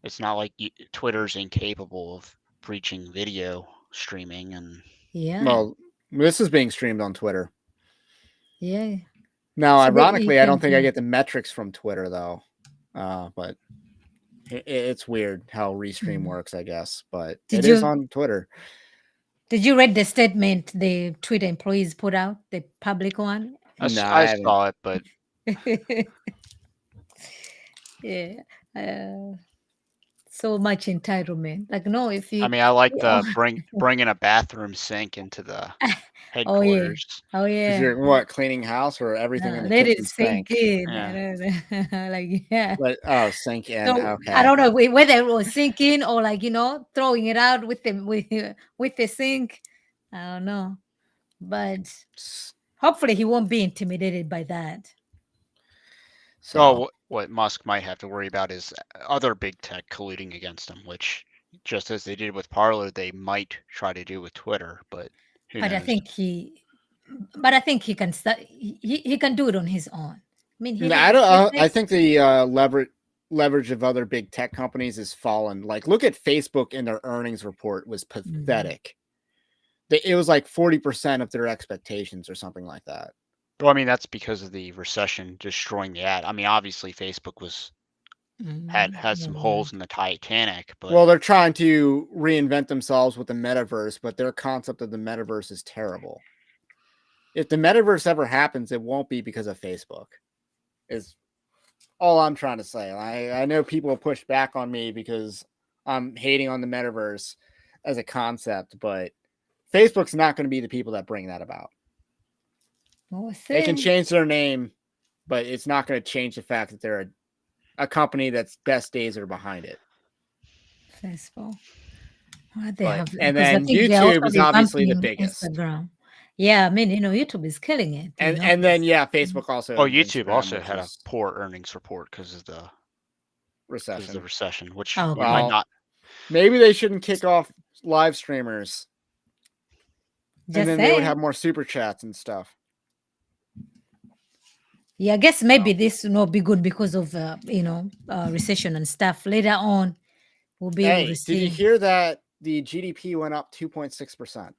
[SPEAKER 3] It's not like Twitter's incapable of reaching video streaming, and
[SPEAKER 1] well, this is being streamed on Twitter.
[SPEAKER 2] Yeah.
[SPEAKER 1] Now, ironically, I don't think I get the metrics from Twitter though. But it's weird how Restream works, I guess. But it is on Twitter.
[SPEAKER 2] Did you read the statement the Twitter employees put out, the public one?
[SPEAKER 3] I saw it, but
[SPEAKER 2] yeah. So much entitlement. Like, no, if you.
[SPEAKER 3] I mean, I like
[SPEAKER 2] you
[SPEAKER 3] the
[SPEAKER 2] know-
[SPEAKER 3] bringing a bathroom sink into the
[SPEAKER 2] Oh yeah.
[SPEAKER 3] headquarters.
[SPEAKER 2] Oh
[SPEAKER 1] Because
[SPEAKER 2] yeah.
[SPEAKER 1] you're what, cleaning house or everything in the
[SPEAKER 2] Let it
[SPEAKER 1] kitchen
[SPEAKER 2] sink
[SPEAKER 1] sink?
[SPEAKER 2] in.
[SPEAKER 3] Yeah.
[SPEAKER 2] I don't know. Like, yeah.
[SPEAKER 1] But sink in.
[SPEAKER 2] So
[SPEAKER 1] Okay.
[SPEAKER 2] I don't know whether it was sinking or like, throwing it out with the sink. I don't know. But hopefully he won't be intimidated by that.
[SPEAKER 3] So what Musk might have to worry about is other big tech colluding against him, which just as they did with Parler, they might try to do with Twitter, but who
[SPEAKER 2] But
[SPEAKER 3] knows?
[SPEAKER 2] I think he can start. He can do it on his own. I mean, he
[SPEAKER 1] No,
[SPEAKER 2] has
[SPEAKER 1] I don't. I
[SPEAKER 2] business.
[SPEAKER 1] think the leverage of other big tech companies has fallen. Like, look at Facebook in their earnings report was pathetic. It was like 40% of their expectations or something like that.
[SPEAKER 3] Well, I mean, that's because of the recession destroying the ad. I mean, obviously Facebook had some holes in the Titanic, but
[SPEAKER 1] Well, they're trying to reinvent themselves with the metaverse, but their concept of the metaverse is terrible. If the metaverse ever happens, it won't be because of Facebook. Is all I'm trying to say. I know people push back on me because I'm hating on the metaverse as a concept, but Facebook's not going to be the people that bring that about. They can change their name, but it's not going to change the fact that they're a company that's best days are behind it.
[SPEAKER 2] Facebook.
[SPEAKER 1] And then YouTube is obviously the biggest.
[SPEAKER 2] Instagram. Yeah, I mean, YouTube is killing it.
[SPEAKER 1] And then Facebook also.
[SPEAKER 3] Oh, YouTube
[SPEAKER 1] Instagram,
[SPEAKER 3] also
[SPEAKER 1] which
[SPEAKER 3] had a
[SPEAKER 1] is
[SPEAKER 3] poor earnings report because of the recession, which
[SPEAKER 2] Oh,
[SPEAKER 3] we might not.
[SPEAKER 1] Maybe they shouldn't kick off live streamers.
[SPEAKER 2] Just
[SPEAKER 1] and then they would have more super chats and stuff.
[SPEAKER 2] Yeah, I guess maybe this will not be good because of recession and stuff. Later on, we'll be able to see.
[SPEAKER 1] Did you hear that the GDP went up 2.6%,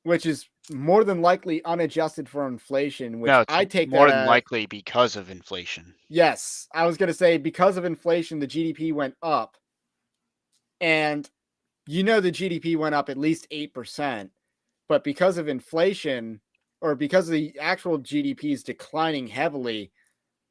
[SPEAKER 1] which is more than likely unadjusted for inflation? Which I take
[SPEAKER 3] more
[SPEAKER 1] that
[SPEAKER 3] than likely because of inflation.
[SPEAKER 1] Yes, I was going to say because of inflation, the GDP went up, and the GDP went up at least 8%, but because of inflation, or because the actual GDP is declining heavily,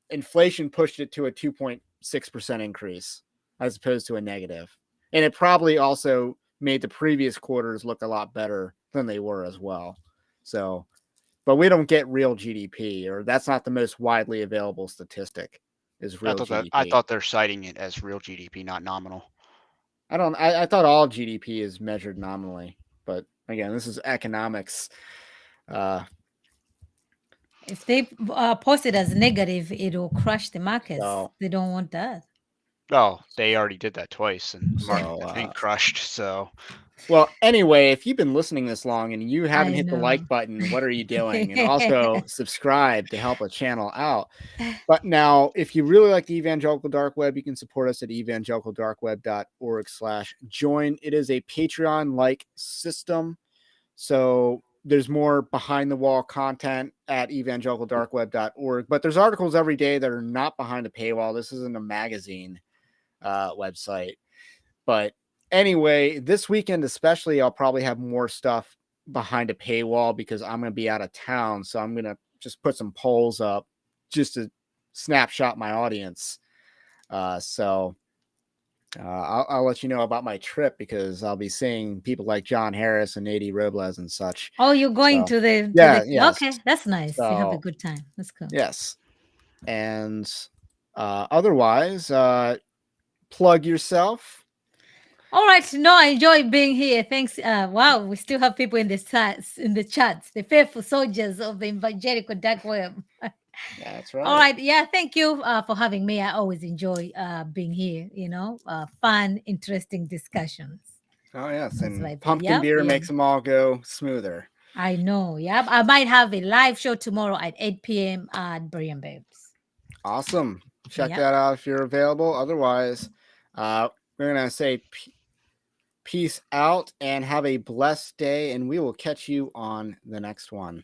[SPEAKER 1] inflation pushed it to a 2.6% increase as opposed to a negative. And it probably also made the previous quarters look a lot better than they were as well. So, but we don't get real GDP, or that's not the most widely available statistic is real GDP.
[SPEAKER 3] I thought they're citing it as real GDP, not nominal.
[SPEAKER 1] I thought all GDP is measured nominally, but again, this is economics.
[SPEAKER 2] If they post it as negative, it'll crush the markets.
[SPEAKER 1] So,
[SPEAKER 2] they don't want that.
[SPEAKER 3] Oh, they already did that twice, and the market ain't crushed. So,
[SPEAKER 1] well, anyway, if you've been listening this long and you haven't hit the like button, what are you doing? And also subscribe to help a channel out. But now, if you really like the Evangelical Dark Web, you can support us at evangelicaldarkweb.org/join. It is a Patreon-like system. So there's more behind the wall content at evangelicaldarkweb.org, but there's articles every day that are not behind a paywall. This isn't a magazine website. But anyway, this weekend especially, I'll probably have more stuff behind a paywall because I'm going to be out of town. So I'm going to just put some polls up just to snapshot my audience. I'll let you know about my trip because I'll be seeing people like John Harris and Nady Robles and such.
[SPEAKER 2] Oh, you're going to the
[SPEAKER 1] yes.
[SPEAKER 2] Okay, that's nice. You have a good time. That's cool.
[SPEAKER 1] Yes. And otherwise, plug yourself.
[SPEAKER 2] All right. No, I enjoy being here. Thanks. Wow, we still have people in the chats, the faithful soldiers of the Evangelical Dark Web.
[SPEAKER 1] That's right.
[SPEAKER 2] All right. Yeah, thank you for having me. I always enjoy being here, fun, interesting discussions.
[SPEAKER 1] Oh, yes. And pumpkin beer makes them all go smoother.
[SPEAKER 2] I know. Yeah. I might have a live show tomorrow at 8 p.m. at Brian Babes.
[SPEAKER 1] Awesome. Check that out if you're available. Otherwise, we're going to say peace out and have a blessed day, and we will catch you on the next one.